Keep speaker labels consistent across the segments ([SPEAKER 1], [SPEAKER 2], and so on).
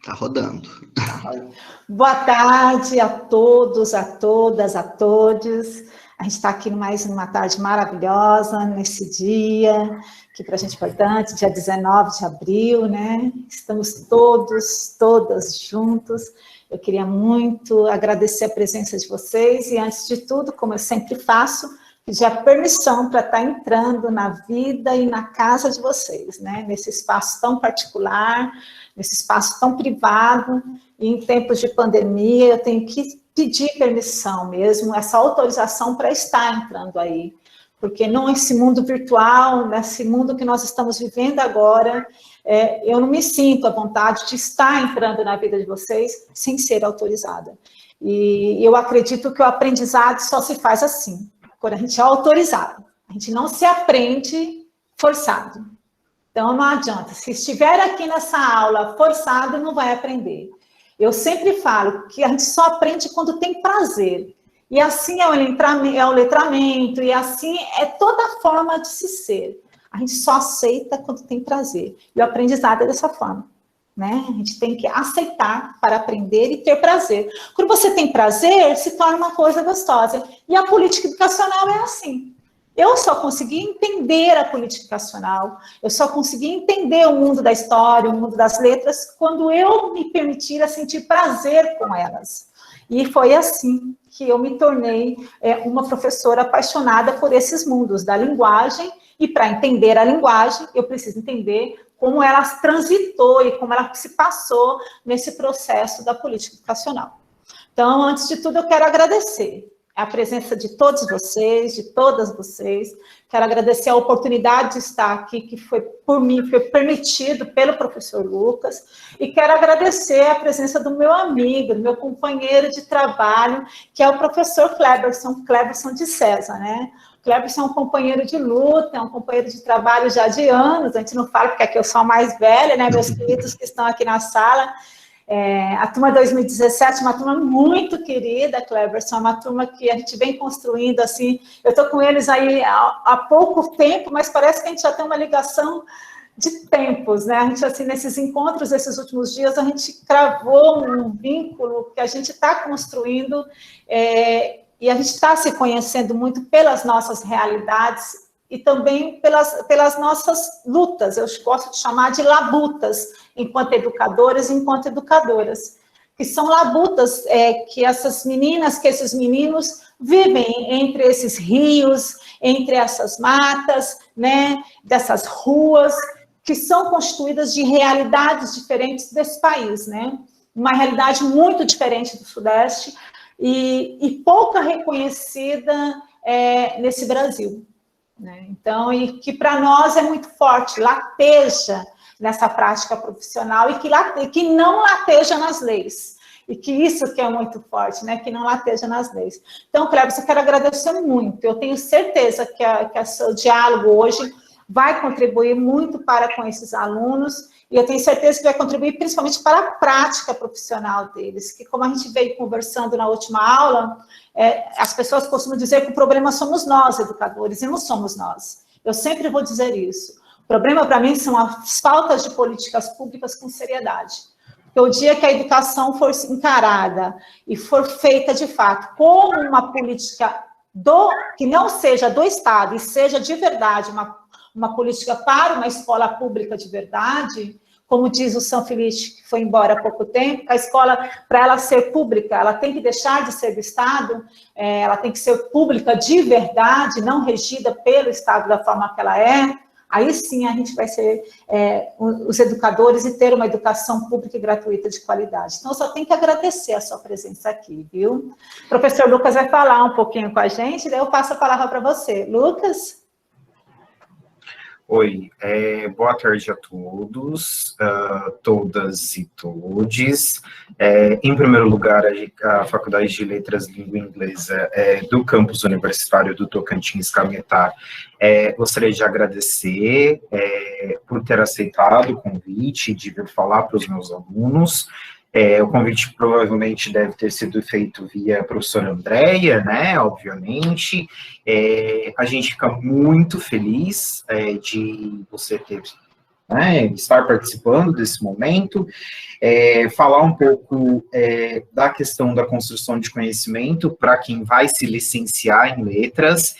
[SPEAKER 1] Tá rodando.
[SPEAKER 2] Boa tarde a todos, a todas, a todos. A gente está aqui mais uma tarde maravilhosa, nesse dia, que para a gente é importante, dia 19 de abril, né? Estamos todas juntos. Eu queria muito agradecer a presença de vocês e, antes de tudo, como eu sempre faço, pedir a permissão para estar entrando na vida e na casa de vocês, né? Nesse espaço tão particular, nesse espaço tão privado, e em tempos de pandemia eu tenho que pedir permissão mesmo, essa autorização para estar entrando aí, porque nesse mundo virtual, nesse mundo que nós estamos vivendo agora, eu não me sinto à vontade de estar entrando na vida de vocês sem ser autorizada. E eu acredito que o aprendizado só se faz assim, quando a gente é autorizado. A gente não se aprende forçado. Então, não adianta. Se estiver aqui nessa aula forçado, não vai aprender. Eu sempre falo que a gente só aprende quando tem prazer. E assim é o letramento, e assim é toda a forma de se ser. A gente só aceita quando tem prazer. E o aprendizado é dessa forma, né? A gente tem que aceitar para aprender e ter prazer. Quando você tem prazer, se torna uma coisa gostosa. E a política educacional é assim. Eu só consegui entender a política educacional, eu só consegui entender o mundo da história, o mundo das letras, quando eu me permitir sentir prazer com elas. E foi assim que eu me tornei uma professora apaixonada por esses mundos da linguagem, e para entender a linguagem, eu preciso entender como ela transitou e como ela se passou nesse processo da política educacional. Então, antes de tudo, eu quero agradecer a presença de todos vocês, de todas vocês. Quero agradecer a oportunidade de estar aqui, que foi por mim, foi permitido pelo professor Lucas, e quero agradecer a presença do meu amigo, do meu companheiro de trabalho, que é o professor Cleberson de César, né? O Cleberson é um companheiro de luta, é um companheiro de trabalho já de anos, a gente não fala porque aqui eu sou a mais velha, né, meus queridos que estão aqui na sala. A turma 2017, uma turma muito querida, Cleberson, uma turma que a gente vem construindo, assim, eu estou com eles aí há pouco tempo, mas parece que a gente já tem uma ligação de tempos, né? A gente, assim, nesses encontros, esses últimos dias, a gente cravou um vínculo que a gente está construindo, e a gente está se conhecendo muito pelas nossas realidades e também pelas nossas lutas, eu gosto de chamar de labutas, enquanto educadoras e enquanto educadoras, que são labutas que essas meninas, que esses meninos vivem entre esses rios, entre essas matas, né, dessas ruas, que são constituídas de realidades diferentes desse país, né, uma realidade muito diferente do Sudeste e pouca reconhecida nesse Brasil. Então, e que para nós é muito forte, lateja nessa prática profissional e que não lateja nas leis. E que isso que é muito forte, né? Que não lateja nas leis. Então, Cleber, eu quero agradecer muito. Eu tenho certeza que o seu diálogo hoje vai contribuir muito para com esses alunos, e eu tenho certeza que vai contribuir principalmente para a prática profissional deles, que como a gente veio conversando na última aula, as pessoas costumam dizer que o problema somos nós, educadores, e não somos nós. Eu sempre vou dizer isso. O problema, para mim, são as faltas de políticas públicas com seriedade. Porque o dia que a educação for encarada e for feita, de fato, como uma política que não seja do Estado, e seja de verdade uma política para uma escola pública de verdade, como diz o São Felipe, que foi embora há pouco tempo, a escola, para ela ser pública, ela tem que deixar de ser do Estado, ela tem que ser pública de verdade, não regida pelo Estado da forma que ela é, aí sim a gente vai ser os educadores e ter uma educação pública e gratuita de qualidade. Então, eu só tenho que agradecer a sua presença aqui, viu? O professor Lucas vai falar um pouquinho com a gente, daí eu passo a palavra para você. Lucas?
[SPEAKER 3] Oi, boa tarde a todos, todas e todes. Em primeiro lugar, a Faculdade de Letras Língua Inglesa do Campus Universitário do Tocantins, Cametá, gostaria de agradecer por ter aceitado o convite de vir falar para os meus alunos. O convite provavelmente deve ter sido feito via professora Andréia, né, obviamente. A gente fica muito feliz de você ter né, estar participando desse momento, falar um pouco da questão da construção de conhecimento para quem vai se licenciar em letras,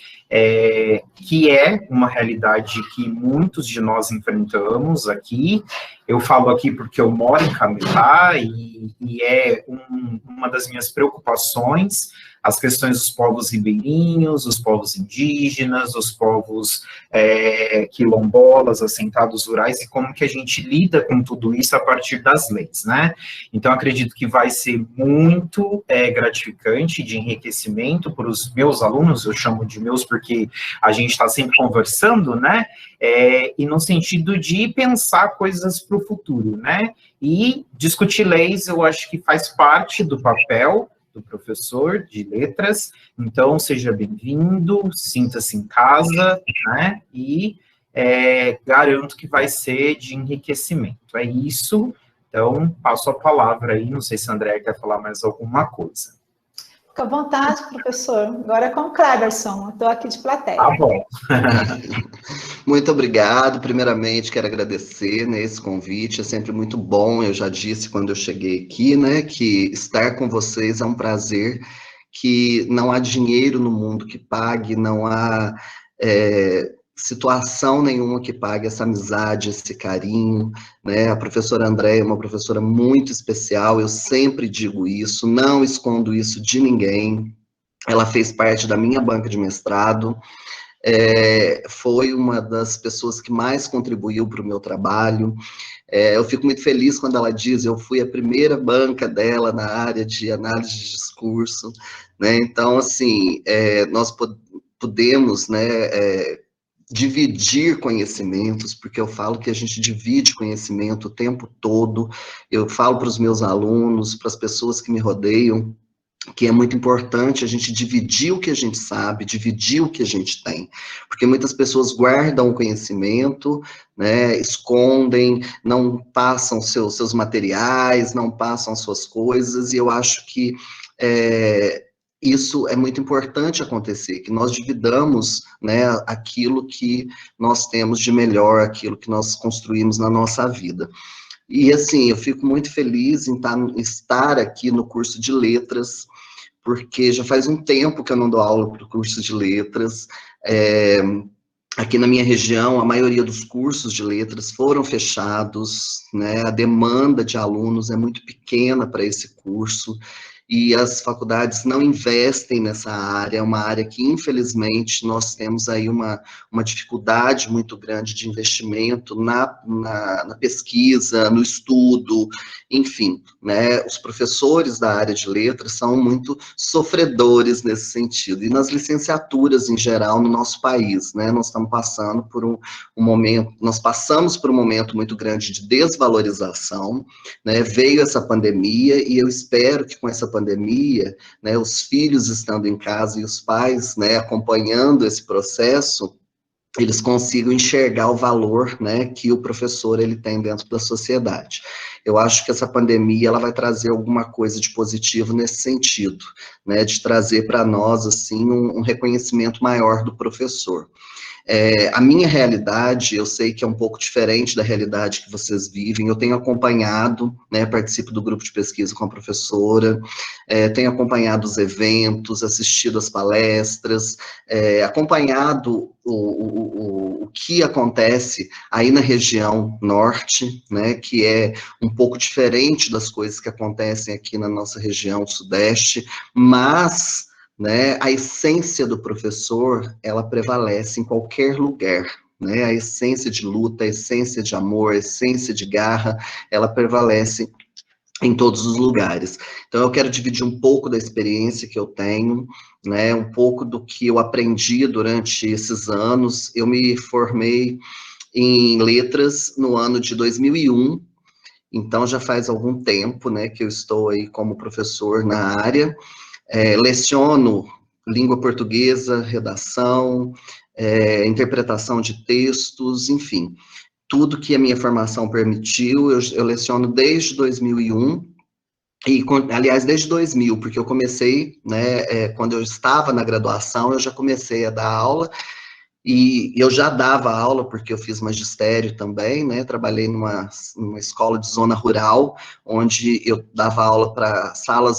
[SPEAKER 3] que é uma realidade que muitos de nós enfrentamos aqui. Eu falo aqui porque eu moro em Camutá e é uma das minhas preocupações, as questões dos povos ribeirinhos, os povos indígenas, os povos quilombolas, assentados rurais, e como que a gente lida com tudo isso a partir das leis, né? Então, acredito que vai ser muito gratificante, de enriquecimento para os meus alunos, eu chamo de meus porque a gente está sempre conversando, né? E no sentido de pensar coisas para o futuro, né? E discutir leis, eu acho que faz parte do papel do professor de letras, então seja bem-vindo, sinta-se em casa, né? E garanto que vai ser de enriquecimento. É isso. Então, passo a palavra aí, não sei se a Andréa quer falar mais alguma coisa.
[SPEAKER 2] Fica à vontade, professor. Agora é com o Cleberson, eu estou aqui de plateia.
[SPEAKER 3] Tá bom.
[SPEAKER 1] Muito obrigado. Primeiramente, quero agradecer, né, esse convite, é sempre muito bom. Eu já disse quando eu cheguei aqui, né, que estar com vocês é um prazer, que não há dinheiro no mundo que pague, não há situação nenhuma que pague essa amizade, esse carinho, né? A professora Andréia é uma professora muito especial, eu sempre digo isso, não escondo isso de ninguém. Ela fez parte da minha banca de mestrado, foi uma das pessoas que mais contribuiu para o meu trabalho. Eu fico muito feliz quando ela diz, eu fui a primeira banca dela na área de análise de discurso, né? Então, assim, nós podemos, né, dividir conhecimentos, porque eu falo que a gente divide conhecimento o tempo todo. Eu falo para os meus alunos, para as pessoas que me rodeiam, que é muito importante a gente dividir o que a gente sabe, dividir o que a gente tem, porque muitas pessoas guardam o conhecimento, né, escondem, não passam seus materiais, não passam suas coisas, e eu acho que isso é muito importante acontecer, que nós dividamos, né, aquilo que nós temos de melhor, aquilo que nós construímos na nossa vida. E, assim, eu fico muito feliz em estar aqui no curso de letras, porque já faz um tempo que eu não dou aula para o curso de letras. Aqui na minha região, a maioria dos cursos de letras foram fechados, né? A demanda de alunos é muito pequena para esse curso, e as faculdades não investem nessa área, é uma área que, infelizmente, nós temos aí uma dificuldade muito grande de investimento na pesquisa, no estudo, enfim, né? Os professores da área de letras são muito sofredores nesse sentido, e nas licenciaturas em geral no nosso país, né? Nós estamos passando por um momento, nós passamos por um momento muito grande de desvalorização, né? Veio essa pandemia, e eu espero que com essa pandemia, né, os filhos estando em casa e os pais, né, acompanhando esse processo, eles consigam enxergar o valor, né, que o professor ele tem dentro da sociedade. Eu acho que essa pandemia ela vai trazer alguma coisa de positivo nesse sentido, né, de trazer para nós assim um reconhecimento maior do professor. A minha realidade, eu sei que é um pouco diferente da realidade que vocês vivem, eu tenho acompanhado, né, participo do grupo de pesquisa com a professora, tenho acompanhado os eventos, assistido as palestras, acompanhado o que acontece aí na região norte, né, que é um pouco diferente das coisas que acontecem aqui na nossa região sudeste, mas, né, a essência do professor, ela prevalece em qualquer lugar, né, a essência de luta, a essência de amor, a essência de garra, ela prevalece em todos os lugares. Então, eu quero dividir um pouco da experiência que eu tenho, né, um pouco do que eu aprendi durante esses anos. Eu me formei em letras no ano de 2001, então já faz algum tempo, né, que eu estou aí como professor na área. Leciono língua portuguesa, redação, interpretação de textos, enfim, tudo que a minha formação permitiu, eu leciono desde 2001, aliás, desde 2000, porque eu comecei, né, quando eu estava na graduação, eu já comecei a dar aula, E eu já dava aula, porque eu fiz magistério também, né? Trabalhei numa escola de zona rural, onde eu dava aula para sala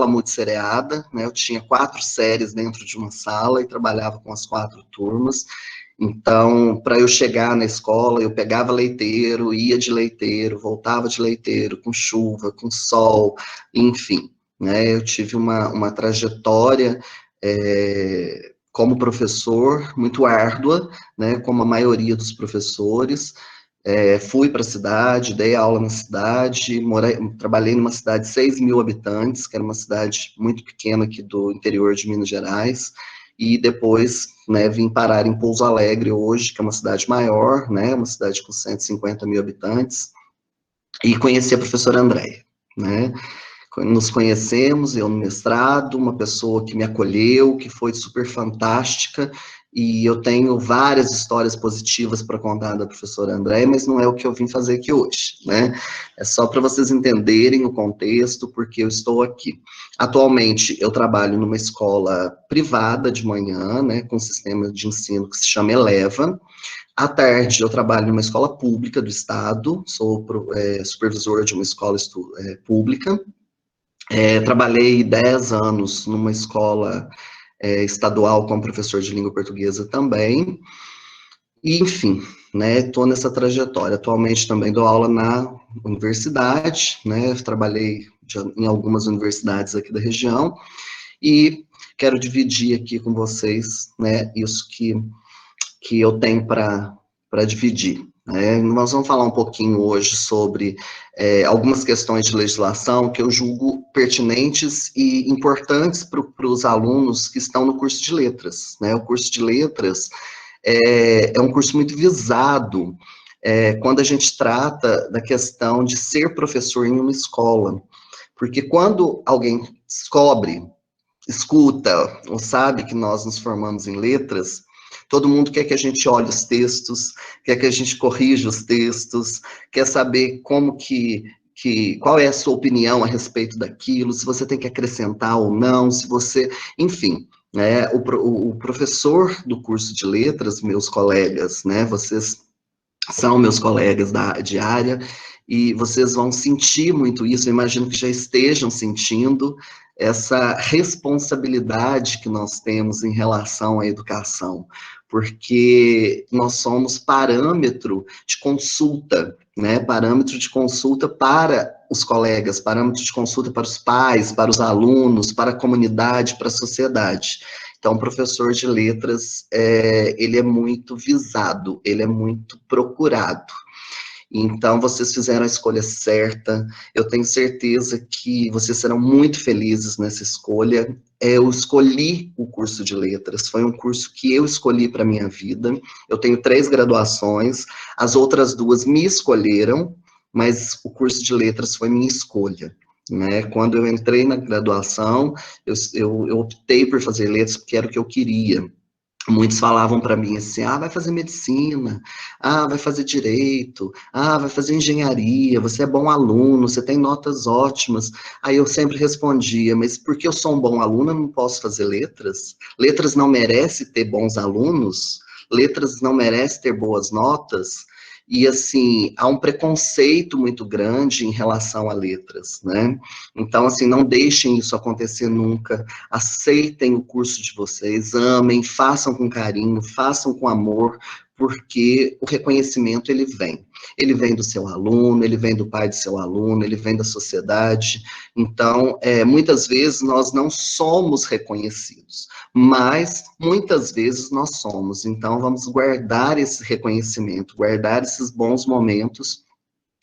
[SPEAKER 1] multissereada, né? Eu tinha 4 séries dentro de uma sala e trabalhava com as 4 turmas. Então, para eu chegar na escola, eu pegava leiteiro, ia de leiteiro, voltava de leiteiro, com chuva, com sol, enfim, né? Eu tive uma trajetória como professor muito árdua, né? Como a maioria dos professores. Fui para a cidade, dei aula na cidade, trabalhei numa cidade de 6 mil habitantes, que era uma cidade muito pequena aqui do interior de Minas Gerais, e depois, né, vim parar em Pouso Alegre hoje, que é uma cidade maior, né, uma cidade com 150 mil habitantes, e conheci a professora Andréia, né. Nos conhecemos, eu no mestrado, uma pessoa que me acolheu, que foi super fantástica, e eu tenho várias histórias positivas para contar da professora Andréia, mas não é o que eu vim fazer aqui hoje, né? É só para vocês entenderem o contexto, porque eu estou aqui. Atualmente, eu trabalho numa escola privada de manhã, né, com um sistema de ensino que se chama Eleva. À tarde, eu trabalho numa escola pública do estado, sou supervisor de uma escola pública. Trabalhei 10 anos numa escola estadual como professor de língua portuguesa também, e enfim, né, estou nessa trajetória. Atualmente também dou aula na universidade, né, trabalhei em algumas universidades aqui da região, e quero dividir aqui com vocês, né, isso que eu tenho para dividir. Nós vamos falar um pouquinho hoje sobre algumas questões de legislação que eu julgo pertinentes e importantes para os alunos que estão no curso de letras. O curso de letras é um curso muito visado quando a gente trata da questão de ser professor em uma escola. Porque quando alguém descobre, escuta ou sabe que nós nos formamos em letras, todo mundo quer que a gente olhe os textos, quer que a gente corrija os textos, quer saber qual é a sua opinião a respeito daquilo, se você tem que acrescentar ou não, se você, enfim, né, o professor do curso de letras, meus colegas, né, vocês são meus colegas de área, e vocês vão sentir muito isso, eu imagino que já estejam sentindo essa responsabilidade que nós temos em relação à educação, porque nós somos parâmetro de consulta, né? Parâmetro de consulta para os colegas, parâmetro de consulta para os pais, para os alunos, para a comunidade, para a sociedade. Então, o professor de letras, ele é muito visado, ele é muito procurado. Então, vocês fizeram a escolha certa, eu tenho certeza que vocês serão muito felizes nessa escolha. Eu escolhi o curso de letras, foi um curso que eu escolhi para a minha vida. Eu tenho 3 graduações, as outras 2 me escolheram, mas o curso de letras foi minha escolha. Né? Quando eu entrei na graduação, eu optei por fazer letras porque era o que eu queria. Muitos falavam para mim assim, vai fazer medicina, vai fazer direito, vai fazer engenharia, você é bom aluno, você tem notas ótimas. Aí eu sempre respondia, mas porque eu sou um bom aluno, eu não posso fazer letras? Letras não merece ter bons alunos? Letras não merece ter boas notas? E, assim, há um preconceito muito grande em relação a letras, né? Então, assim, não deixem isso acontecer nunca. Aceitem o curso de vocês, amem, façam com carinho, façam com amor, porque o reconhecimento, ele vem. Ele vem do seu aluno, ele vem do pai do seu aluno, ele vem da sociedade. Então, muitas vezes nós não somos reconhecidos, mas muitas vezes nós somos. Então, vamos guardar esse reconhecimento, guardar esses bons momentos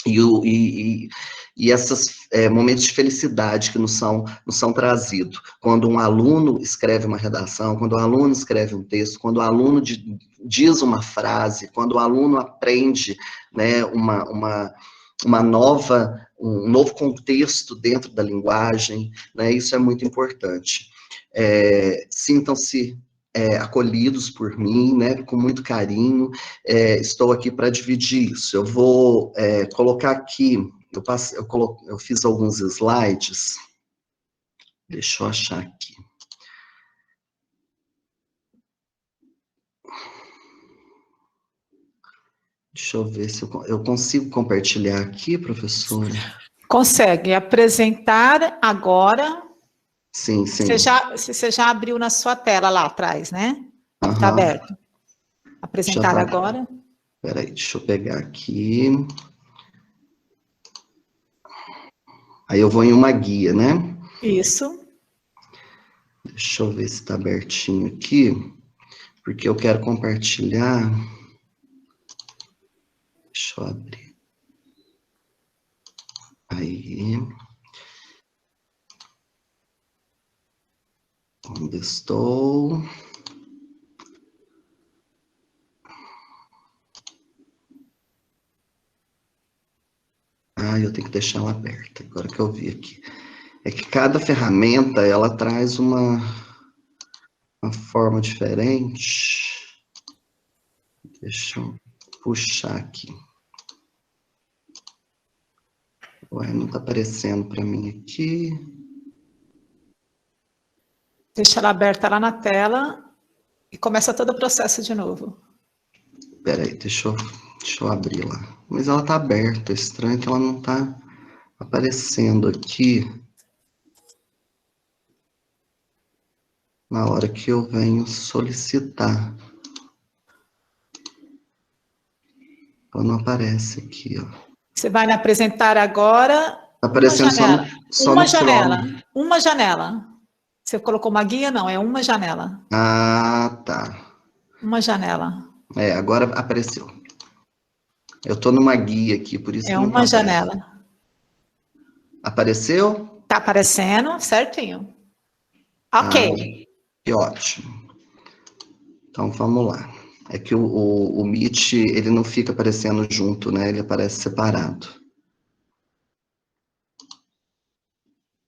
[SPEAKER 1] e esses momentos de felicidade que nos são trazidos. Quando um aluno escreve uma redação, quando um aluno escreve um texto, quando o aluno diz uma frase, quando o aluno aprende, né, um novo contexto dentro da linguagem, né, isso é muito importante. Sintam-se acolhidos por mim, né, com muito carinho. Estou aqui para dividir isso. Eu vou colocar aqui, eu fiz alguns slides, deixa eu achar aqui. Deixa eu ver se eu consigo compartilhar aqui, professora.
[SPEAKER 2] Consegue apresentar agora.
[SPEAKER 1] Sim, sim.
[SPEAKER 2] Você já abriu na sua tela lá atrás, né? Está aberto. Apresentar agora.
[SPEAKER 1] Espera aí, deixa eu pegar aqui. Aí eu vou em uma guia, né?
[SPEAKER 2] Isso.
[SPEAKER 1] Deixa eu ver se está abertinho aqui, porque eu quero compartilhar. Deixa eu abrir. Aí. Onde estou? Ah, eu tenho que deixar ela aberta, agora que eu vi aqui. É que cada ferramenta, ela traz uma forma diferente. Deixa eu puxar aqui. Ué, não tá aparecendo para mim aqui.
[SPEAKER 2] Deixa ela aberta lá na tela e começa todo o processo de novo.
[SPEAKER 1] Espera aí, deixa eu abrir lá. Mas ela tá aberta, é estranho que ela não tá aparecendo aqui na hora que eu venho solicitar. Ela não aparece aqui, ó.
[SPEAKER 2] Você vai me apresentar agora.
[SPEAKER 1] Tá aparecendo só no Chrome.
[SPEAKER 2] Uma janela. Você colocou uma guia? Não, é uma janela.
[SPEAKER 1] Ah, tá.
[SPEAKER 2] Uma janela.
[SPEAKER 1] É, agora apareceu. Eu tô numa guia aqui, por isso que não tá
[SPEAKER 2] uma janela.
[SPEAKER 1] Apareceu?
[SPEAKER 2] Tá aparecendo, certinho. Ok.
[SPEAKER 1] Que ótimo. Então, vamos lá. É que o Meet, ele não fica aparecendo junto, né? Ele aparece separado.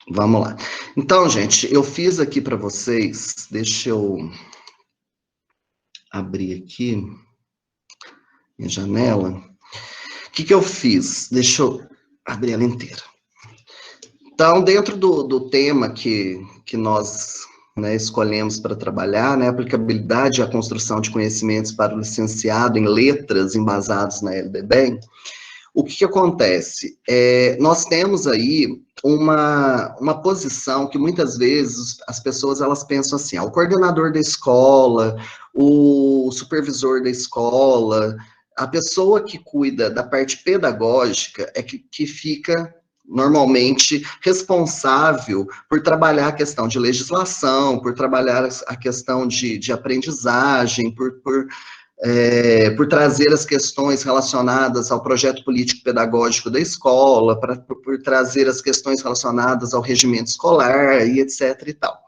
[SPEAKER 1] Vamos lá. Então, gente, eu fiz aqui para vocês, deixa eu abrir aqui minha janela. O que eu fiz? Deixa eu abrir ela inteira. Então, dentro do tema que nós, né, escolhemos para trabalhar, né, aplicabilidade à construção de conhecimentos para o licenciado em letras embasados na LDB, o que acontece? Nós temos aí uma posição que muitas vezes as pessoas elas pensam assim, o coordenador da escola, o supervisor da escola, a pessoa que cuida da parte pedagógica é que fica normalmente responsável por trabalhar a questão de legislação, por trabalhar a questão de aprendizagem, por trazer as questões relacionadas ao projeto político-pedagógico da escola, por trazer as questões relacionadas ao regimento escolar e etc. e tal.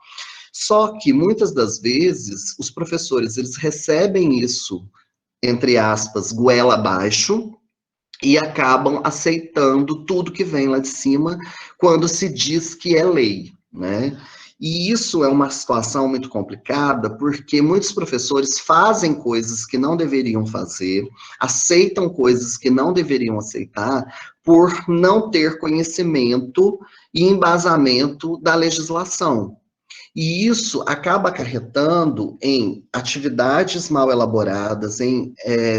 [SPEAKER 1] Só que, muitas das vezes, os professores, eles recebem isso, entre aspas, goela abaixo, e acabam aceitando tudo que vem lá de cima, quando se diz que é lei, né? E isso é uma situação muito complicada, porque muitos professores fazem coisas que não deveriam fazer, aceitam coisas que não deveriam aceitar, por não ter conhecimento e embasamento da legislação. E isso acaba acarretando em atividades mal elaboradas, em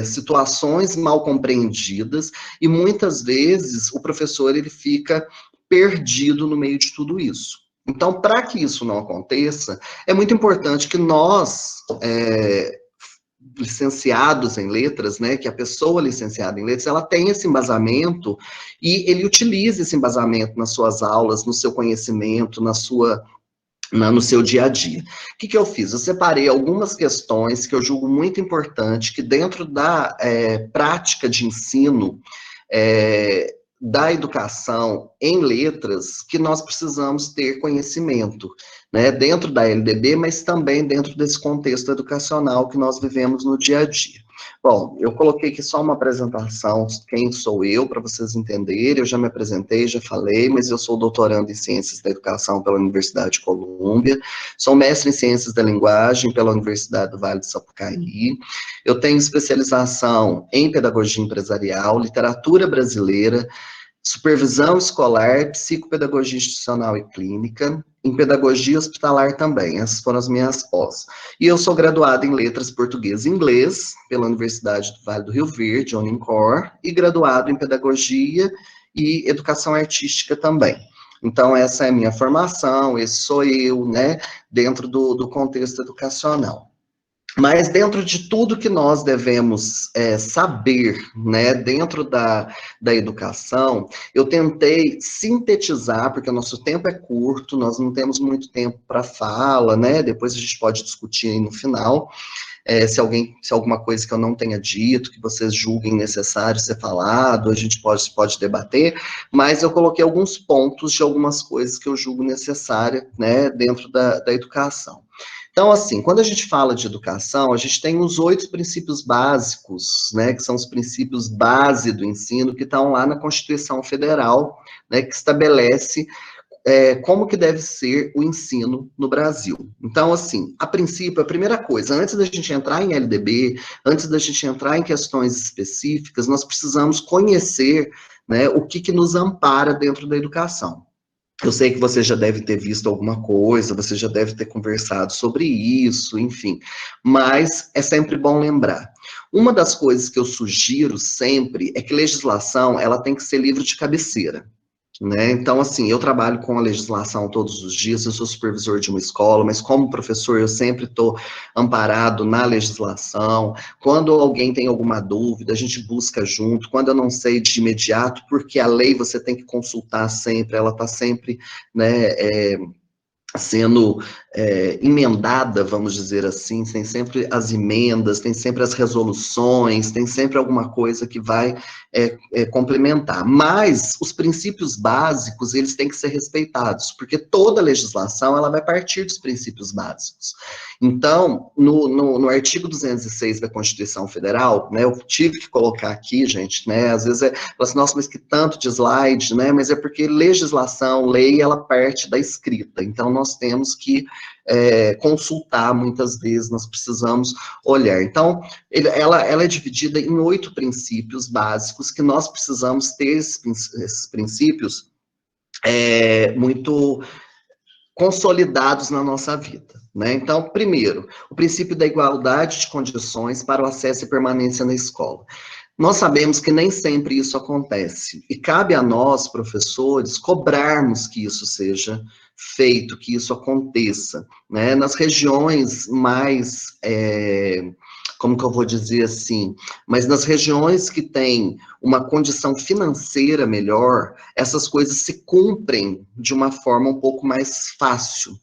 [SPEAKER 1] situações mal compreendidas, e muitas vezes o professor ele fica perdido no meio de tudo isso. Então, para que isso não aconteça, é muito importante que nós, licenciados em letras, né, que a pessoa licenciada em letras, ela tenha esse embasamento e ele utilize esse embasamento nas suas aulas, no seu conhecimento, no seu dia a dia. O que eu fiz? Eu separei algumas questões que eu julgo muito importante, que dentro da prática de ensino da educação em letras, que nós precisamos ter conhecimento, né, dentro da LDB, mas também dentro desse contexto educacional que nós vivemos no dia a dia. Bom, eu coloquei aqui só uma apresentação, quem sou eu, para vocês entenderem. Eu já me apresentei, já falei, mas eu sou doutorando em Ciências da Educação pela Universidade de Colômbia, sou mestre em Ciências da Linguagem pela Universidade do Vale do Sapucaí, eu tenho especialização em Pedagogia Empresarial, Literatura Brasileira, Supervisão Escolar, Psicopedagogia Institucional e Clínica, em pedagogia hospitalar também. Essas foram as minhas pós. E eu sou graduada em letras português e inglês pela Universidade do Vale do Rio Verde, Unicor, e graduado em pedagogia e educação artística também. Então, essa é a minha formação, esse sou eu, né, dentro do contexto educacional. Mas dentro de tudo que nós devemos saber, né, dentro da educação, eu tentei sintetizar, porque o nosso tempo é curto, nós não temos muito tempo para fala, né, depois a gente pode discutir aí no final, se alguma coisa que eu não tenha dito, que vocês julguem necessário ser falado, a gente pode debater, mas eu coloquei alguns pontos de algumas coisas que eu julgo necessária, né, dentro da educação. Então, assim, quando a gente fala de educação, a gente tem os 8 princípios básicos, né, que são os princípios base do ensino, que estão lá na Constituição Federal, né, que estabelece como que deve ser o ensino no Brasil. Então, assim, a princípio, a primeira coisa, antes da gente entrar em LDB, antes da gente entrar em questões específicas, nós precisamos conhecer, né, o que nos ampara dentro da educação. Eu sei que você já deve ter visto alguma coisa, você já deve ter conversado sobre isso, enfim, mas é sempre bom lembrar. Uma das coisas que eu sugiro sempre é que legislação, ela tem que ser livro de cabeceira. Né? Então, assim, eu trabalho com a legislação todos os dias, eu sou supervisor de uma escola, mas como professor eu sempre estou amparado na legislação. Quando alguém tem alguma dúvida, a gente busca junto. Quando eu não sei de imediato, porque a lei você tem que consultar sempre, ela está sempre, né, sendo emendada, vamos dizer assim, tem sempre as emendas, tem sempre as resoluções, tem sempre alguma coisa que vai complementar. Mas os princípios básicos, eles têm que ser respeitados, porque toda legislação, ela vai partir dos princípios básicos. Então, no artigo 206 da Constituição Federal, né, eu tive que colocar aqui, gente, né, às vezes fala assim, nossa, mas que tanto de slide, né, mas é porque legislação, lei, ela parte da escrita, então nós temos que consultar muitas vezes, nós precisamos olhar. Então, ela é dividida em 8 princípios básicos que nós precisamos ter esses princípios muito consolidados na nossa vida, né? Então, primeiro, o princípio da igualdade de condições para o acesso e permanência na escola. Nós sabemos que nem sempre isso acontece, e cabe a nós, professores, cobrarmos que isso seja feito, que isso aconteça, né? Nas regiões mais, como que eu vou dizer assim, mas nas regiões que têm uma condição financeira melhor, essas coisas se cumprem de uma forma um pouco mais fácil.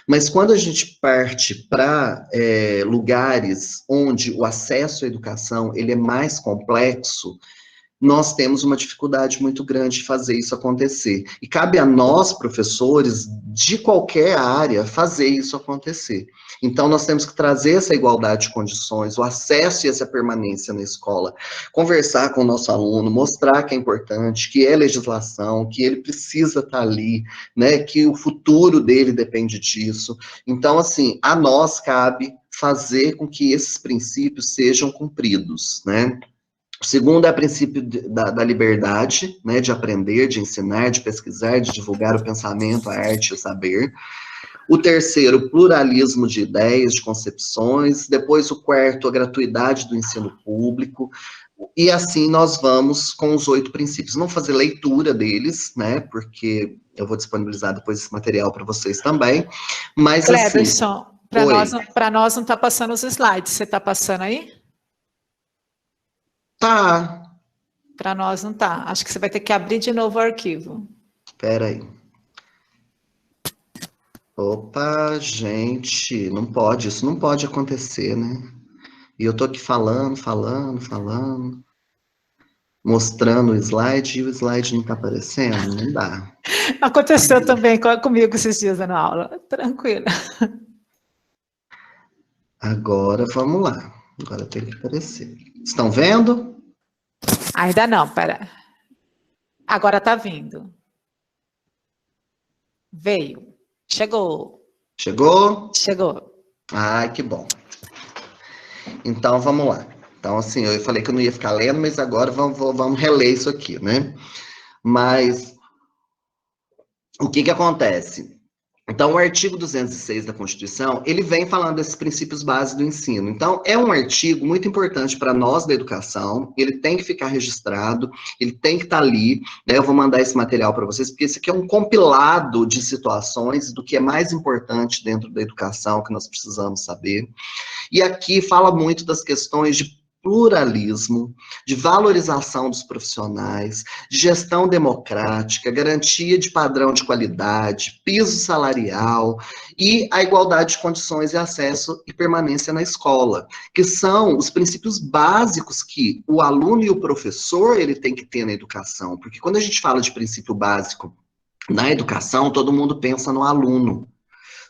[SPEAKER 1] Mas quando a gente parte para lugares onde o acesso à educação ele é mais complexo, nós temos uma dificuldade muito grande de fazer isso acontecer. E cabe a nós, professores, de qualquer área, fazer isso acontecer. Então, nós temos que trazer essa igualdade de condições, o acesso e essa permanência na escola, conversar com o nosso aluno, mostrar que é importante, que é legislação, que ele precisa estar ali, né, que o futuro dele depende disso. Então, assim, a nós cabe fazer com que esses princípios sejam cumpridos, né? O segundo é o princípio da liberdade, né, de aprender, de ensinar, de pesquisar, de divulgar o pensamento, a arte e o saber. O terceiro, o pluralismo de ideias, de concepções. Depois, o quarto, a gratuidade do ensino público. E assim nós vamos com os 8 princípios. Vamos fazer leitura deles, né, porque eu vou disponibilizar depois esse material para vocês também. Mas,
[SPEAKER 2] Cleberson,
[SPEAKER 1] assim,
[SPEAKER 2] para nós não está passando os slides, você está passando aí?
[SPEAKER 1] Tá.
[SPEAKER 2] Para nós não tá. Acho que você vai ter que abrir de novo o arquivo.
[SPEAKER 1] Espera aí. Opa, gente, não pode, isso não pode acontecer, né? E eu tô aqui falando, mostrando o slide e o slide não tá aparecendo, não dá.
[SPEAKER 2] Aconteceu também comigo esses dias na aula. Tranquilo.
[SPEAKER 1] Agora vamos lá. Agora tem que aparecer. Estão vendo?
[SPEAKER 2] Ainda não, pera. Agora tá vindo. Veio. Chegou.
[SPEAKER 1] Chegou?
[SPEAKER 2] Chegou.
[SPEAKER 1] Ai, que bom. Então vamos lá. Então, assim, eu falei que eu não ia ficar lendo, mas agora vamos reler isso aqui, né? Mas o que acontece? Então, o artigo 206 da Constituição, ele vem falando desses princípios básicos do ensino. Então, é um artigo muito importante para nós da educação, ele tem que ficar registrado, ele tem que estar ali, né? Eu vou mandar esse material para vocês, porque esse aqui é um compilado de situações do que é mais importante dentro da educação, que nós precisamos saber. E aqui fala muito das questões de pluralismo, de valorização dos profissionais, de gestão democrática, garantia de padrão de qualidade, piso salarial e a igualdade de condições e acesso e permanência na escola, que são os princípios básicos que o aluno e o professor ele tem que ter na educação, porque quando a gente fala de princípio básico na educação, todo mundo pensa no aluno.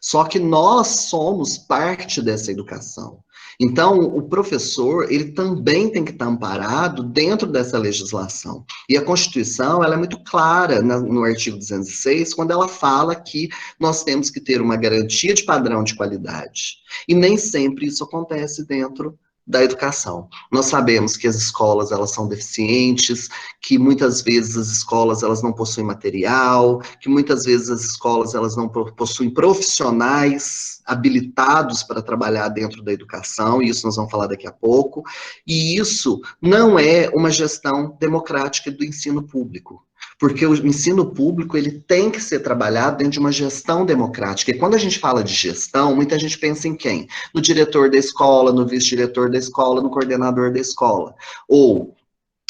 [SPEAKER 1] Só que nós somos parte dessa educação. Então, o professor, ele também tem que estar amparado dentro dessa legislação. E a Constituição, ela é muito clara no artigo 206, quando ela fala que nós temos que ter uma garantia de padrão de qualidade. E nem sempre isso acontece dentro da educação. Nós sabemos que as escolas, elas são deficientes, que muitas vezes as escolas, elas não possuem material, que muitas vezes as escolas, elas não possuem profissionais habilitados para trabalhar dentro da educação, e isso nós vamos falar daqui a pouco, e isso não é uma gestão democrática do ensino público. Porque o ensino público, ele tem que ser trabalhado dentro de uma gestão democrática. E quando a gente fala de gestão, muita gente pensa em quem? No diretor da escola, no vice-diretor da escola, no coordenador da escola. Ou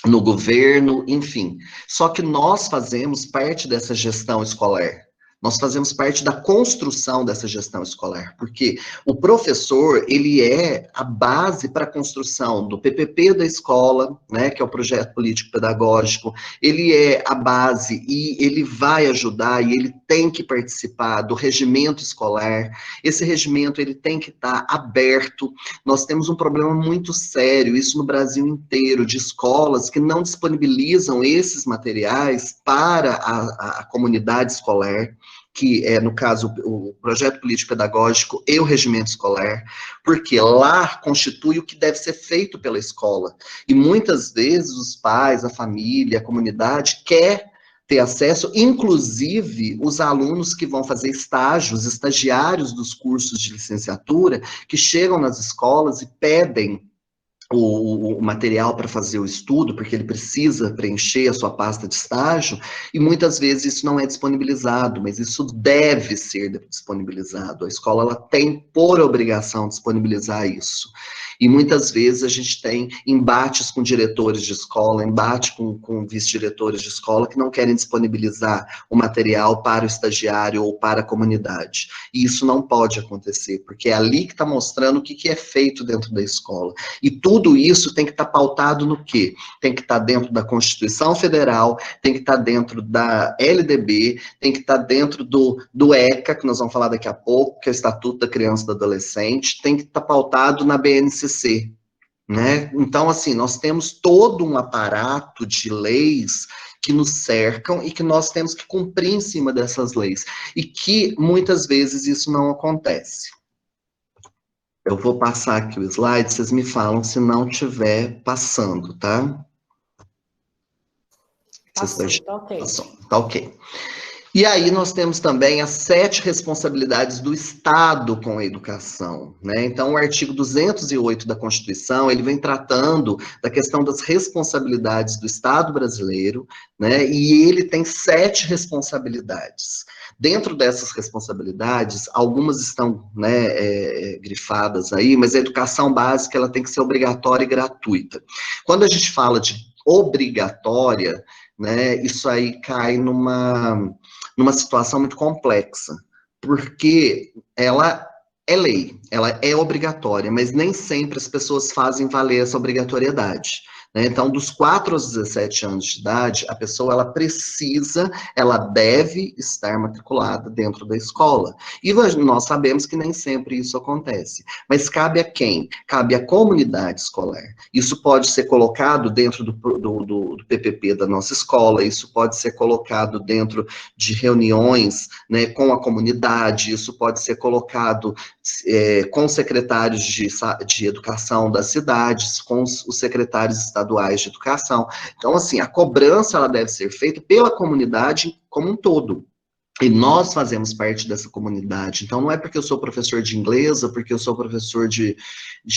[SPEAKER 1] no governo, enfim. Só que nós fazemos parte dessa gestão escolar. Nós fazemos parte da construção dessa gestão escolar, porque o professor, ele é a base para a construção do PPP da escola, né, que é o projeto político pedagógico, ele é a base e ele vai ajudar e ele tem que participar do regimento escolar. Esse regimento, ele tem que estar aberto. Nós temos um problema muito sério, isso no Brasil inteiro, de escolas que não disponibilizam esses materiais para a comunidade escolar, que é, no caso, o projeto político pedagógico e o regimento escolar, porque lá constitui o que deve ser feito pela escola. E muitas vezes os pais, a família, a comunidade quer ter acesso, inclusive os alunos que vão fazer estágios, estagiários dos cursos de licenciatura, que chegam nas escolas e pedem o material para fazer o estudo, porque ele precisa preencher a sua pasta de estágio, e muitas vezes isso não é disponibilizado, mas isso deve ser disponibilizado. A escola, ela tem por obrigação disponibilizar isso. E muitas vezes a gente tem embates com diretores de escola, embate com vice-diretores de escola que não querem disponibilizar o material para o estagiário ou para a comunidade. E isso não pode acontecer, porque é ali que está mostrando o que é feito dentro da escola. E tudo isso tem que estar pautado no quê? Tem que estar dentro da Constituição Federal, tem que estar dentro da LDB, tem que estar dentro do ECA, que nós vamos falar daqui a pouco, que é o Estatuto da Criança e do Adolescente, tem que estar pautado na BNCC. Né? Então, assim, nós temos todo um aparato de leis que nos cercam e que nós temos que cumprir em cima dessas leis. E que, muitas vezes, isso não acontece. Eu vou passar aqui o slide, vocês me falam se não estiver passando, tá?
[SPEAKER 2] Passou, tá ok.
[SPEAKER 1] Passou, tá ok. E aí nós temos também as 7 responsabilidades do Estado com a educação, né? Então, o artigo 208 da Constituição, ele vem tratando da questão das responsabilidades do Estado brasileiro, né? E ele tem 7 responsabilidades. Dentro dessas responsabilidades, algumas estão, né, grifadas aí, mas a educação básica, ela tem que ser obrigatória e gratuita. Quando a gente fala de obrigatória, né, isso aí cai numa situação muito complexa, porque ela é lei, ela é obrigatória, mas nem sempre as pessoas fazem valer essa obrigatoriedade. Né? Então, dos 4 aos 17 anos de idade, a pessoa, ela deve estar matriculada dentro da escola. E nós sabemos que nem sempre isso acontece. Mas cabe a quem? Cabe à comunidade escolar. Isso pode ser colocado dentro do PPP da nossa escola, isso pode ser colocado dentro de reuniões, né, com a comunidade, isso pode ser colocado com os secretários de educação das cidades, com os secretários estaduais de educação. Então, assim, a cobrança, ela deve ser feita pela comunidade como um todo. E nós fazemos parte dessa comunidade. Então, não é porque eu sou professor de inglês, ou porque eu sou professor de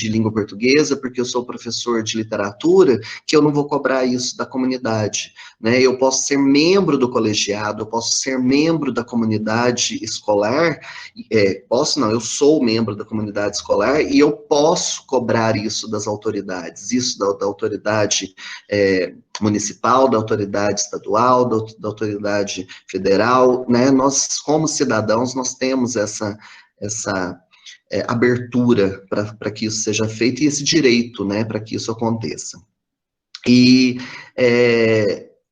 [SPEAKER 1] língua portuguesa, porque eu sou professor de literatura, que eu não vou cobrar isso da comunidade, né? Eu posso ser membro do colegiado, eu posso ser membro da comunidade escolar, posso não, eu sou membro da comunidade escolar, e eu posso cobrar isso das autoridades, isso da autoridade municipal, da autoridade estadual, da autoridade federal, né? Nós, como cidadãos, nós temos essa abertura para que isso seja feito e esse direito, né, para que isso aconteça. E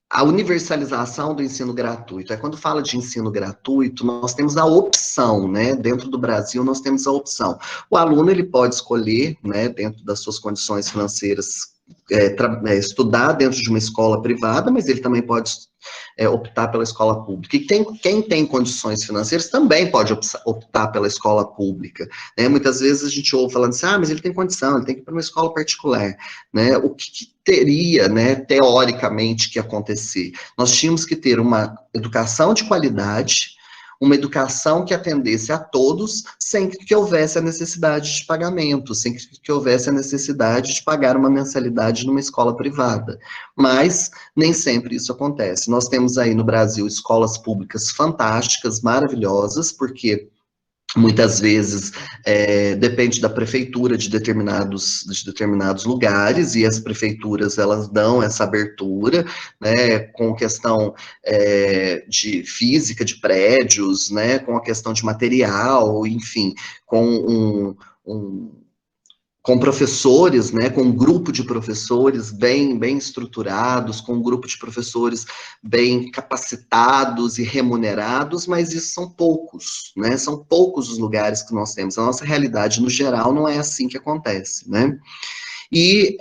[SPEAKER 1] a universalização do ensino gratuito. Quando fala de ensino gratuito, nós temos a opção, né? Dentro do Brasil, nós temos a opção. O aluno, ele pode escolher, né, dentro das suas condições financeiras, estudar dentro de uma escola privada, mas ele também pode optar pela escola pública. E quem tem condições financeiras também pode optar pela escola pública, né? Muitas vezes a gente ouve falando assim, mas ele tem condição, ele tem que ir para uma escola particular, né? O que teria, né, teoricamente, que acontecer? Nós tínhamos que ter uma educação de qualidade, uma educação que atendesse a todos, sem que houvesse a necessidade de pagamento, sem que houvesse a necessidade de pagar uma mensalidade numa escola privada. Mas nem sempre isso acontece. Nós temos aí no Brasil escolas públicas fantásticas, maravilhosas, porque muitas vezes depende da prefeitura de determinados lugares, e as prefeituras, elas dão essa abertura, né, com questão de física de prédios, né, com a questão de material, enfim, com professores, né, com um grupo de professores bem estruturados, com um grupo de professores bem capacitados e remunerados, mas isso são poucos, né, são poucos os lugares que nós temos. A nossa realidade, no geral, não é assim que acontece, né. E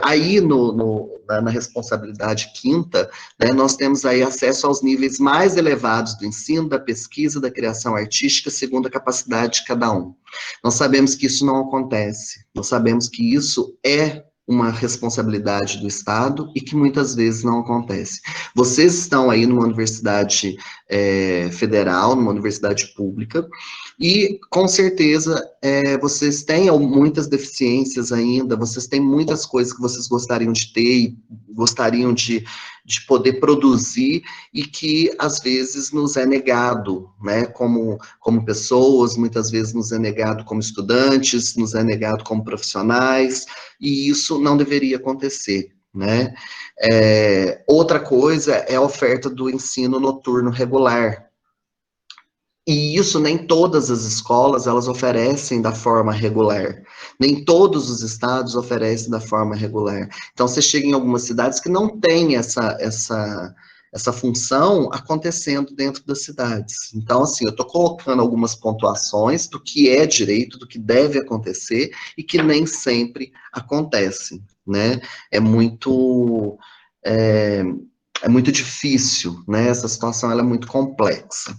[SPEAKER 1] aí, na responsabilidade quinta, né, nós temos aí acesso aos níveis mais elevados do ensino, da pesquisa, da criação artística, segundo a capacidade de cada um. Nós sabemos que isso não acontece, nós sabemos que isso é uma responsabilidade do Estado e que muitas vezes não acontece. Vocês estão aí numa universidade federal, numa universidade pública, e com certeza vocês têm muitas deficiências ainda, vocês têm muitas coisas que vocês gostariam de ter e gostariam de poder produzir, e que às vezes nos é negado, né, como pessoas, muitas vezes nos é negado como estudantes, nos é negado como profissionais, e isso não deveria acontecer, né. Outra coisa é a oferta do ensino noturno regular. E isso nem todas as escolas, elas oferecem da forma regular. Nem todos os estados oferecem da forma regular. Então, você chega em algumas cidades que não tem essa função acontecendo dentro das cidades. Então, assim, eu estou colocando algumas pontuações do que é direito, do que deve acontecer, e que nem sempre acontece, né? É muito difícil, né? Essa situação, ela é muito complexa.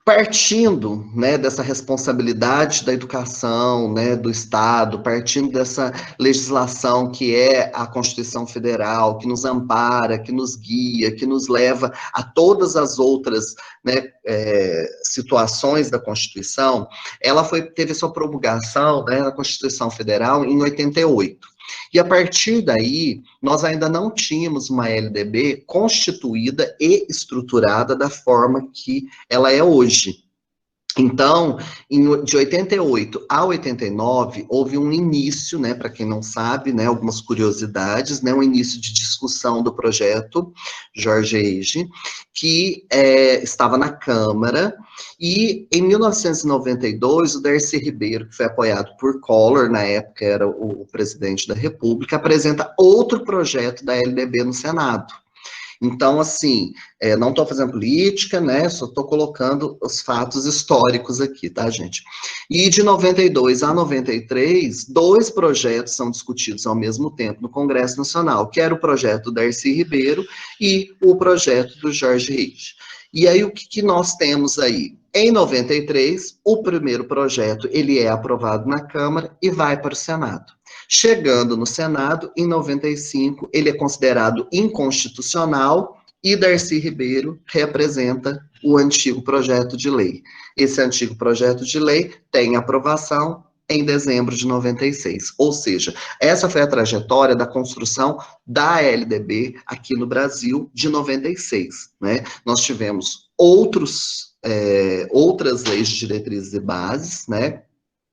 [SPEAKER 1] Partindo, né, dessa responsabilidade da educação, né, do Estado, partindo dessa legislação que é a Constituição Federal, que nos ampara, que nos guia, que nos leva a todas as outras, né, situações da Constituição, ela teve sua promulgação, né, na Constituição Federal em 88. E a partir daí, nós ainda não tínhamos uma LDB constituída e estruturada da forma que ela é hoje. Então, de 88 a 89, houve um início, né, para quem não sabe, né, algumas curiosidades, né, um início de discussão do projeto Jorge Age, que estava na Câmara, e em 1992, o Darcy Ribeiro, que foi apoiado por Collor, na época era o presidente da República, apresenta outro projeto da LDB no Senado. Então, assim, não estou fazendo política, né, só estou colocando os fatos históricos aqui, tá, gente? E de 92 a 93, 2 projetos são discutidos ao mesmo tempo no Congresso Nacional, que era o projeto do Darcy Ribeiro e o projeto do Jorge Age. E aí, o que nós temos aí? Em 93, o primeiro projeto, ele é aprovado na Câmara e vai para o Senado. Chegando no Senado, em 95, ele é considerado inconstitucional e Darcy Ribeiro representa o antigo projeto de lei. Esse antigo projeto de lei tem aprovação em dezembro de 96. Ou seja, essa foi a trajetória da construção da LDB aqui no Brasil de 96, né? Nós tivemos outras leis de diretrizes e bases, né?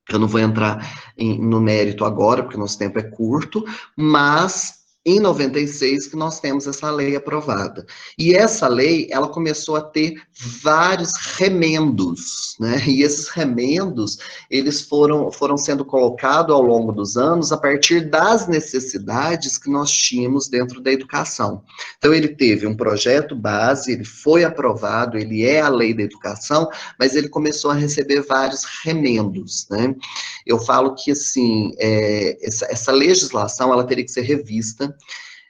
[SPEAKER 1] Eu não vou entrar no mérito agora, porque nosso tempo é curto, mas em 96 que nós temos essa lei aprovada. E essa lei, ela começou a ter vários remendos, né? E esses remendos, eles foram sendo colocados ao longo dos anos a partir das necessidades que nós tínhamos dentro da educação. Então, ele teve um projeto base, ele foi aprovado, ele é a lei da educação, mas ele começou a receber vários remendos, né? Eu falo que, assim, essa legislação, ela teria que ser revista,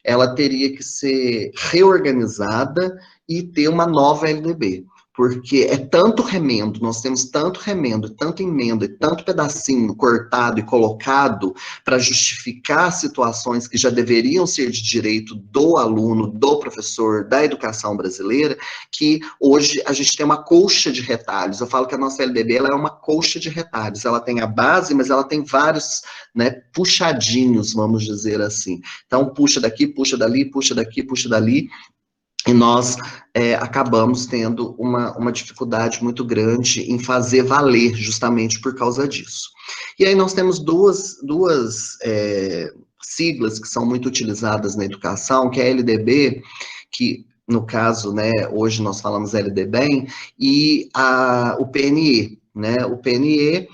[SPEAKER 1] ela teria que ser reorganizada e ter uma nova LDB, porque é tanto remendo, nós temos tanto remendo, tanta emenda, e tanto pedacinho cortado e colocado para justificar situações que já deveriam ser de direito do aluno, do professor, da educação brasileira, que hoje a gente tem uma colcha de retalhos. Eu falo que a nossa LDB, ela é uma colcha de retalhos, ela tem a base, mas ela tem vários, né, puxadinhos, vamos dizer assim. Então, puxa daqui, puxa dali, puxa daqui, puxa dali, e nós acabamos tendo uma dificuldade muito grande em fazer valer justamente por causa disso. E aí nós temos duas siglas que são muito utilizadas na educação, que é a LDB, que no caso, né, hoje nós falamos LDBEM, e o PNE, né, o PNE,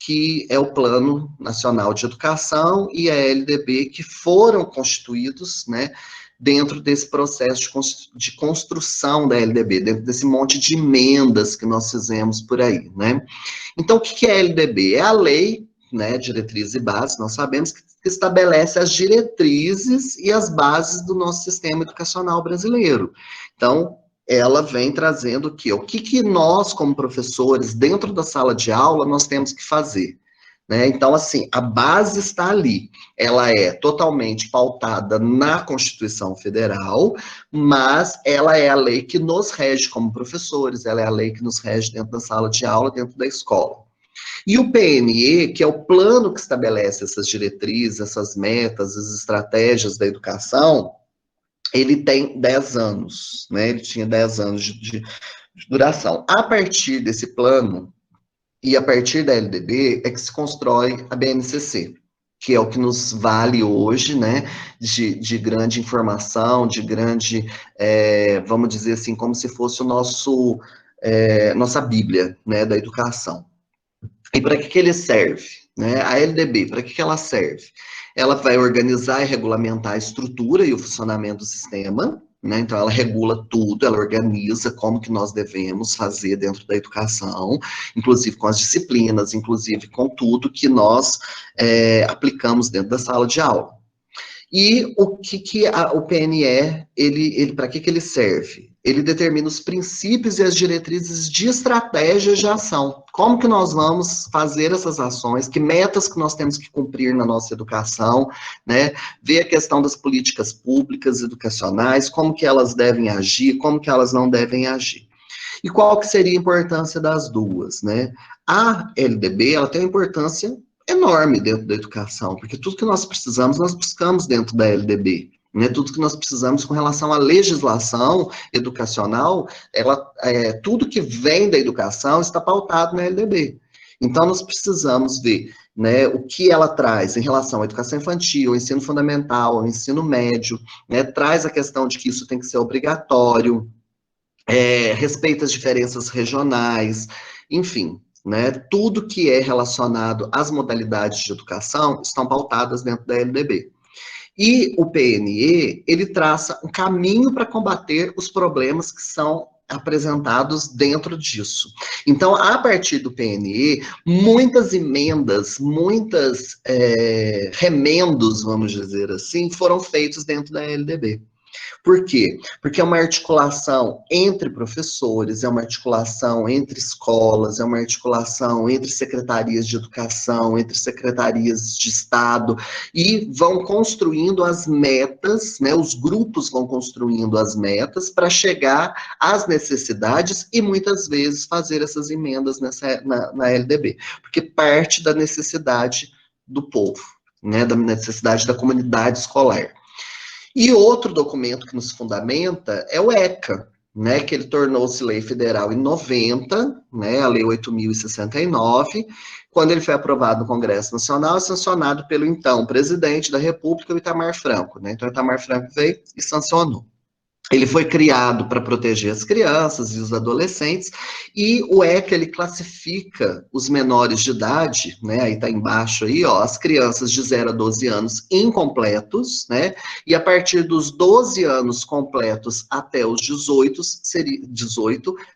[SPEAKER 1] que é o Plano Nacional de Educação, e a LDB, que foram constituídos, né, dentro desse processo de construção da LDB, dentro desse monte de emendas que nós fizemos por aí, né? Então, o que é a LDB? É a lei, né, diretrizes e bases, nós sabemos que estabelece as diretrizes e as bases do nosso sistema educacional brasileiro. Então, ela vem trazendo o que nós, como professores, dentro da sala de aula, nós temos que fazer. Né? Então, assim, a base está ali, ela é totalmente pautada na Constituição Federal, mas ela é a lei que nos rege como professores, ela é a lei que nos rege dentro da sala de aula, dentro da escola. E o PNE, que é o plano que estabelece essas diretrizes, essas metas, as estratégias da educação, ele tem 10 anos, né? Ele tinha 10 anos de duração. A partir desse plano, e a partir da LDB é que se constrói a BNCC, que é o que nos vale hoje, né, de grande informação, de grande, vamos dizer assim, como se fosse o nossa Bíblia, né, da educação. E para que ele serve? Né? A LDB, para que ela serve? Ela vai organizar e regulamentar a estrutura e o funcionamento do sistema, né? Então, ela regula tudo, ela organiza como que nós devemos fazer dentro da educação, inclusive com as disciplinas, inclusive com tudo que nós aplicamos dentro da sala de aula. E o o PNE, para que ele serve? Ele determina os princípios e as diretrizes de estratégias de ação. Como que nós vamos fazer essas ações, que metas que nós temos que cumprir na nossa educação, né? Ver a questão das políticas públicas educacionais, como que elas devem agir, como que elas não devem agir. E qual que seria a importância das duas, né? A LDB, ela tem uma importância enorme dentro da educação, porque tudo que nós precisamos, nós buscamos dentro da LDB. Né, tudo que nós precisamos com relação à legislação educacional, tudo que vem da educação está pautado na LDB. Então, nós precisamos ver, né, o que ela traz em relação à educação infantil, ao ensino fundamental, ao ensino médio, né, traz a questão de que isso tem que ser obrigatório, respeita as diferenças regionais, enfim, né, tudo que é relacionado às modalidades de educação estão pautadas dentro da LDB. E o PNE, ele traça um caminho para combater os problemas que são apresentados dentro disso. Então, a partir do PNE, muitas emendas, remendos, vamos dizer assim, foram feitos dentro da LDB. Por quê? Porque é uma articulação entre professores, é uma articulação entre escolas, é uma articulação entre secretarias de educação, entre secretarias de Estado, e vão construindo as metas, né, os grupos vão construindo as metas para chegar às necessidades e muitas vezes fazer essas emendas na LDB, porque parte da necessidade do povo, né, da necessidade da comunidade escolar. E outro documento que nos fundamenta é o ECA, né, que ele tornou-se lei federal em 90, né, a lei 8.069, quando ele foi aprovado no Congresso Nacional e sancionado pelo então presidente da República, o Itamar Franco, né, então o Itamar Franco veio e sancionou. Ele foi criado para proteger as crianças e os adolescentes, e o ECA, ele classifica os menores de idade, né, aí está embaixo aí, ó, as crianças de 0 a 12 anos incompletos, né, e a partir dos 12 anos completos até os 18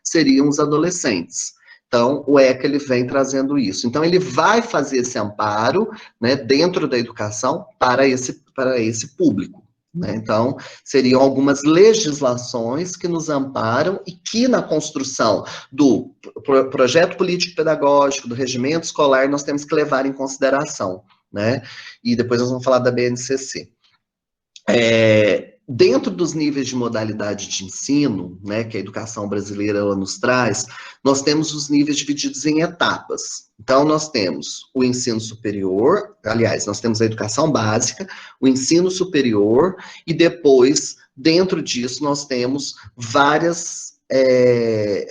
[SPEAKER 1] seriam os adolescentes. Então, o ECA, ele vem trazendo isso. Então, ele vai fazer esse amparo, né, dentro da educação para esse público. Né? Então, seriam algumas legislações que nos amparam e que na construção do projeto político-pedagógico, do regimento escolar, nós temos que levar em consideração, né? E depois nós vamos falar da BNCC. Dentro dos níveis de modalidade de ensino, né, que a educação brasileira ela nos traz, nós temos os níveis divididos em etapas. Então, nós temos o ensino superior, aliás, nós temos a educação básica, o ensino superior, e depois, dentro disso, nós temos várias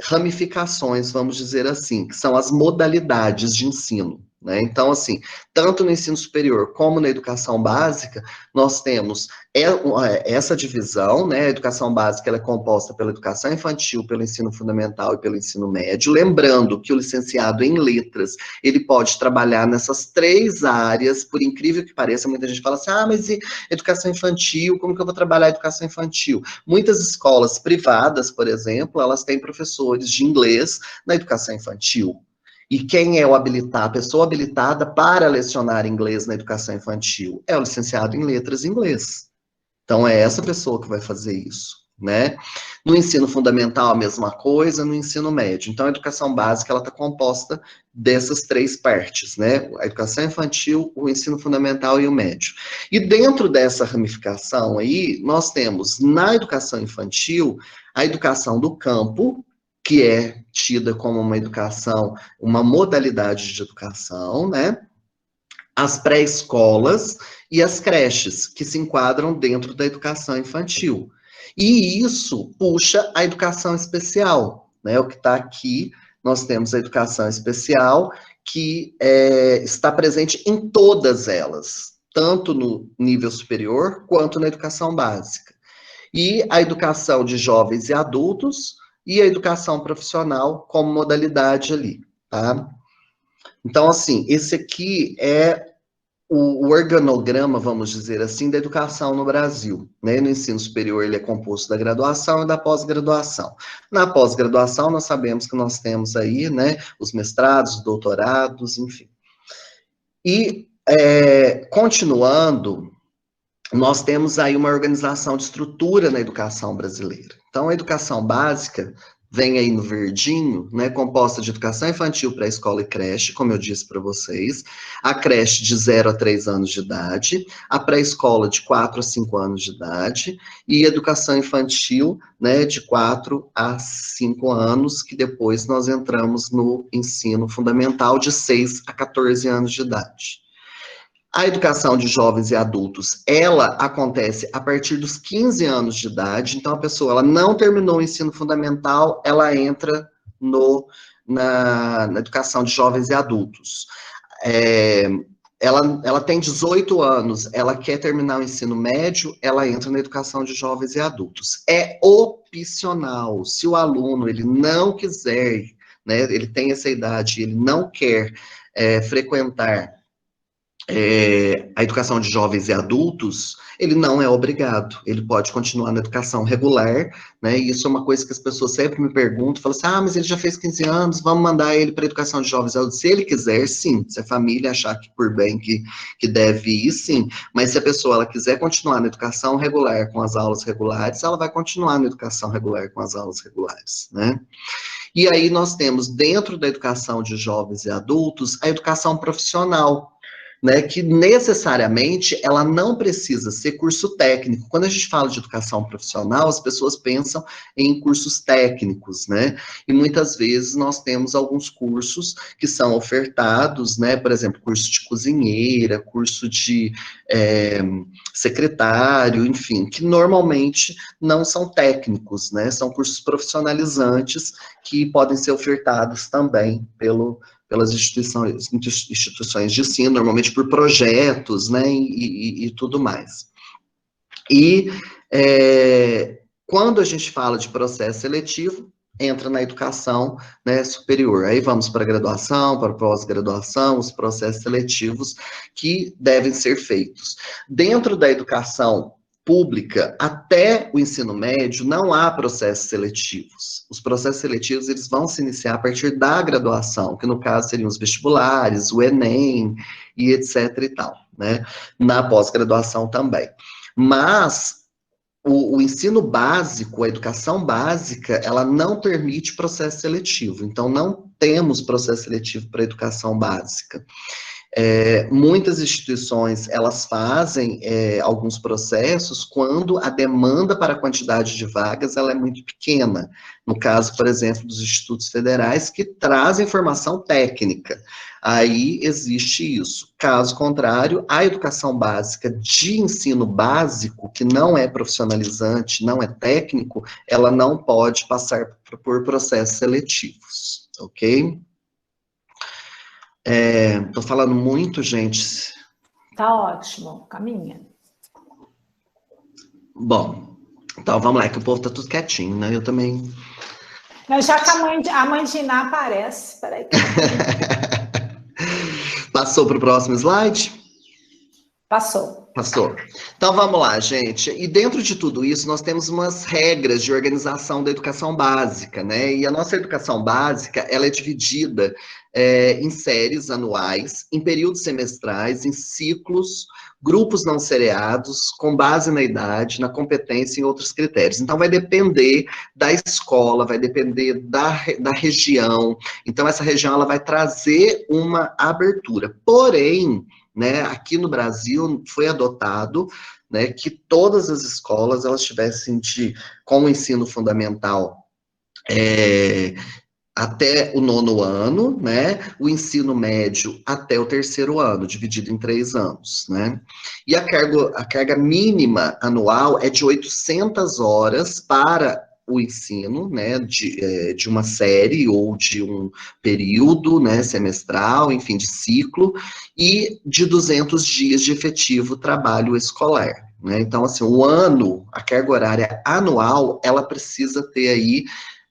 [SPEAKER 1] ramificações, vamos dizer assim, que são as modalidades de ensino. Né? Então, assim, tanto no ensino superior como na educação básica, nós temos essa divisão, né? A educação básica ela é composta pela educação infantil, pelo ensino fundamental e pelo ensino médio. Lembrando que o licenciado em letras, ele pode trabalhar nessas 3 áreas, por incrível que pareça, muita gente fala assim, mas e educação infantil, como que eu vou trabalhar a educação infantil? Muitas escolas privadas, por exemplo, elas têm professores de inglês na educação infantil. E quem é a pessoa habilitada para lecionar inglês na educação infantil? É o licenciado em letras em inglês. Então, é essa pessoa que vai fazer isso, né? No ensino fundamental, a mesma coisa, no ensino médio. Então, a educação básica, ela está composta dessas 3 partes, né? A educação infantil, o ensino fundamental e o médio. E dentro dessa ramificação aí, nós temos, na educação infantil, a educação do campo, que é tida como uma educação, uma modalidade de educação, né? As pré-escolas e as creches, que se enquadram dentro da educação infantil. E isso puxa a educação especial, né? O que está aqui, nós temos a educação especial, que está presente em todas elas, tanto no nível superior, quanto na educação básica. E a educação de jovens e adultos, e a educação profissional como modalidade ali, tá? Então, assim, esse aqui é o organograma, vamos dizer assim, da educação no Brasil, né? No ensino superior ele é composto da graduação e da pós-graduação. Na pós-graduação nós sabemos que nós temos aí, né, os mestrados, os doutorados, enfim. E, continuando, nós temos aí uma organização de estrutura na educação brasileira. Então, a educação básica vem aí no verdinho, né, composta de educação infantil, pré-escola e creche, como eu disse para vocês, a creche de 0 a 3 anos de idade, a pré-escola de 4 a 5 anos de idade, e educação infantil, né, de 4 a 5 anos, que depois nós entramos no ensino fundamental de 6 a 14 anos de idade. A educação de jovens e adultos, ela acontece a partir dos 15 anos de idade, então a pessoa ela não terminou o ensino fundamental, ela entra na educação de jovens e adultos. Ela tem 18 anos, ela quer terminar o ensino médio, ela entra na educação de jovens e adultos. É opcional, se o aluno ele não quiser, né, ele tem essa idade, ele não quer frequentar a educação de jovens e adultos, ele não é obrigado, ele pode continuar na educação regular, né, e isso é uma coisa que as pessoas sempre me perguntam, falam assim, mas ele já fez 15 anos, vamos mandar ele para a educação de jovens e adultos, se ele quiser, sim, se a família achar que por bem que deve ir, sim, mas se a pessoa ela quiser continuar na educação regular com as aulas regulares, ela vai continuar na educação regular com as aulas regulares, né. E aí nós temos, dentro da educação de jovens e adultos, a educação profissional, né, que necessariamente ela não precisa ser curso técnico. Quando a gente fala de educação profissional, as pessoas pensam em cursos técnicos, né, e muitas vezes nós temos alguns cursos que são ofertados, né, por exemplo, curso de cozinheira, curso de secretário, enfim, que normalmente não são técnicos, né, são cursos profissionalizantes que podem ser ofertados também pelas instituições de ensino, normalmente por projetos, né, e tudo mais. E quando a gente fala de processo seletivo, entra na educação, né, superior. Aí vamos para a graduação, para a pós-graduação, os processos seletivos que devem ser feitos. Dentro da educação pública, até o ensino médio, não há processos seletivos. Os processos seletivos, eles vão se iniciar a partir da graduação, que no caso seriam os vestibulares, o Enem, e etc e tal, né? Na pós-graduação também. Mas o ensino básico, a educação básica, ela não permite processo seletivo. Então, não temos processo seletivo para a educação básica. Muitas instituições, elas fazem alguns processos quando a demanda para a quantidade de vagas, ela é muito pequena. No caso, por exemplo, dos institutos federais, que trazem formação técnica. Aí existe isso. Caso contrário, a educação básica de ensino básico, que não é profissionalizante, não é técnico, ela não pode passar por processos seletivos, ok? Tô falando muito, gente.
[SPEAKER 2] Tá ótimo, caminha.
[SPEAKER 1] Bom, então vamos lá, que o povo tá tudo quietinho, né? Eu também.
[SPEAKER 2] Não, já que a mãe de Iná aparece, peraí.
[SPEAKER 1] Passou para o próximo slide?
[SPEAKER 2] Passou.
[SPEAKER 1] Passou. Então vamos lá, gente. E dentro de tudo isso, nós temos umas regras de organização da educação básica, né? E a nossa educação básica, ela é dividida em séries anuais, em períodos semestrais, em ciclos, grupos não seriados, com base na idade, na competência e em outros critérios. Então vai depender da escola, vai depender da região. Então essa região, ela vai trazer uma abertura. Porém, né, aqui no Brasil foi adotado, né, que todas as escolas elas tivessem com o ensino fundamental até o 9º ano, né, o ensino médio até o 3º ano, dividido em 3 anos, né, e a carga mínima anual é de 800 horas para o ensino, né, de uma série ou de um período, né, semestral, enfim, de ciclo, e de 200 dias de efetivo trabalho escolar, né. Então, assim, o ano, a carga horária anual, ela precisa ter aí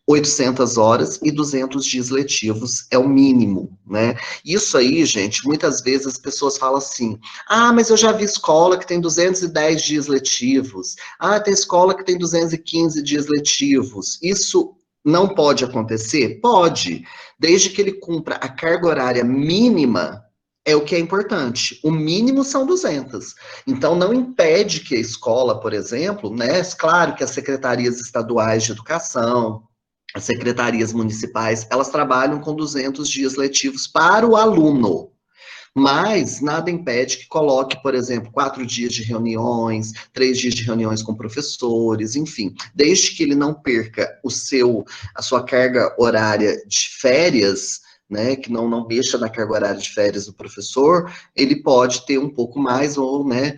[SPEAKER 1] 800 horas e 200 dias letivos é o mínimo, né? Isso aí, gente, muitas vezes as pessoas falam assim, mas eu já vi escola que tem 210 dias letivos, tem escola que tem 215 dias letivos. Isso não pode acontecer? Pode, desde que ele cumpra a carga horária mínima, é o que é importante. O mínimo são 200. Então, não impede que a escola, por exemplo, né? Claro que as secretarias estaduais de educação, as secretarias municipais, elas trabalham com 200 dias letivos para o aluno, mas nada impede que coloque, por exemplo, 4 dias de reuniões, 3 dias de reuniões com professores, enfim, desde que ele não perca a sua carga horária de férias, né, que não mexa na carga horária de férias do professor, ele pode ter um pouco mais ou, né,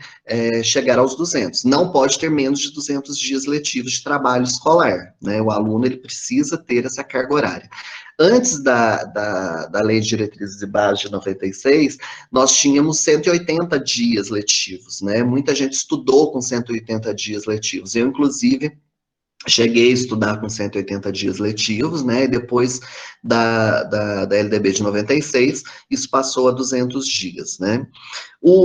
[SPEAKER 1] chegar aos 200. Não pode ter menos de 200 dias letivos de trabalho escolar, né, o aluno ele precisa ter essa carga horária. Antes da Lei de Diretrizes e Bases de 96, nós tínhamos 180 dias letivos, né, muita gente estudou com 180 dias letivos, eu, inclusive, Cheguei a estudar com 180 dias letivos, né, e depois da LDB de 96, isso passou a 200 dias, né.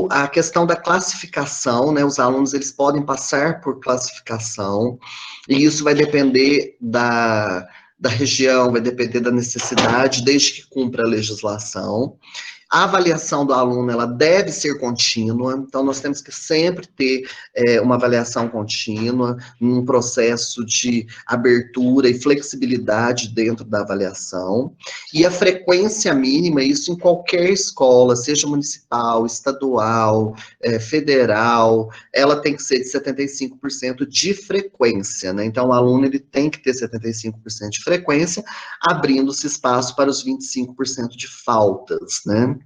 [SPEAKER 1] A questão da classificação, né, os alunos, eles podem passar por classificação, e isso vai depender da região, vai depender da necessidade, desde que cumpra a legislação. A avaliação do aluno, ela deve ser contínua, então nós temos que sempre ter uma avaliação contínua, num processo de abertura e flexibilidade dentro da avaliação, e a frequência mínima, isso em qualquer escola, seja municipal, estadual, federal, ela tem que ser de 75% de frequência, né? Então o aluno, ele tem que ter 75% de frequência, abrindo-se espaço para os 25% de faltas, né?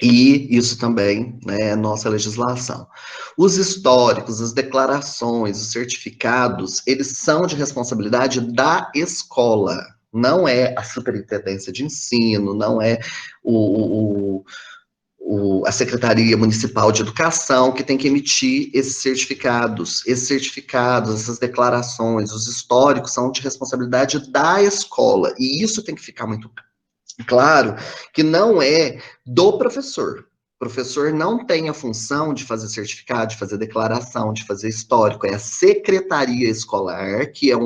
[SPEAKER 1] E isso também, né, é nossa legislação. Os históricos, as declarações, os certificados, eles são de responsabilidade da escola, não é a superintendência de ensino, não é a Secretaria Municipal de Educação que tem que emitir esses certificados. Esses certificados, essas declarações, os históricos são de responsabilidade da escola, e isso tem que ficar muito claro, que não é do professor. O professor não tem a função de fazer certificado, de fazer declaração, de fazer histórico. É a secretaria escolar, que é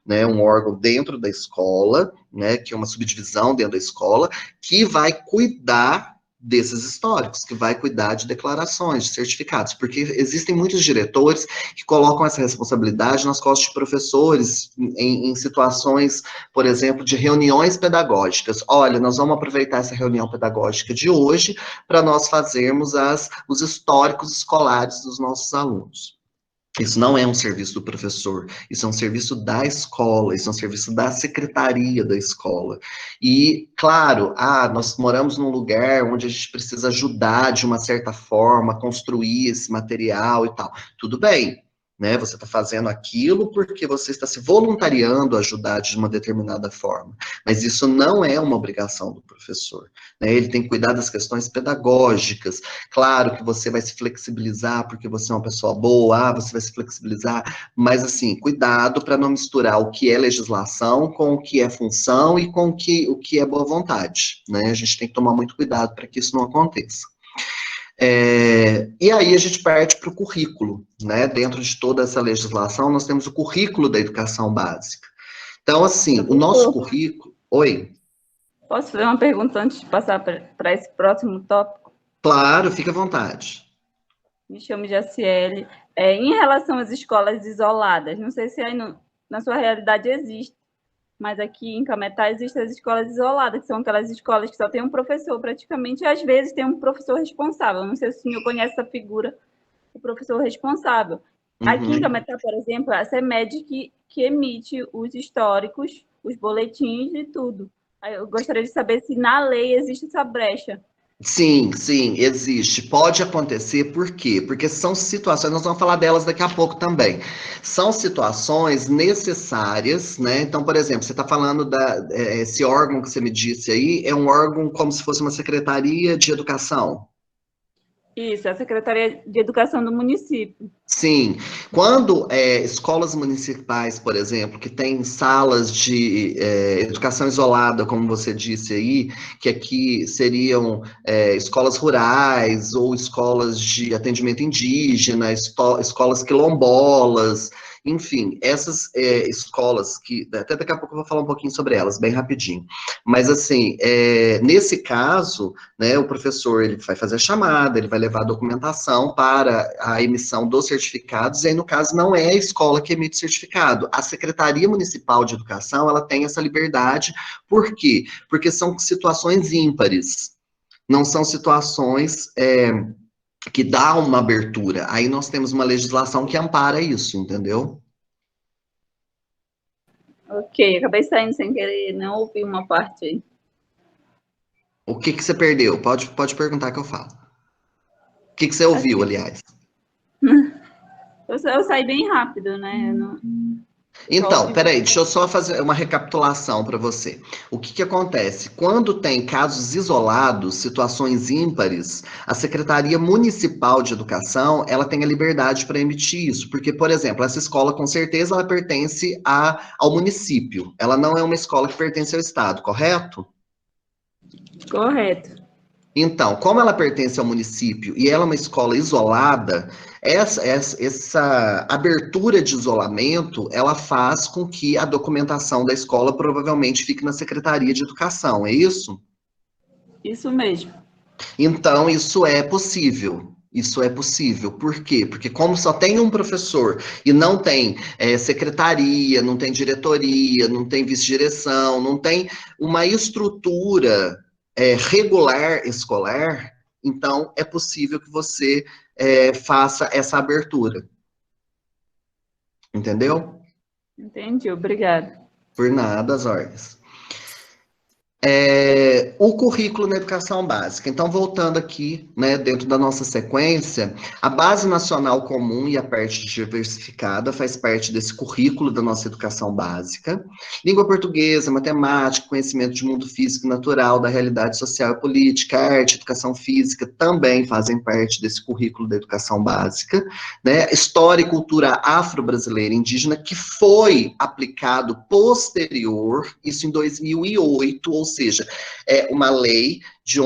[SPEAKER 1] né, um órgão dentro da escola, né, que é uma subdivisão dentro da escola, que vai cuidar desses históricos, que vai cuidar de declarações, de certificados, porque existem muitos diretores que colocam essa responsabilidade nas costas de professores em situações, por exemplo, de reuniões pedagógicas. Olha, nós vamos aproveitar essa reunião pedagógica de hoje para nós fazermos os históricos escolares dos nossos alunos. Isso não é um serviço do professor, isso é um serviço da escola, isso é um serviço da secretaria da escola. E, claro, nós moramos num lugar onde a gente precisa ajudar de uma certa forma, a construir esse material e tal. Tudo bem, né? Você está fazendo aquilo porque você está se voluntariando a ajudar de uma determinada forma. Mas isso não é uma obrigação do professor, né? Ele tem que cuidar das questões pedagógicas. Claro que você vai se flexibilizar porque você é uma pessoa boa, você vai se flexibilizar, mas assim, cuidado para não misturar o que é legislação com o que é função e com o que é boa vontade, né? A gente tem que tomar muito cuidado para que isso não aconteça. E aí a gente parte para o currículo, né? Dentro de toda essa legislação, nós temos o currículo da educação básica. Então, assim, o nosso currículo... Oi?
[SPEAKER 4] Posso fazer uma pergunta antes de passar para esse próximo tópico?
[SPEAKER 1] Claro, fica à vontade.
[SPEAKER 4] Me chamo Jaciele. Em relação às escolas isoladas, não sei se aí na sua realidade existe, mas aqui em Cametá existem as escolas isoladas, que são aquelas escolas que só tem um professor praticamente, e às vezes tem um professor responsável. Não sei se o senhor conhece essa figura, o professor responsável. Uhum. Aqui em Cametá, por exemplo, a CEMED que emite os históricos, os boletins e tudo. Eu gostaria de saber se na lei existe essa brecha.
[SPEAKER 1] Sim, existe. Pode acontecer, por quê? Porque são situações, nós vamos falar delas daqui a pouco também. São situações necessárias, né? Então, por exemplo, você está falando esse órgão que você me disse aí, é um órgão como se fosse uma secretaria de educação.
[SPEAKER 4] Isso, é a Secretaria de Educação do município.
[SPEAKER 1] Sim, quando escolas municipais, por exemplo, que têm salas de educação isolada, como você disse aí, que aqui seriam escolas rurais ou escolas de atendimento indígena, escolas quilombolas, enfim, essas escolas que, até daqui a pouco eu vou falar um pouquinho sobre elas, bem rapidinho, mas assim, nesse caso, né, o professor ele vai fazer a chamada, ele vai levar a documentação para a emissão dos certificados, e aí, no caso, não é a escola que emite certificado. A Secretaria Municipal de Educação, ela tem essa liberdade. Por quê? Porque são situações ímpares. Não são situações que dá uma abertura. Aí nós temos uma legislação que ampara isso, entendeu?
[SPEAKER 4] Ok, acabei saindo sem querer, não ouvi uma parte aí.
[SPEAKER 1] O que você perdeu? Pode perguntar que eu falo. O que você ouviu, aliás?
[SPEAKER 4] Eu saí bem rápido, né?
[SPEAKER 1] Então, peraí, deixa eu só fazer uma recapitulação para você. O que que acontece? Quando tem casos isolados, situações ímpares, a Secretaria Municipal de Educação, ela tem a liberdade para emitir isso, porque, por exemplo, essa escola, com certeza, ela pertence ao município, ela não é uma escola que pertence ao Estado, correto?
[SPEAKER 4] Correto.
[SPEAKER 1] Então, como ela pertence ao município e ela é uma escola isolada, essa abertura de isolamento, ela faz com que a documentação da escola provavelmente fique na Secretaria de Educação, é isso?
[SPEAKER 4] Isso mesmo.
[SPEAKER 1] Então, isso é possível. Isso é possível. Por quê? Porque como só tem um professor e não tem secretaria, não tem diretoria, não tem vice-direção, não tem uma estrutura regular escolar, então é possível que você faça essa abertura. Entendeu?
[SPEAKER 4] Entendi, obrigada.
[SPEAKER 1] Por nada, as ordens. O currículo na educação básica. Então, voltando aqui, né, dentro da nossa sequência, a Base Nacional Comum e a parte diversificada faz parte desse currículo da nossa educação básica. Língua portuguesa, matemática, conhecimento de mundo físico e natural, da realidade social e política, arte, educação física, também fazem parte desse currículo da educação básica, né? História e cultura afro-brasileira e indígena, que foi aplicado posterior, isso em 2008, ou seja, é uma lei de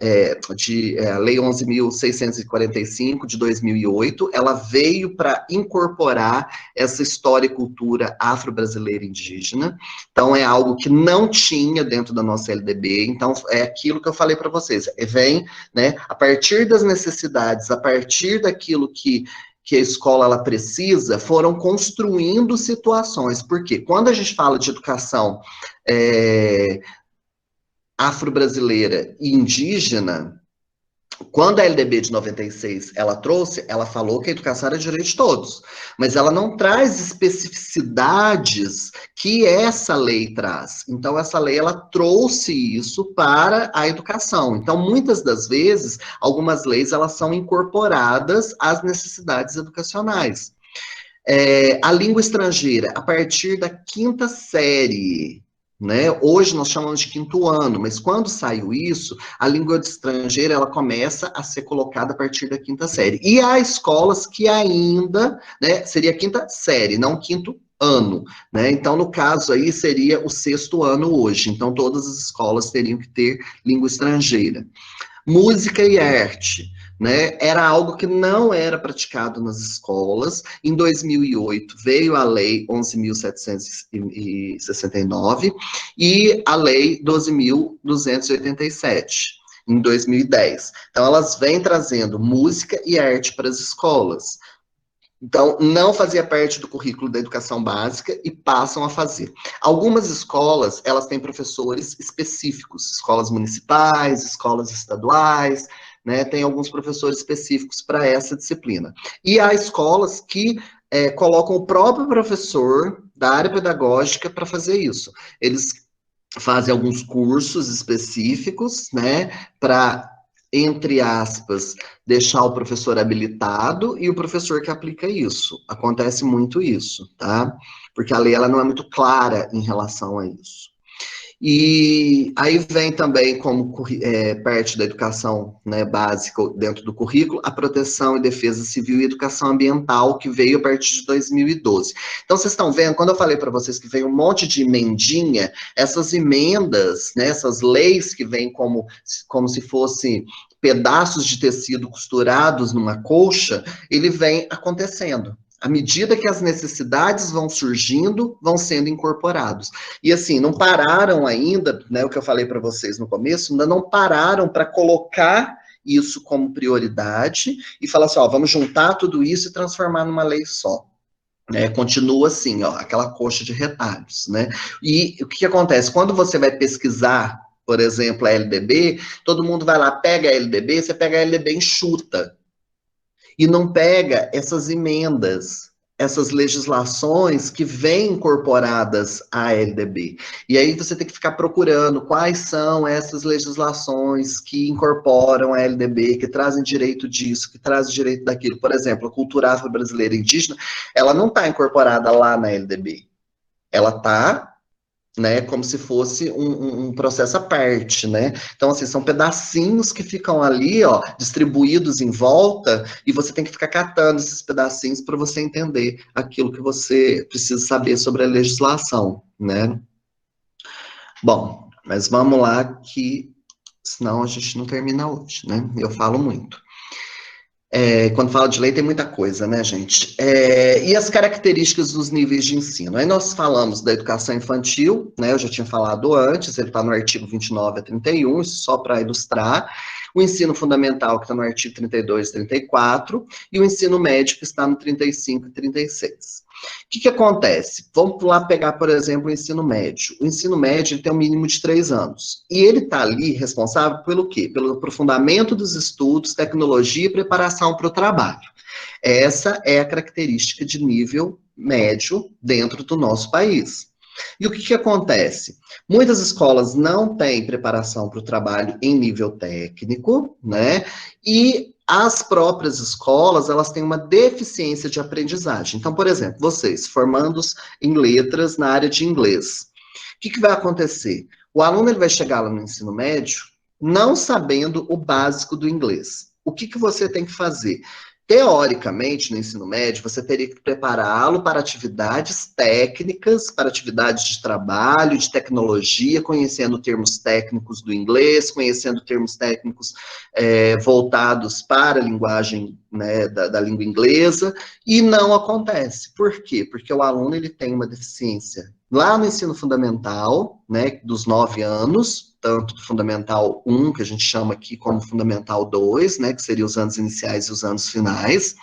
[SPEAKER 1] Lei 11.645 de 2008, ela veio para incorporar essa história e cultura afro-brasileira indígena, então é algo que não tinha dentro da nossa LDB, então é aquilo que eu falei para vocês, vem, né, a partir das necessidades, a partir daquilo que a escola ela precisa, foram construindo situações, porque quando a gente fala de educação afro-brasileira e indígena, quando a LDB de 96 ela trouxe, ela falou que a educação era direito de todos, mas ela não traz especificidades que essa lei traz. Então, essa lei, ela trouxe isso para a educação. Então, muitas das vezes, algumas leis, elas são incorporadas às necessidades educacionais. A língua estrangeira, a partir da 5ª série, né? Hoje nós chamamos de 5º ano, mas quando saiu isso, a língua estrangeira ela começa a ser colocada a partir da 5ª série. E há escolas que ainda, né, seria a 5ª série, não 5º ano, né? Então, no caso aí, seria o 6º ano hoje. Então, todas as escolas teriam que ter língua estrangeira. Música e arte, né? Era algo que não era praticado nas escolas. Em 2008 veio a Lei 11.769 e a Lei 12.287 em 2010. Então, elas vêm trazendo música e arte para as escolas. Então, não fazia parte do currículo da educação básica e passam a fazer. Algumas escolas, elas têm professores específicos, escolas municipais, escolas estaduais, né, tem alguns professores específicos para essa disciplina. E há escolas que colocam o próprio professor da área pedagógica para fazer isso. Eles fazem alguns cursos específicos, né, para, entre aspas, deixar o professor habilitado e o professor que aplica isso. Acontece muito isso, tá? Porque a lei ela não é muito clara em relação a isso. E aí vem também como parte da educação, né, básica dentro do currículo, a proteção e defesa civil e educação ambiental, que veio a partir de 2012. Então, vocês estão vendo, quando eu falei para vocês que veio um monte de emendinha, essas emendas, né, essas leis que vêm como se fosse pedaços de tecido costurados numa colcha, ele vem acontecendo. À medida que as necessidades vão surgindo, vão sendo incorporados. E assim, não pararam ainda, né, o que eu falei para vocês no começo, ainda não pararam para colocar isso como prioridade e falar assim, ó, vamos juntar tudo isso e transformar numa lei só. Continua assim, ó, aquela coxa de retalhos, né? E o que acontece? Quando você vai pesquisar, por exemplo, a LDB, todo mundo vai lá, pega a LDB, você pega a LDB enxuta. E não pega essas emendas essas legislações que vêm incorporadas à LDB. E aí você tem que ficar procurando quais são essas legislações que incorporam a LDB, que trazem direito disso, que trazem direito daquilo. Por exemplo, a cultura afro-brasileira indígena, ela não está incorporada lá na LDB. Ela está, né, como se fosse um processo à parte, né? Então, assim, são pedacinhos que ficam ali, ó, distribuídos em volta, e você tem que ficar catando esses pedacinhos para você entender aquilo que você precisa saber sobre a legislação, né? Bom, mas vamos lá que senão a gente não termina hoje, né? Eu falo muito. Quando fala de lei tem muita coisa, né, gente? E as características dos níveis de ensino? Aí nós falamos da educação infantil, né, eu já tinha falado antes, ele está no artigo 29 a 31, só para ilustrar. O ensino fundamental, que está no artigo 32 e 34, e o ensino médio, que está no 35 e 36. O que acontece? Vamos lá pegar, por exemplo, o ensino médio. O ensino médio ele tem um mínimo de 3 anos. E ele está ali responsável pelo quê? Pelo aprofundamento dos estudos, tecnologia e preparação para o trabalho. Essa é a característica de nível médio dentro do nosso país. E o que acontece? Muitas escolas não têm preparação para o trabalho em nível técnico, né? E as próprias escolas, elas têm uma deficiência de aprendizagem. Então, por exemplo, vocês, formandos em letras na área de inglês, o que vai acontecer? O aluno ele vai chegar lá no ensino médio não sabendo o básico do inglês. O que você tem que fazer? Teoricamente, no ensino médio, você teria que prepará-lo para atividades técnicas, para atividades de trabalho, de tecnologia, conhecendo termos técnicos do inglês, conhecendo termos técnicos voltados para a linguagem, né, da língua inglesa, e não acontece. Por quê? Porque o aluno ele tem uma deficiência lá no ensino fundamental, né, dos 9 anos, tanto do Fundamental 1, que a gente chama aqui como Fundamental 2, né, que seriam os anos iniciais e os anos finais,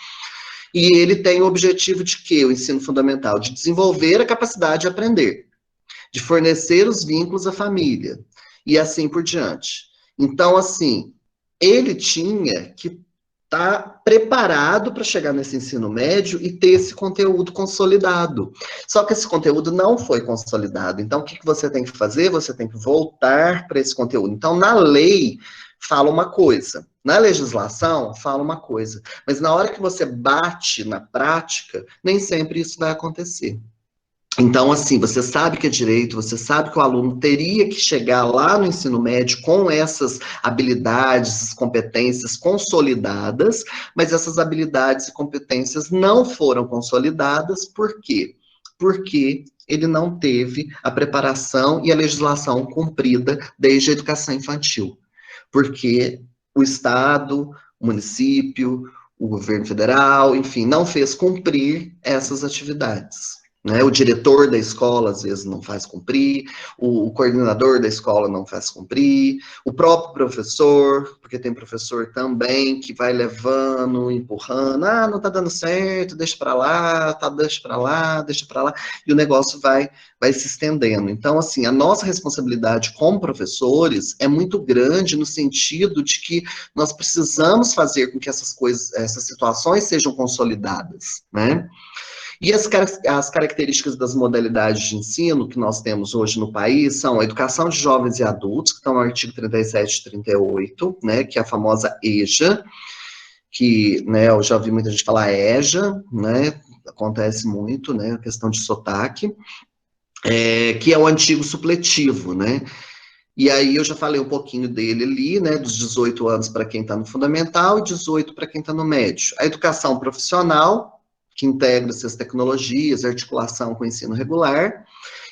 [SPEAKER 1] e ele tem o objetivo de quê? O ensino fundamental, de desenvolver a capacidade de aprender, de fornecer os vínculos à família, e assim por diante. Então, assim, ele tinha que estar preparado para chegar nesse ensino médio e ter esse conteúdo consolidado. Só que esse conteúdo não foi consolidado. Então, o que você tem que fazer? Você tem que voltar para esse conteúdo. Então, na lei, fala uma coisa. Na legislação, fala uma coisa. Mas na hora que você bate na prática, nem sempre isso vai acontecer. Então, assim, você sabe que é direito, você sabe que o aluno teria que chegar lá no ensino médio com essas habilidades, essas competências consolidadas, mas essas habilidades e competências não foram consolidadas, por quê? Porque ele não teve a preparação e a legislação cumprida desde a educação infantil. Porque o Estado, o município, o governo federal, enfim, não fez cumprir essas atividades. Né, o diretor da escola, às vezes, não faz cumprir, o coordenador da escola não faz cumprir, o próprio professor, porque tem professor também que vai levando, empurrando, não tá dando certo, deixa para lá, deixa para lá, deixa para lá, e o negócio vai se estendendo. Então, assim, a nossa responsabilidade como professores é muito grande no sentido de que nós precisamos fazer com que essas coisas, essas situações sejam consolidadas, né? E as características das modalidades de ensino que nós temos hoje no país são a educação de jovens e adultos, que estão no artigo 37 e 38, né, que é a famosa EJA, que, né, eu já ouvi muita gente falar EJA, né, acontece muito, né, a questão de sotaque, que é o antigo supletivo, né. E aí eu já falei um pouquinho dele ali, né, dos 18 anos para quem está no fundamental e 18 para quem está no médio. A educação profissional, que integra essas tecnologias, articulação com o ensino regular,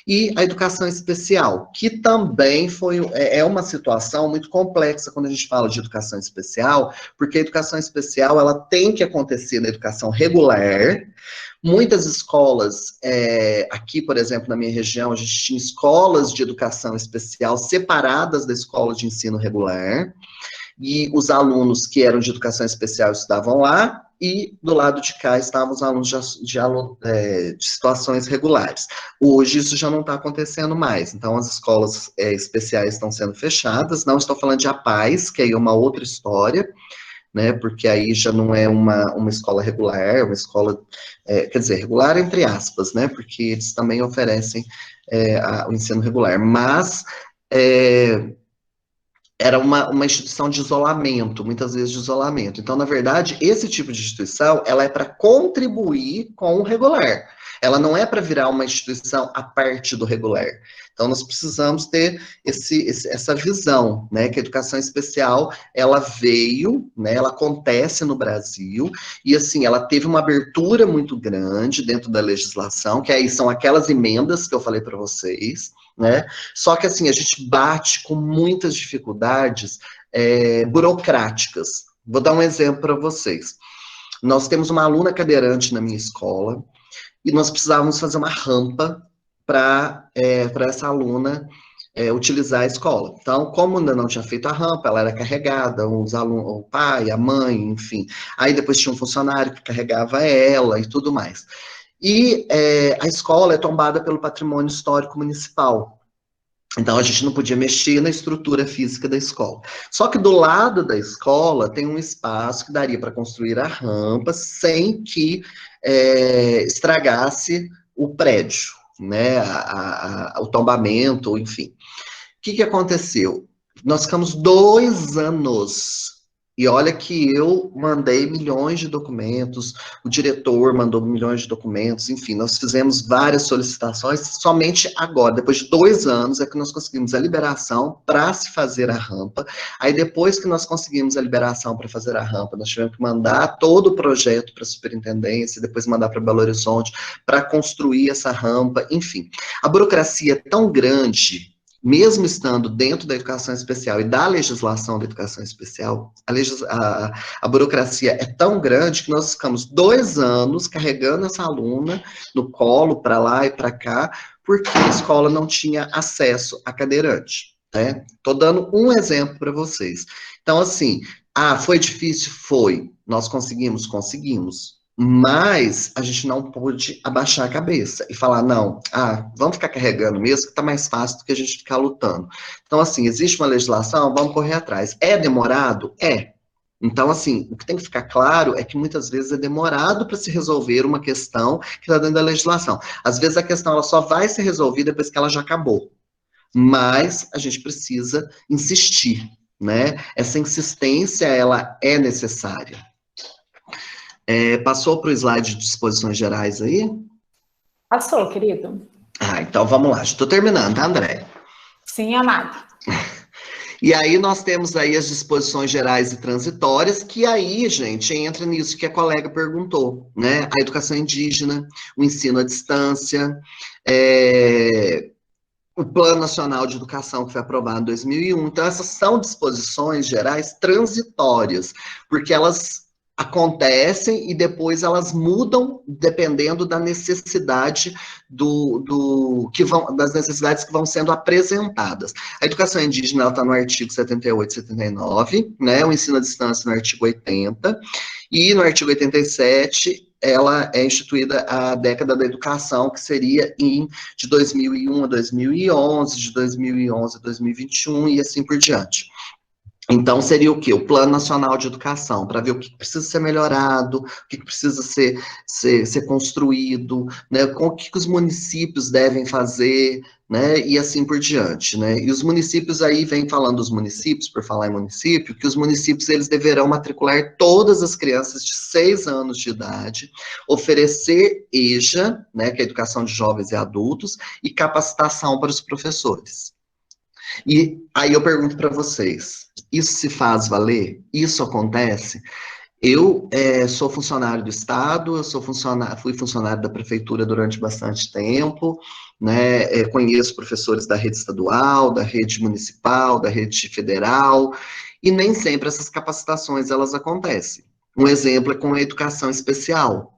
[SPEAKER 1] e a educação especial, que também é uma situação muito complexa quando a gente fala de educação especial, porque a educação especial ela tem que acontecer na educação regular. Muitas escolas, aqui, por exemplo, na minha região, a gente tinha escolas de educação especial separadas da escola de ensino regular, e os alunos que eram de educação especial estudavam lá, e do lado de cá estavam os alunos de situações regulares. Hoje isso já não está acontecendo mais, então as escolas especiais estão sendo fechadas, não estou falando de APAES, que aí é uma outra história, né, porque aí já não é uma escola regular, é uma escola, quer dizer, regular entre aspas, né, porque eles também oferecem o ensino regular, mas era uma instituição de isolamento, muitas vezes de isolamento. Então, na verdade, esse tipo de instituição, ela é para contribuir com o regular. Ela não é para virar uma instituição à parte do regular. Então, nós precisamos ter essa visão, né, que a educação especial, ela veio, né, ela acontece no Brasil, e assim, ela teve uma abertura muito grande dentro da legislação, que aí são aquelas emendas que eu falei para vocês, né? Só que assim, a gente bate com muitas dificuldades burocráticas. Vou dar um exemplo para vocês. Nós temos uma aluna cadeirante na minha escola e nós precisávamos fazer uma rampa para essa aluna utilizar a escola. Então, como ainda não tinha feito a rampa, ela era carregada, os alunos, o pai, a mãe, enfim. Aí depois tinha um funcionário que carregava ela e tudo mais. E a escola é tombada pelo patrimônio histórico municipal. Então, a gente não podia mexer na estrutura física da escola. Só que do lado da escola tem um espaço que daria para construir a rampa sem que estragasse o prédio, né? O tombamento, enfim. O que aconteceu? Nós ficamos 2 anos. E olha que eu mandei milhões de documentos, o diretor mandou milhões de documentos, enfim, nós fizemos várias solicitações, somente agora, depois de 2 anos, é que nós conseguimos a liberação para se fazer a rampa. Aí depois que nós conseguimos a liberação para fazer a rampa, nós tivemos que mandar todo o projeto para a superintendência, depois mandar para Belo Horizonte, para construir essa rampa, enfim. A burocracia é tão grande, mesmo estando dentro da educação especial e da legislação da educação especial, a burocracia é tão grande que nós ficamos 2 anos carregando essa aluna no colo, para lá e para cá, porque a escola não tinha acesso a cadeirante. Estou dando um exemplo para vocês. Então, assim, foi difícil? Foi. Nós conseguimos? Conseguimos. Mas a gente não pôde abaixar a cabeça e falar, não, vamos ficar carregando mesmo, que tá mais fácil do que a gente ficar lutando. Então, assim, existe uma legislação, vamos correr atrás. É demorado? É. Então, assim, o que tem que ficar claro é que muitas vezes é demorado para se resolver uma questão que está dentro da legislação. Às vezes a questão ela só vai ser resolvida depois que ela já acabou. Mas a gente precisa insistir, né? Essa insistência, ela é necessária. Passou para o slide de disposições gerais aí?
[SPEAKER 2] Passou, querido.
[SPEAKER 1] Então vamos lá. Estou terminando, tá, André?
[SPEAKER 2] Sim, amado.
[SPEAKER 1] E aí nós temos aí as disposições gerais e transitórias, que aí, gente, entra nisso que a colega perguntou, né? A educação indígena, o ensino à distância, o Plano Nacional de Educação, que foi aprovado em 2001. Então, essas são disposições gerais transitórias, porque elas acontecem e depois elas mudam dependendo da necessidade das necessidades que vão sendo apresentadas. A educação indígena está no artigo 78 e 79, né? O ensino à distância no artigo 80, e no artigo 87 ela é instituída a década da educação, que seria de 2001 a 2011, de 2011 a 2021 e assim por diante. Então, seria o quê? O Plano Nacional de Educação, para ver o que precisa ser melhorado, o que precisa ser construído, né? O que os municípios devem fazer, né? E assim por diante, né? E os municípios aí, vem falando dos municípios, por falar em município, que os municípios, eles deverão matricular todas as crianças de 6 anos de idade, oferecer EJA, né? Que é a Educação de Jovens e Adultos, e capacitação para os professores. E aí eu pergunto para vocês, isso se faz valer? Isso acontece? Eu sou funcionário do Estado, fui funcionário da Prefeitura durante bastante tempo, né? Conheço professores da rede estadual, da rede municipal, da rede federal, e nem sempre essas capacitações elas acontecem. Um exemplo é com a educação especial.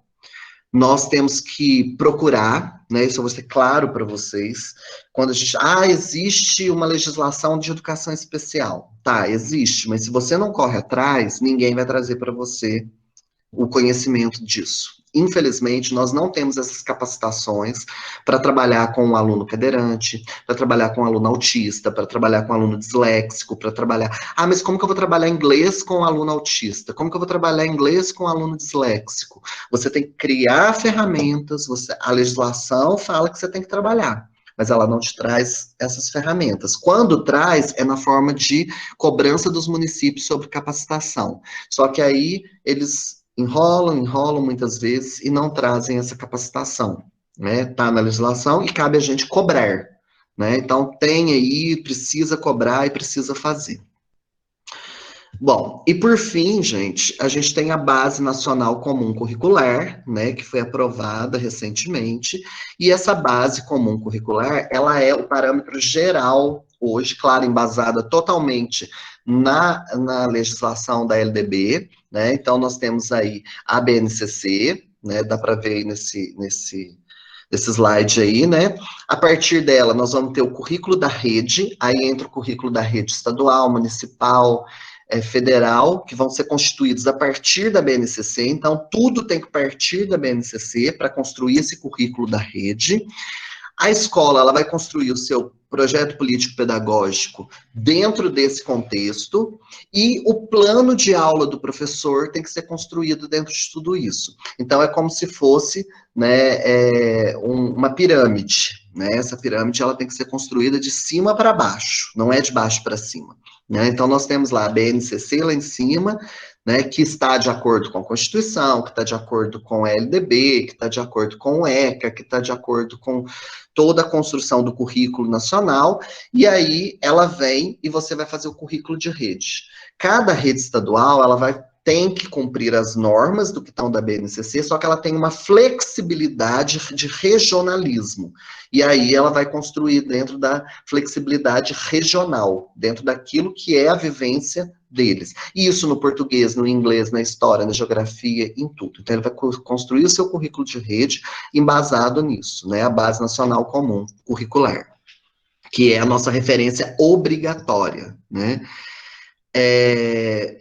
[SPEAKER 1] Nós temos que procurar, né, isso eu vou ser claro para vocês, quando a gente, existe uma legislação de educação especial. Tá, existe, mas se você não corre atrás, ninguém vai trazer para você o conhecimento disso. infelizmente, nós não temos essas capacitações para trabalhar com um aluno cadeirante, para trabalhar com um aluno autista, para trabalhar com um aluno disléxico, para trabalhar... Ah, mas como que eu vou trabalhar inglês com um aluno autista? Como que eu vou trabalhar inglês com um aluno disléxico? Você tem que criar ferramentas, a legislação fala que você tem que trabalhar, mas ela não te traz essas ferramentas. Quando traz, é na forma de cobrança dos municípios sobre capacitação. Só que aí eles enrolam muitas vezes e não trazem essa capacitação, né? Tá na legislação e cabe a gente cobrar, né? Então tem aí, precisa cobrar e precisa fazer. Bom, e por fim, gente, a gente tem a Base Nacional Comum Curricular, né, que foi aprovada recentemente, e essa Base Comum Curricular, ela é o parâmetro geral, hoje, claro, embasada totalmente na legislação da LDB, né, então nós temos aí a BNCC, né, dá para ver aí nesse slide aí, né? A partir dela, nós vamos ter o currículo da rede, aí entra o currículo da rede estadual, municipal, federal, que vão ser constituídos a partir da BNCC, então tudo tem que partir da BNCC para construir esse currículo da rede. A escola, ela vai construir o seu projeto político-pedagógico dentro desse contexto, e o plano de aula do professor tem que ser construído dentro de tudo isso. Então, é como se fosse, né, uma pirâmide, né? Essa pirâmide, ela tem que ser construída de cima para baixo, não é de baixo para cima, né? Então, nós temos lá a BNCC lá em cima, né, que está de acordo com a Constituição, que está de acordo com a LDB, que está de acordo com o ECA, que está de acordo com toda a construção do currículo nacional, e aí ela vem e você vai fazer o currículo de rede. Cada rede estadual, ela tem que cumprir as normas do que estão da BNCC, só que ela tem uma flexibilidade de regionalismo. E aí ela vai construir dentro da flexibilidade regional, dentro daquilo que é a vivência deles. E isso no português, no inglês, na história, na geografia, em tudo. Então ele vai construir o seu currículo de rede embasado nisso, né? A Base Nacional Comum Curricular, que é a nossa referência obrigatória, né?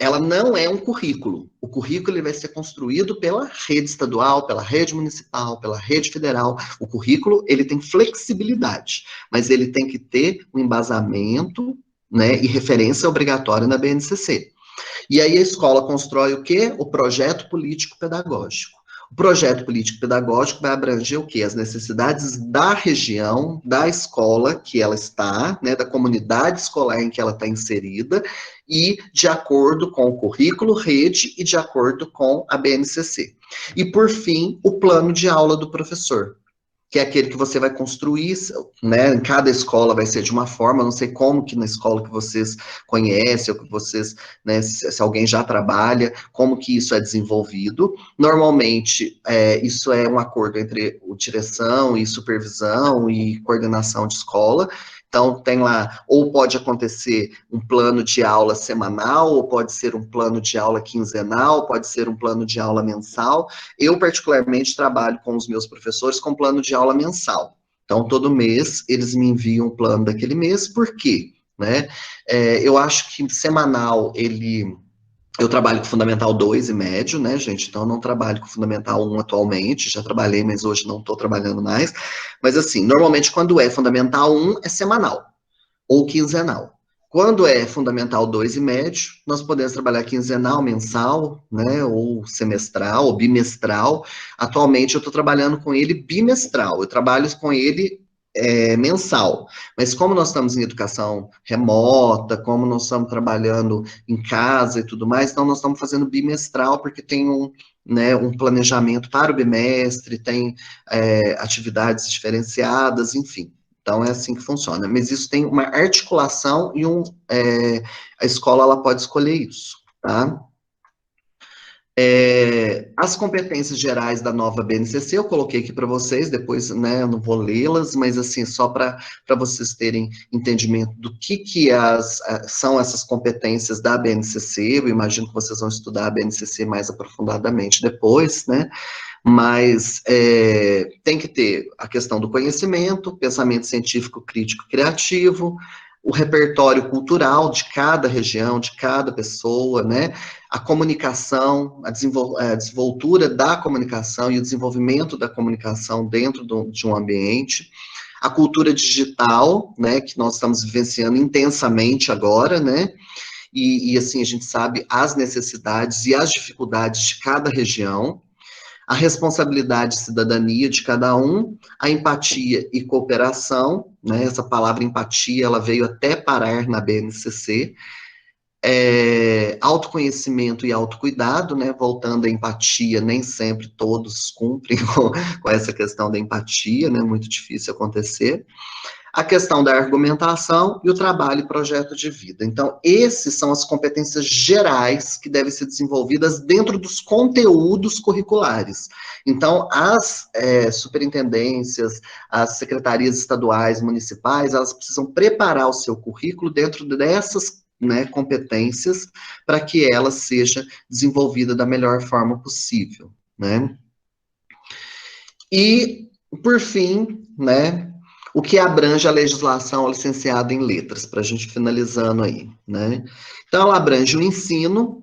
[SPEAKER 1] Ela não é um currículo. O currículo ele vai ser construído pela rede estadual, pela rede municipal, pela rede federal. O currículo ele tem flexibilidade, mas ele tem que ter um embasamento, né, e referência obrigatória na BNCC. E aí a escola constrói o quê? O projeto político-pedagógico. O projeto político-pedagógico vai abranger o quê? As necessidades da região, da escola que ela está, né, da comunidade escolar em que ela está inserida, e de acordo com o currículo rede e de acordo com a BNCC. E, por fim, o plano de aula do professor, que é aquele que você vai construir, né, em cada escola vai ser de uma forma, não sei como que na escola que vocês conhecem, ou que vocês, né, se alguém já trabalha, como que isso é desenvolvido. Normalmente, isso é um acordo entre direção e supervisão e coordenação de escola. Então, tem lá, ou pode acontecer um plano de aula semanal, ou pode ser um plano de aula quinzenal, pode ser um plano de aula mensal. Eu, particularmente, trabalho com os meus professores com plano de aula mensal. Então, todo mês, eles me enviam um plano daquele mês. Por quê? Né? Eu acho que semanal, eu trabalho com Fundamental 2 e médio, né, gente? Então, eu não trabalho com Fundamental 1 atualmente, já trabalhei, mas hoje não estou trabalhando mais. Mas, assim, normalmente, quando é Fundamental 1, é semanal ou quinzenal. Quando é Fundamental 2 e médio, nós podemos trabalhar quinzenal, mensal, né, ou semestral, ou bimestral. Atualmente, eu estou trabalhando com ele bimestral. Eu trabalho com ele mensal, mas como nós estamos em educação remota, como nós estamos trabalhando em casa e tudo mais, então nós estamos fazendo bimestral, porque tem um planejamento para o bimestre, tem atividades diferenciadas, enfim. Então, é assim que funciona. Mas isso tem uma articulação e a escola ela pode escolher isso, tá? As competências gerais da nova BNCC, eu coloquei aqui para vocês, depois, né, eu não vou lê-las, mas assim, só para vocês terem entendimento do que são essas competências da BNCC, eu imagino que vocês vão estudar a BNCC mais aprofundadamente depois, né, mas tem que ter a questão do conhecimento, pensamento científico, crítico, criativo, o repertório cultural de cada região, de cada pessoa, né? A comunicação, a desenvoltura da comunicação e o desenvolvimento da comunicação dentro de um ambiente, a cultura digital, né, que nós estamos vivenciando intensamente agora, né? E assim, a gente sabe as necessidades e as dificuldades de cada região, a responsabilidade e cidadania de cada um, a empatia e cooperação, né? Essa palavra empatia, ela veio até parar na BNCC, autoconhecimento e autocuidado, né? Voltando à empatia, nem sempre todos cumprem com essa questão da empatia, né? Muito difícil acontecer. A questão da argumentação e o trabalho e projeto de vida. Então, esses são as competências gerais que devem ser desenvolvidas dentro dos conteúdos curriculares. Então, as superintendências, as secretarias estaduais, municipais, elas precisam preparar o seu currículo dentro dessas, né, competências para que ela seja desenvolvida da melhor forma possível, né? E, por fim, né, o que abrange a legislação licenciada em letras, para a gente finalizando aí, né? Então, ela abrange o ensino,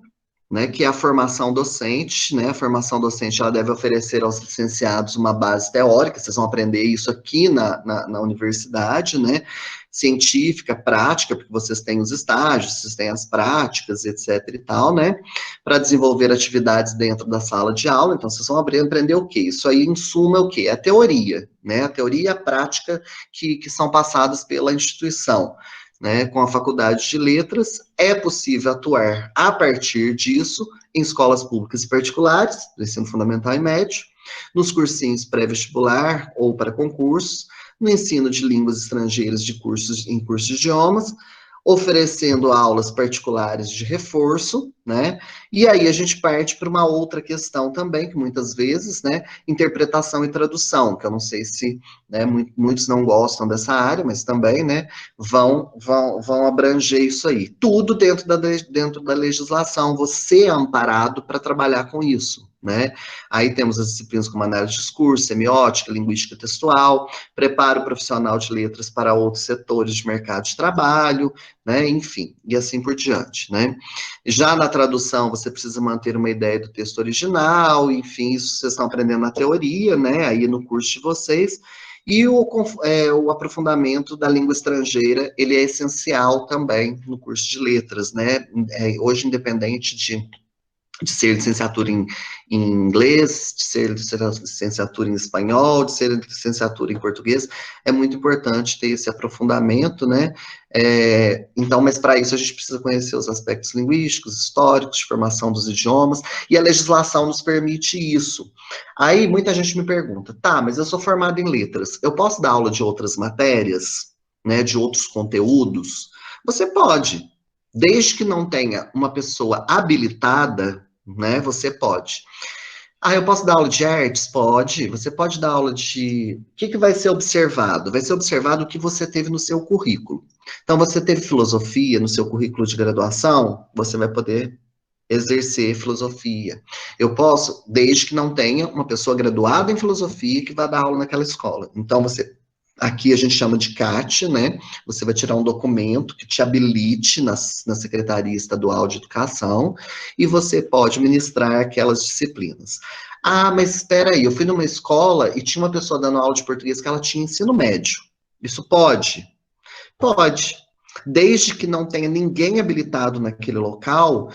[SPEAKER 1] né, que é a formação docente, né? A formação docente, ela deve oferecer aos licenciados uma base teórica, vocês vão aprender isso aqui na universidade, né? Científica, prática, porque vocês têm os estágios, vocês têm as práticas, etc e tal, né? Para desenvolver atividades dentro da sala de aula, então vocês vão aprender o quê? Isso aí, em suma, é o quê? É a teoria, né? A teoria e a prática que são passadas pela instituição, né? Com a faculdade de letras, é possível atuar a partir disso em escolas públicas e particulares, do ensino fundamental e médio, nos cursinhos pré-vestibular ou para concursos, no ensino de línguas estrangeiras em cursos de idiomas, oferecendo aulas particulares de reforço, né? E aí a gente parte para uma outra questão também, que muitas vezes, né, interpretação e tradução, que eu não sei se, né, muitos não gostam dessa área, mas também, né, vão abranger isso aí. Tudo dentro da legislação, você é amparado para trabalhar com isso, né? Aí temos as disciplinas como análise de discurso, semiótica, linguística textual, preparo profissional de letras para outros setores de mercado de trabalho, né? Enfim, e assim por diante, né? Já na tradução, você precisa manter uma ideia do texto original, enfim, isso vocês estão aprendendo na teoria, né? Aí no curso de vocês. E o aprofundamento da língua estrangeira, ele é essencial também no curso de letras, né? Hoje, independente de ser licenciatura em inglês, de ser licenciatura em espanhol, de ser licenciatura em português, é muito importante ter esse aprofundamento, né? Então, mas para isso a gente precisa conhecer os aspectos linguísticos, históricos, de formação dos idiomas, e a legislação nos permite isso. Aí muita gente me pergunta, tá, mas eu sou formado em letras, eu posso dar aula de outras matérias, né, de outros conteúdos? Você pode, desde que não tenha uma pessoa habilitada, né, você pode. Ah, eu posso dar aula de artes? Pode. Você pode dar aula de... O que vai ser observado? Vai ser observado o que você teve no seu currículo. Então, você teve filosofia no seu currículo de graduação, você vai poder exercer filosofia. Eu posso, desde que não tenha uma pessoa graduada em filosofia que vá dar aula naquela escola. Então, aqui a gente chama de CAT, né? Você vai tirar um documento que te habilite na Secretaria Estadual de Educação e você pode ministrar aquelas disciplinas. Ah, mas espera aí, eu fui numa escola e tinha uma pessoa dando aula de português que ela tinha ensino médio. Isso pode? Pode. Desde que não tenha ninguém habilitado naquele local,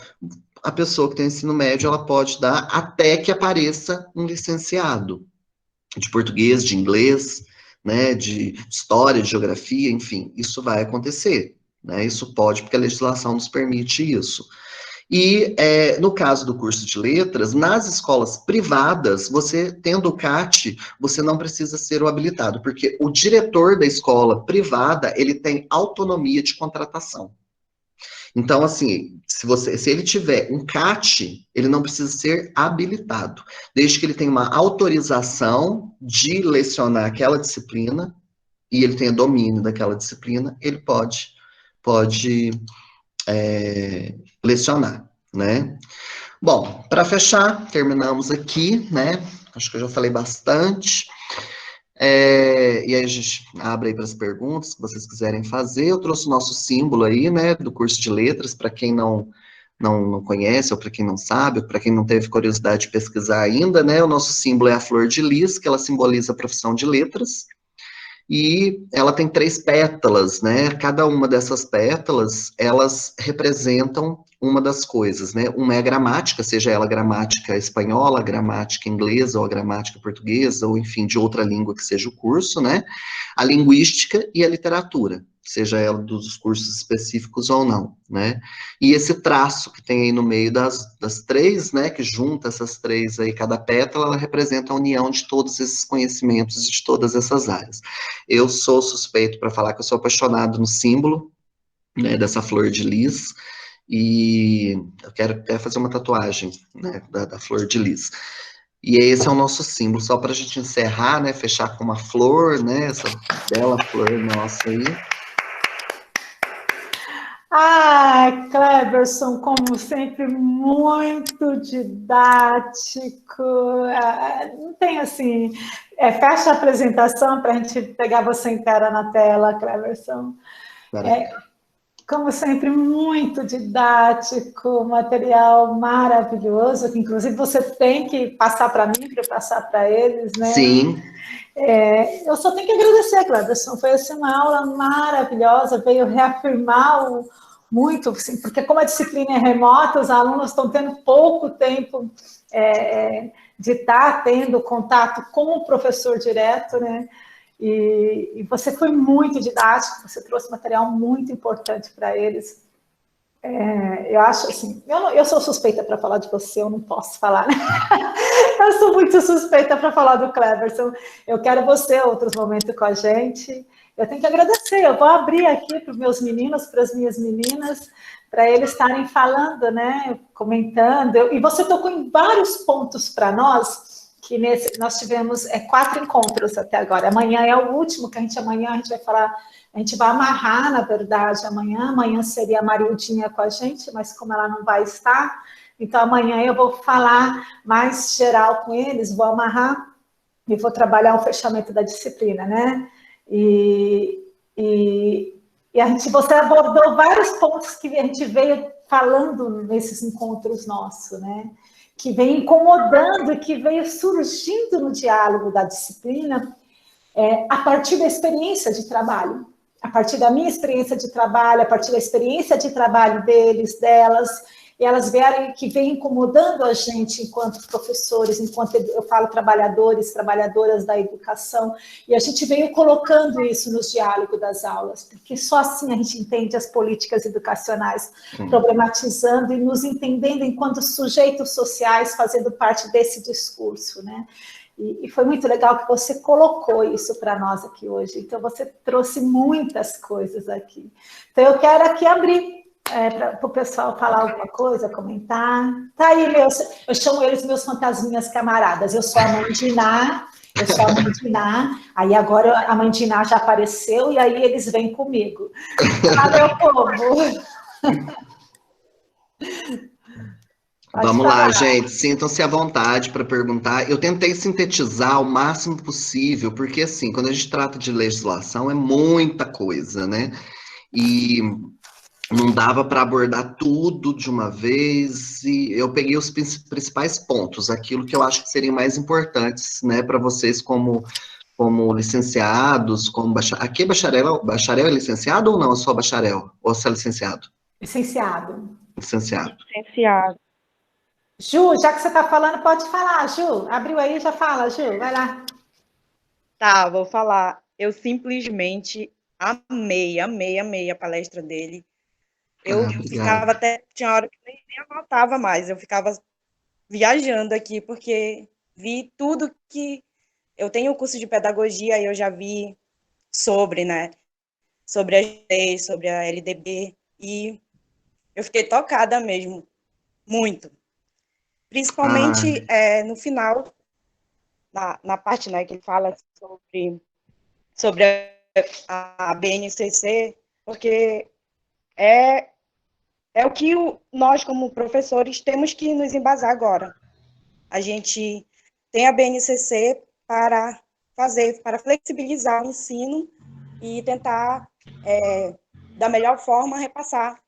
[SPEAKER 1] a pessoa que tem ensino médio, ela pode dar até que apareça um licenciado de português, de inglês, né, de história, de geografia, enfim, isso vai acontecer, né, isso pode, porque a legislação nos permite isso. E no caso do curso de letras, nas escolas privadas, você tendo o CAT, você não precisa ser o habilitado, porque o diretor da escola privada, ele tem autonomia de contratação. Então, assim, se ele tiver um CAT, ele não precisa ser habilitado, desde que ele tenha uma autorização de lecionar aquela disciplina e ele tenha domínio daquela disciplina, ele pode lecionar, né? Bom, para fechar, terminamos aqui, né? Acho que eu já falei bastante. E aí a gente abre aí para as perguntas que vocês quiserem fazer. Eu trouxe o nosso símbolo aí, né, do curso de letras, para quem não conhece, ou para quem não sabe, ou para quem não teve curiosidade de pesquisar ainda, né, o nosso símbolo é a flor de lis, que ela simboliza a profissão de letras, e ela tem 3 pétalas, né? Cada uma dessas pétalas, elas representam uma das coisas, né? Uma é a gramática, seja ela gramática espanhola, gramática inglesa, ou a gramática portuguesa, ou enfim, de outra língua que seja o curso, né? A linguística e a literatura, seja ela dos cursos específicos ou não, né? E esse traço que tem aí no meio das 3, né? Que junta essas 3 aí, cada pétala, ela representa a união de todos esses conhecimentos de todas essas áreas. Eu sou suspeito para falar que eu sou apaixonado no símbolo, né, dessa flor de lis, e eu quero até fazer uma tatuagem, né, da flor de lis. E esse é o nosso símbolo, só para a gente encerrar, né, fechar com uma flor, né, essa bela flor nossa aí.
[SPEAKER 2] Ah, Cleberson, como sempre, muito didático. Não tem assim. Fecha a apresentação para a gente pegar você inteira na tela, Cleberson. Como sempre, muito didático, material maravilhoso, que inclusive você tem que passar para mim, para eu passar para eles, né?
[SPEAKER 1] Sim.
[SPEAKER 2] Eu só tenho que agradecer, Cleberson, foi assim, uma aula maravilhosa, veio reafirmar muito, assim, porque como a disciplina é remota, os alunos estão tendo pouco tempo de estar tendo contato com o professor direto, né? E você foi muito didático, você trouxe material muito importante para eles. Eu acho assim, eu sou suspeita para falar de você, eu não posso falar, né? Eu sou muito suspeita para falar do Cleberson. Eu quero você outros momentos com a gente. Eu tenho que agradecer. Eu vou abrir aqui para os meus meninos, para as minhas meninas, para eles estarem falando, né? Comentando. E você tocou em vários pontos para nós. Que nós tivemos 4 encontros até agora. Amanhã é o último, que amanhã a gente vai falar, a gente vai amarrar, na verdade, amanhã seria a Marildinha com a gente, mas como ela não vai estar, então amanhã eu vou falar mais geral com eles, vou amarrar e vou trabalhar o fechamento da disciplina, né? Você abordou vários pontos que a gente veio falando nesses encontros nossos, né? Que vem incomodando, que veio surgindo no diálogo da disciplina a partir da experiência de trabalho, a partir da minha experiência de trabalho, a partir da experiência de trabalho deles, delas, e elas vieram que vem incomodando a gente enquanto professores, enquanto eu falo trabalhadores, trabalhadoras da educação, e a gente veio colocando isso nos diálogos das aulas, porque só assim a gente entende as políticas educacionais, problematizando e nos entendendo enquanto sujeitos sociais, fazendo parte desse discurso, né? E foi muito legal que você colocou isso para nós aqui hoje. Então, você trouxe muitas coisas aqui. Então, eu quero aqui abrir para o pessoal falar alguma coisa, comentar. Tá aí, eu chamo eles meus fantasminhas camaradas. Eu sou a mãe de Iná, aí agora a mãe de Iná já apareceu, e aí eles vêm comigo. Fala, meu povo!
[SPEAKER 1] Vamos lá, gente, sintam-se à vontade para perguntar. Eu tentei sintetizar o máximo possível, porque assim, quando a gente trata de legislação, é muita coisa, né? E não dava para abordar tudo de uma vez, e eu peguei os principais pontos, aquilo que eu acho que seriam mais importantes, né, para vocês como licenciados, como bacharel. Aqui bacharel é licenciado ou não? Eu sou bacharel? Ou você é licenciado?
[SPEAKER 2] Licenciado.
[SPEAKER 1] Licenciado.
[SPEAKER 2] Ju, já que você está falando, pode falar, Ju. Abriu aí, já fala, Ju, vai lá.
[SPEAKER 5] Tá, vou falar. Eu simplesmente amei a palestra dele. Eu ficava até, tinha hora que nem anotava mais, eu ficava viajando aqui, porque vi tudo que... Eu tenho um curso de pedagogia e eu já vi sobre, né, sobre as leis, sobre a LDB, e eu fiquei tocada mesmo, muito. Principalmente no final, na parte, né, que ele fala sobre a BNCC, porque é o que nós, como professores, temos que nos embasar agora. A gente tem a BNCC para fazer para flexibilizar o ensino e tentar, da melhor forma, repassar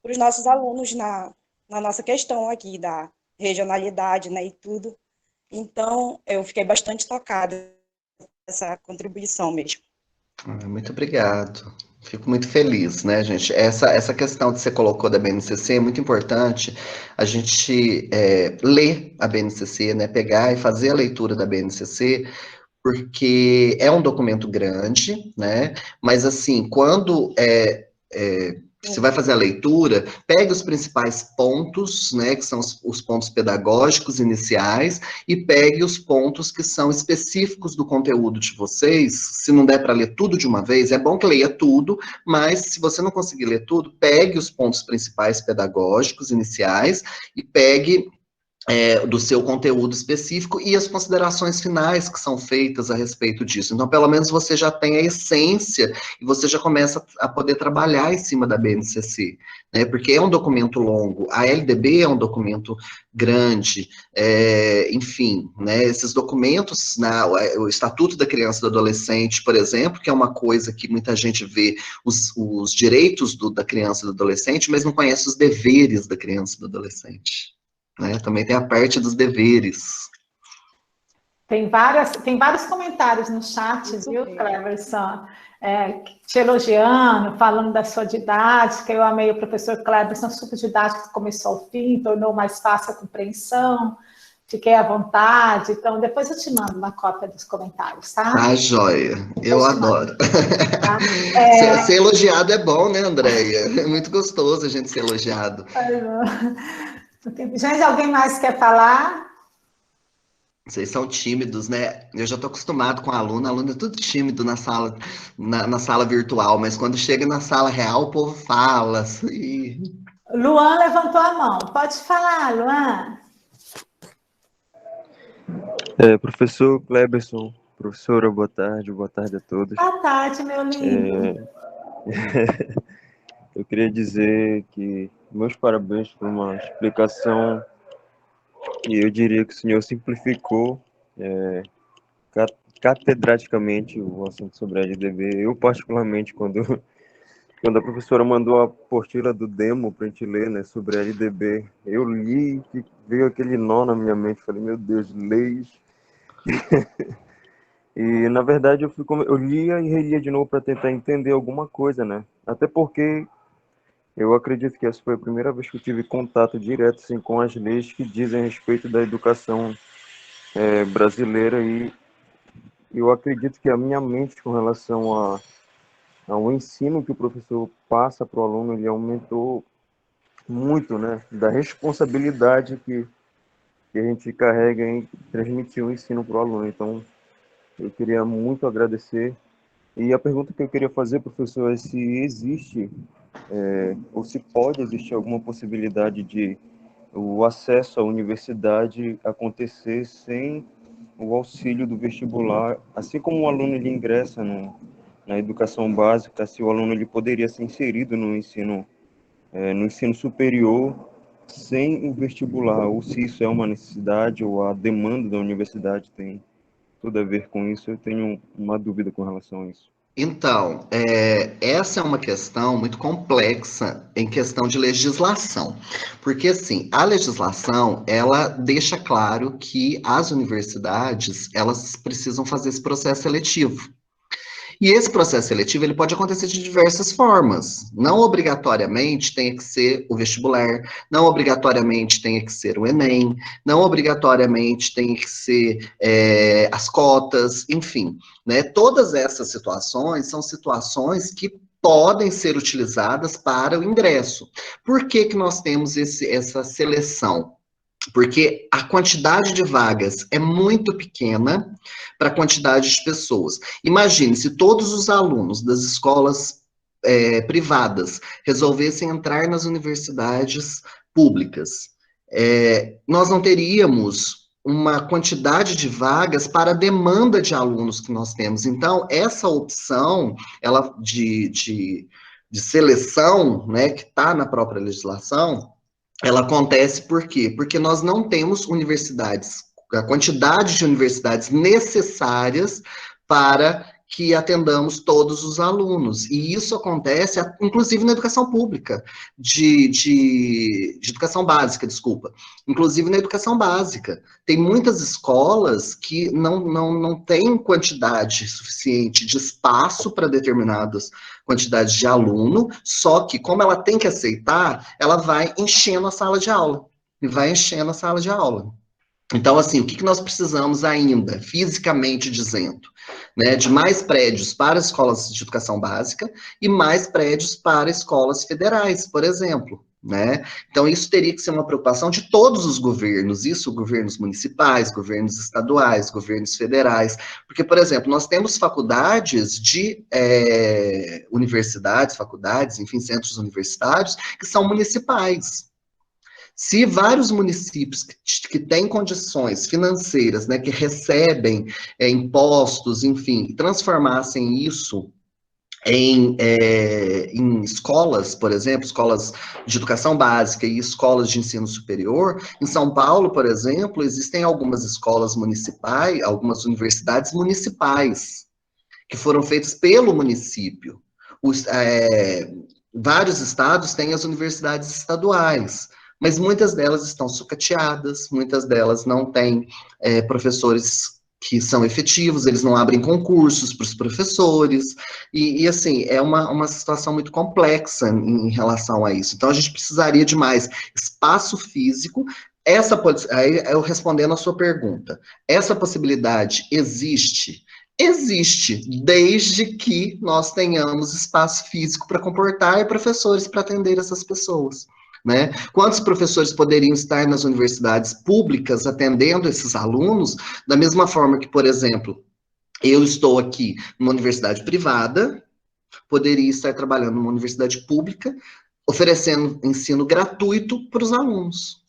[SPEAKER 5] para os nossos alunos na nossa questão aqui da regionalidade, né, e tudo. Então, eu fiquei bastante tocada essa contribuição mesmo.
[SPEAKER 1] Muito obrigado. Fico muito feliz, né, gente? Essa questão que você colocou da BNCC é muito importante. A gente ler a BNCC, né, pegar e fazer a leitura da BNCC, porque é um documento grande, né? Mas assim, quando você vai fazer a leitura, pegue os principais pontos, né, que são os pontos pedagógicos iniciais, e pegue os pontos que são específicos do conteúdo de vocês. Se não der para ler tudo de uma vez, é bom que leia tudo, mas se você não conseguir ler tudo, pegue os pontos principais pedagógicos iniciais e pegue do seu conteúdo específico e as considerações finais que são feitas a respeito disso. Então, pelo menos você já tem a essência e você já começa a poder trabalhar em cima da BNCC, né? Porque é um documento longo, a LDB é um documento grande, enfim, né? Esses documentos, o Estatuto da Criança e do Adolescente, por exemplo, que é uma coisa que muita gente vê os direitos da criança e do adolescente, mas não conhece os deveres da criança e do adolescente. Né? Também tem a parte dos deveres.
[SPEAKER 2] Tem vários comentários no chat, viu, Cleberson? Te elogiando, falando da sua didática. Eu amei o professor Cleberson, super didático, começou ao fim, tornou mais fácil a compreensão. Fiquei à vontade. Então, depois eu te mando uma cópia dos comentários, tá?
[SPEAKER 1] Ah, joia. Eu adoro.
[SPEAKER 2] Tá?
[SPEAKER 1] Ser elogiado é bom, né, Andréia? É muito gostoso a gente ser elogiado.
[SPEAKER 2] Gente, alguém mais quer falar?
[SPEAKER 1] Vocês são tímidos, né? Eu já estou acostumado com aluno é tudo tímido na sala, na sala virtual, mas quando chega na sala real, o povo fala. Assim.
[SPEAKER 2] Luan levantou a mão. Pode falar, Luan.
[SPEAKER 6] Professor Cleberson, professora, boa tarde a todos.
[SPEAKER 2] Boa tarde, meu lindo.
[SPEAKER 6] Eu queria dizer que meus parabéns por uma explicação que eu diria que o senhor simplificou catedraticamente o assunto sobre a LDB. Eu, particularmente, quando a professora mandou a apostila do demo para a gente ler, né, sobre a LDB, eu li e veio aquele nó na minha mente. Falei, meu Deus, leis. E, na verdade, eu lia e relia de novo para tentar entender alguma coisa, né? Até porque eu acredito que essa foi a primeira vez que eu tive contato direto assim, com as leis que dizem a respeito da educação brasileira, e eu acredito que a minha mente com relação ao ensino que o professor passa para o aluno, ele aumentou muito, né? Da responsabilidade que a gente carrega em transmitir o ensino para o aluno. Então, eu queria muito agradecer. E a pergunta que eu queria fazer, professor, é se existe ou se pode existir alguma possibilidade de o acesso à universidade acontecer sem o auxílio do vestibular, assim como o aluno ele ingressa na educação básica, se o aluno ele poderia ser inserido no ensino superior sem o vestibular, ou se isso é uma necessidade ou a demanda da universidade tem tudo a ver com isso. Eu tenho uma dúvida com relação a isso.
[SPEAKER 1] Então, essa é uma questão muito complexa em questão de legislação, porque, assim, a legislação, ela deixa claro que as universidades, elas precisam fazer esse processo seletivo. E esse processo seletivo, ele pode acontecer de diversas formas. Não obrigatoriamente tenha que ser o vestibular, não obrigatoriamente tenha que ser o Enem, não obrigatoriamente tenha que ser as cotas, enfim. Né? Todas essas situações são situações que podem ser utilizadas para o ingresso. Por que que nós temos essa seleção? Porque a quantidade de vagas é muito pequena para a quantidade de pessoas. Imagine se todos os alunos das escolas privadas resolvessem entrar nas universidades públicas. Nós não teríamos uma quantidade de vagas para a demanda de alunos que nós temos. Então, essa opção ela de seleção, né, que está na própria legislação, ela acontece por quê? Porque nós não temos universidades a quantidade de universidades necessárias para que atendamos todos os alunos. E isso acontece, inclusive, na educação pública, de educação básica, desculpa. Inclusive na educação básica. Tem muitas escolas que não têm quantidade suficiente de espaço para determinadas quantidades de aluno, só que, como ela tem que aceitar, ela vai enchendo a sala de aula. E vai enchendo a sala de aula. Então, assim, o que nós precisamos ainda, fisicamente dizendo, né, de mais prédios para escolas de educação básica e mais prédios para escolas federais, por exemplo, né? Então, isso teria que ser uma preocupação de todos os governos, isso, governos municipais, governos estaduais, governos federais, porque, por exemplo, nós temos faculdades de universidades, faculdades, enfim, centros universitários, que são municipais. Se vários municípios que têm condições financeiras, né, que recebem impostos, enfim, transformassem isso em escolas, por exemplo, escolas de educação básica e escolas de ensino superior, em São Paulo, por exemplo, existem algumas escolas municipais, algumas universidades municipais, que foram feitas pelo município. Vários estados têm as universidades estaduais, mas muitas delas estão sucateadas, muitas delas não têm professores que são efetivos, eles não abrem concursos para os professores, e assim, é uma situação muito complexa em relação a isso. Então, a gente precisaria de mais espaço físico. Aí eu respondendo a sua pergunta, essa possibilidade existe? Existe, desde que nós tenhamos espaço físico para comportar e professores para atender essas pessoas. Né? Quantos professores poderiam estar nas universidades públicas atendendo esses alunos, da mesma forma que, por exemplo, eu estou aqui numa universidade privada, poderia estar trabalhando numa universidade pública, oferecendo ensino gratuito para os alunos.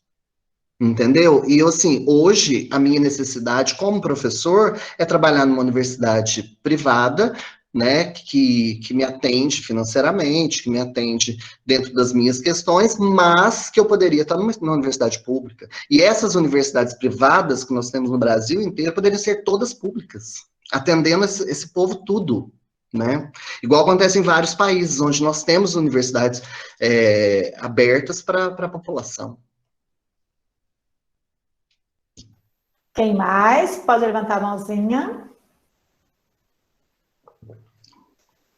[SPEAKER 1] Entendeu? E, assim, hoje, a minha necessidade como professor é trabalhar numa universidade privada, né, que me atende financeiramente, que me atende dentro das minhas questões, mas que eu poderia estar numa universidade pública. E essas universidades privadas que nós temos no Brasil inteiro poderiam ser todas públicas, atendendo esse povo tudo, né? Igual acontece em vários países, onde nós temos universidades abertas para a população.
[SPEAKER 2] Quem mais? Pode levantar a mãozinha.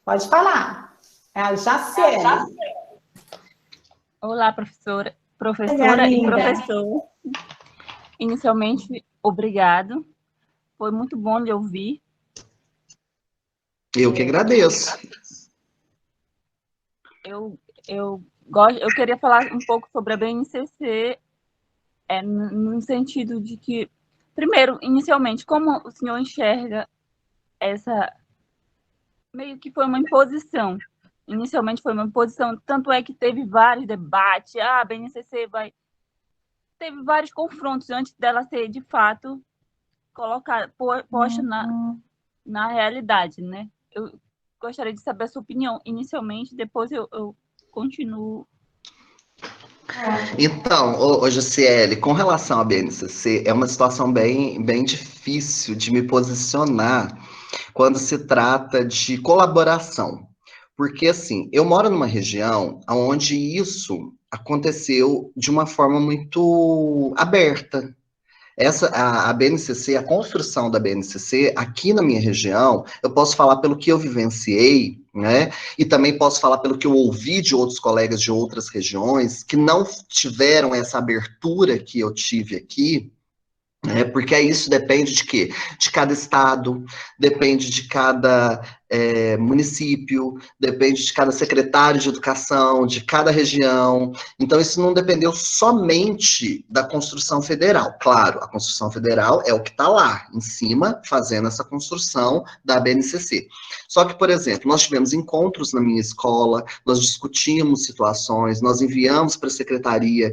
[SPEAKER 2] Pode falar. É a Jaciele.
[SPEAKER 4] Olá, professora e professor. Inicialmente, obrigado. Foi muito bom lhe ouvir.
[SPEAKER 1] Eu que agradeço.
[SPEAKER 4] Eu queria falar um pouco sobre a BNCC, no sentido de que, primeiro, inicialmente, como o senhor enxerga essa... Meio que foi uma imposição. Inicialmente foi uma imposição, tanto é que teve vários debates, a BNCC teve vários confrontos antes dela ser, de fato, colocada, posta na realidade, né? Eu gostaria de saber a sua opinião inicialmente, depois eu continuo.
[SPEAKER 1] Então, Jaciele, com relação à BNCC, é uma situação bem, bem difícil de me posicionar quando se trata de colaboração. Porque, assim, eu moro numa região onde isso aconteceu de uma forma muito aberta. A BNCC, a construção da BNCC, aqui na minha região, eu posso falar pelo que eu vivenciei, né? E também posso falar pelo que eu ouvi de outros colegas de outras regiões, que não tiveram essa abertura que eu tive aqui, né? Porque isso depende de quê? De cada estado, depende de cada município, depende de cada secretário de educação, de cada região. Então, isso não dependeu somente da construção federal. Claro, a construção federal é o que está lá, em cima, fazendo essa construção da BNCC. Só que, por exemplo, nós tivemos encontros na minha escola, nós discutimos situações, nós enviamos para a secretaria,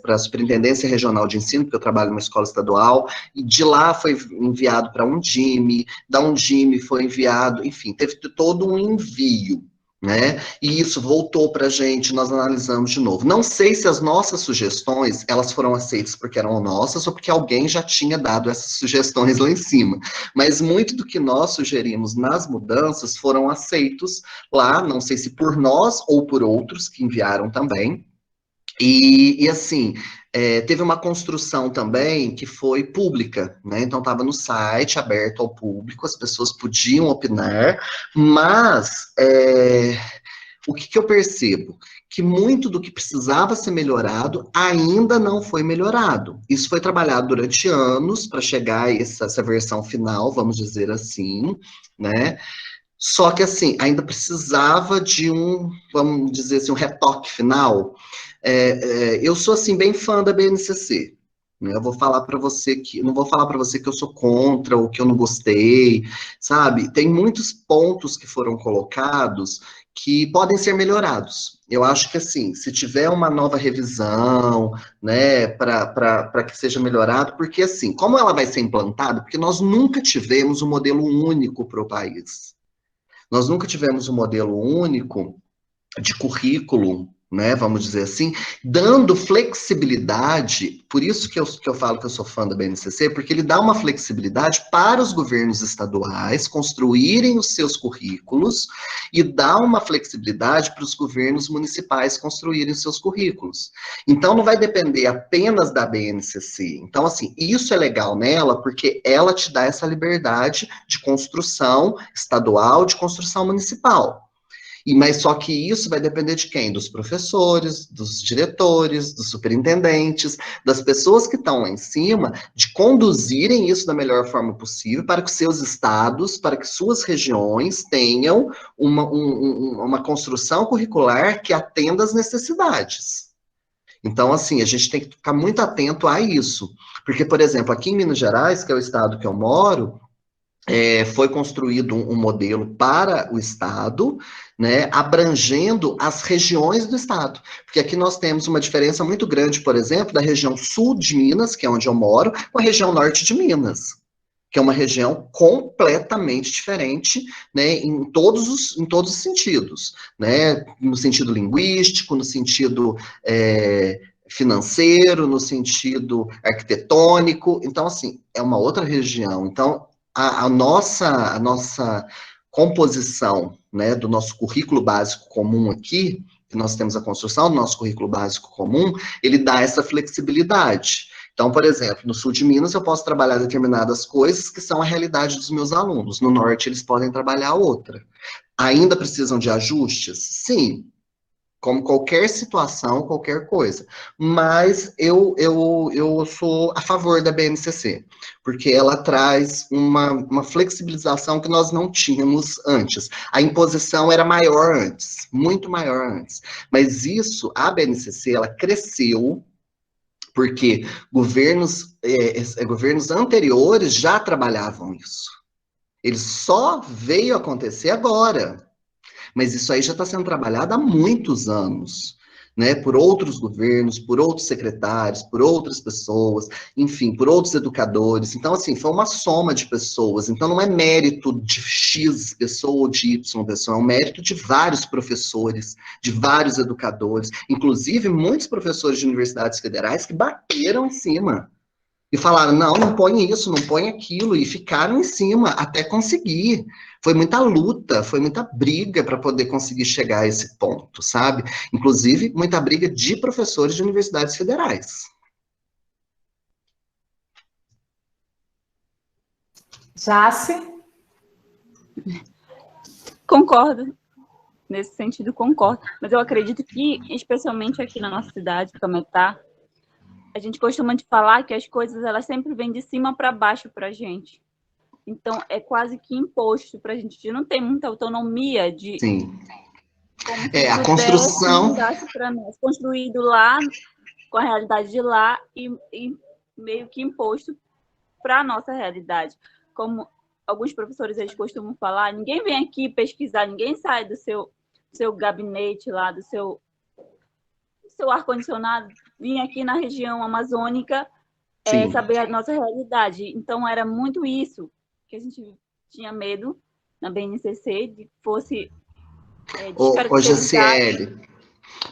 [SPEAKER 1] para a Superintendência Regional de Ensino, porque eu trabalho numa escola estadual, e de lá foi enviado para um DIME, da Undime foi enviado, enfim, teve todo um envio, né? E isso voltou para a gente, nós analisamos de novo. Não sei se as nossas sugestões, elas foram aceitas porque eram nossas ou porque alguém já tinha dado essas sugestões lá em cima, mas muito do que nós sugerimos nas mudanças foram aceitos lá, não sei se por nós ou por outros que enviaram também, e assim, teve uma construção também que foi pública, né? Então estava no site, aberto ao público, as pessoas podiam opinar, mas o que, que eu percebo? Que muito do que precisava ser melhorado ainda não foi melhorado. Isso foi trabalhado durante anos para chegar a essa versão final, vamos dizer assim, né? Só que, assim, ainda precisava de vamos dizer assim, um retoque final. Eu sou, assim, bem fã da BNCC. Né? Eu vou falar para você que, não vou falar para você que eu sou contra ou que eu não gostei, sabe? Tem muitos pontos que foram colocados que podem ser melhorados. Eu acho que, assim, se tiver uma nova revisão, né, para que seja melhorado, porque, assim, como ela vai ser implantada, porque nós nunca tivemos um modelo único para o país. Nós nunca tivemos um modelo único de currículo, né, vamos dizer assim, dando flexibilidade, por isso que eu falo que eu sou fã da BNCC, porque ele dá uma flexibilidade para os governos estaduais construírem os seus currículos e dá uma flexibilidade para os governos municipais construírem os seus currículos. Então, não vai depender apenas da BNCC. Então, assim, isso é legal nela, porque ela te dá essa liberdade de construção estadual, de construção municipal. Mas só que isso vai depender de quem? Dos professores, dos diretores, dos superintendentes, das pessoas que estão lá em cima, de conduzirem isso da melhor forma possível para que seus estados, para que suas regiões tenham uma construção curricular que atenda às necessidades. Então, assim, a gente tem que ficar muito atento a isso. Porque, por exemplo, aqui em Minas Gerais, que é o estado que eu moro, foi construído um modelo para o Estado, né, abrangendo as regiões do Estado. Porque aqui nós temos uma diferença muito grande, por exemplo, da região sul de Minas, que é onde eu moro, com a região norte de Minas, que é uma região completamente diferente, né, em todos os sentidos, né, no sentido linguístico, no sentido financeiro, no sentido arquitetônico. Então, assim, é uma outra região. Então, a nossa composição, né, do nosso currículo básico comum aqui, que nós temos a construção do nosso currículo básico comum, ele dá essa flexibilidade. Então, por exemplo, no sul de Minas eu posso trabalhar determinadas coisas que são a realidade dos meus alunos. No norte eles podem trabalhar outra. Ainda precisam de ajustes? Sim, como qualquer situação, qualquer coisa. Mas eu sou a favor da BNCC, porque ela traz uma flexibilização que nós não tínhamos antes. A imposição era maior antes, muito maior antes. Mas isso, a BNCC, ela cresceu porque governos anteriores já trabalhavam isso. Ele só veio acontecer agora. Mas isso aí já está sendo trabalhado há muitos anos, né? Por outros governos, por outros secretários, por outras pessoas, enfim, por outros educadores. Então, assim, foi uma soma de pessoas. Então, não é mérito de X pessoa ou de Y pessoa, é um mérito de vários professores, de vários educadores, inclusive muitos professores de universidades federais que bateram em cima. E falaram, não, não põe isso, não põe aquilo, e ficaram em cima até conseguir. Foi muita luta, foi muita briga para poder conseguir chegar a esse ponto, sabe? Inclusive, muita briga de professores de universidades federais.
[SPEAKER 2] Jace?
[SPEAKER 4] Concordo, nesse sentido concordo, mas eu acredito que, especialmente aqui na nossa cidade, Cametá, a gente costuma de falar que as coisas elas sempre vêm de cima para baixo para a gente. Então, é quase que imposto para a gente. Não tem muita autonomia de...
[SPEAKER 1] Sim.
[SPEAKER 4] Como se
[SPEAKER 1] A construção...
[SPEAKER 4] para nós, construído lá, com a realidade de lá, e meio que imposto para a nossa realidade. Como alguns professores eles costumam falar, ninguém vem aqui pesquisar, ninguém sai do seu gabinete lá, do seu ar-condicionado, vir aqui na região amazônica saber a nossa realidade. Então, era muito isso que a gente tinha medo na BNCC, de que fosse
[SPEAKER 1] Ô, Jaciele,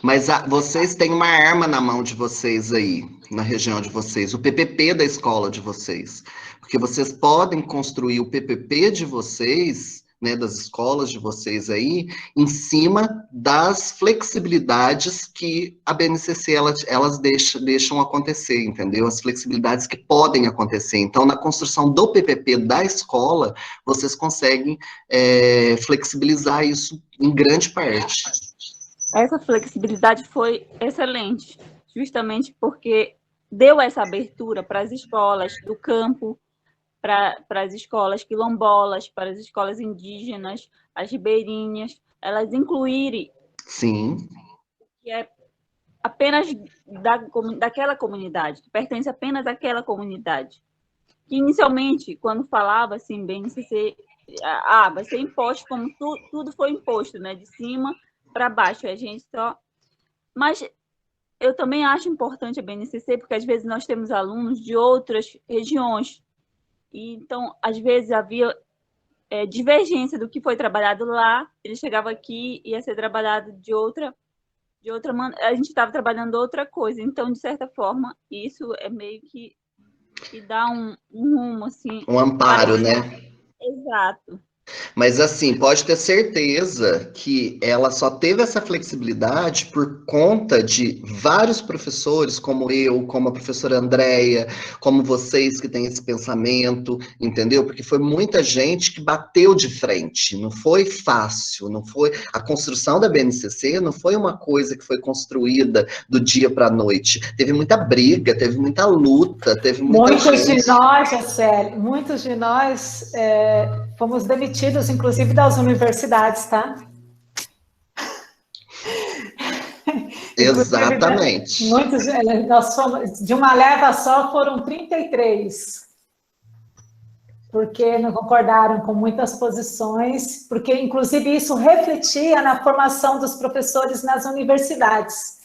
[SPEAKER 1] mas vocês têm uma arma na mão de vocês aí, na região de vocês, o PPP da escola de vocês. Porque vocês podem construir o PPP de vocês, né, das escolas de vocês aí, em cima das flexibilidades que a BNCC, elas deixam acontecer, entendeu? As flexibilidades que podem acontecer. Então, na construção do PPP da escola, vocês conseguem flexibilizar isso em grande parte.
[SPEAKER 4] Essa flexibilidade foi excelente, justamente porque deu essa abertura para as escolas do campo, para as escolas quilombolas, para as escolas indígenas, as ribeirinhas, elas incluírem
[SPEAKER 1] Sim.
[SPEAKER 4] que é apenas daquela comunidade, que pertence apenas àquela comunidade. Que inicialmente, quando falava assim, BNCC, vai ser imposto, como tudo foi imposto, né, de cima para baixo, a gente só... Mas eu também acho importante a BNCC, porque às vezes nós temos alunos de outras regiões, e então, às vezes, havia divergência do que foi trabalhado lá, ele chegava aqui e ia ser trabalhado de outra maneira, a gente estava trabalhando outra coisa, então, de certa forma, isso é meio que dá um rumo, assim...
[SPEAKER 1] Um amparo, né?
[SPEAKER 4] Exato.
[SPEAKER 1] Mas assim, pode ter certeza que ela só teve essa flexibilidade por conta de vários professores, como eu, como a professora Andréia, como vocês que têm esse pensamento, entendeu? Porque foi muita gente que bateu de frente, não foi fácil, não foi... A construção da BNCC não foi uma coisa que foi construída do dia para a noite. Teve muita briga, teve muita luta, teve muita gente...
[SPEAKER 2] Muitos de nós fomos demitidos, inclusive, das universidades, tá?
[SPEAKER 1] Exatamente.
[SPEAKER 2] Nós fomos, de uma leva só, foram 33, porque não concordaram com muitas posições, porque, inclusive, isso refletia na formação dos professores nas universidades,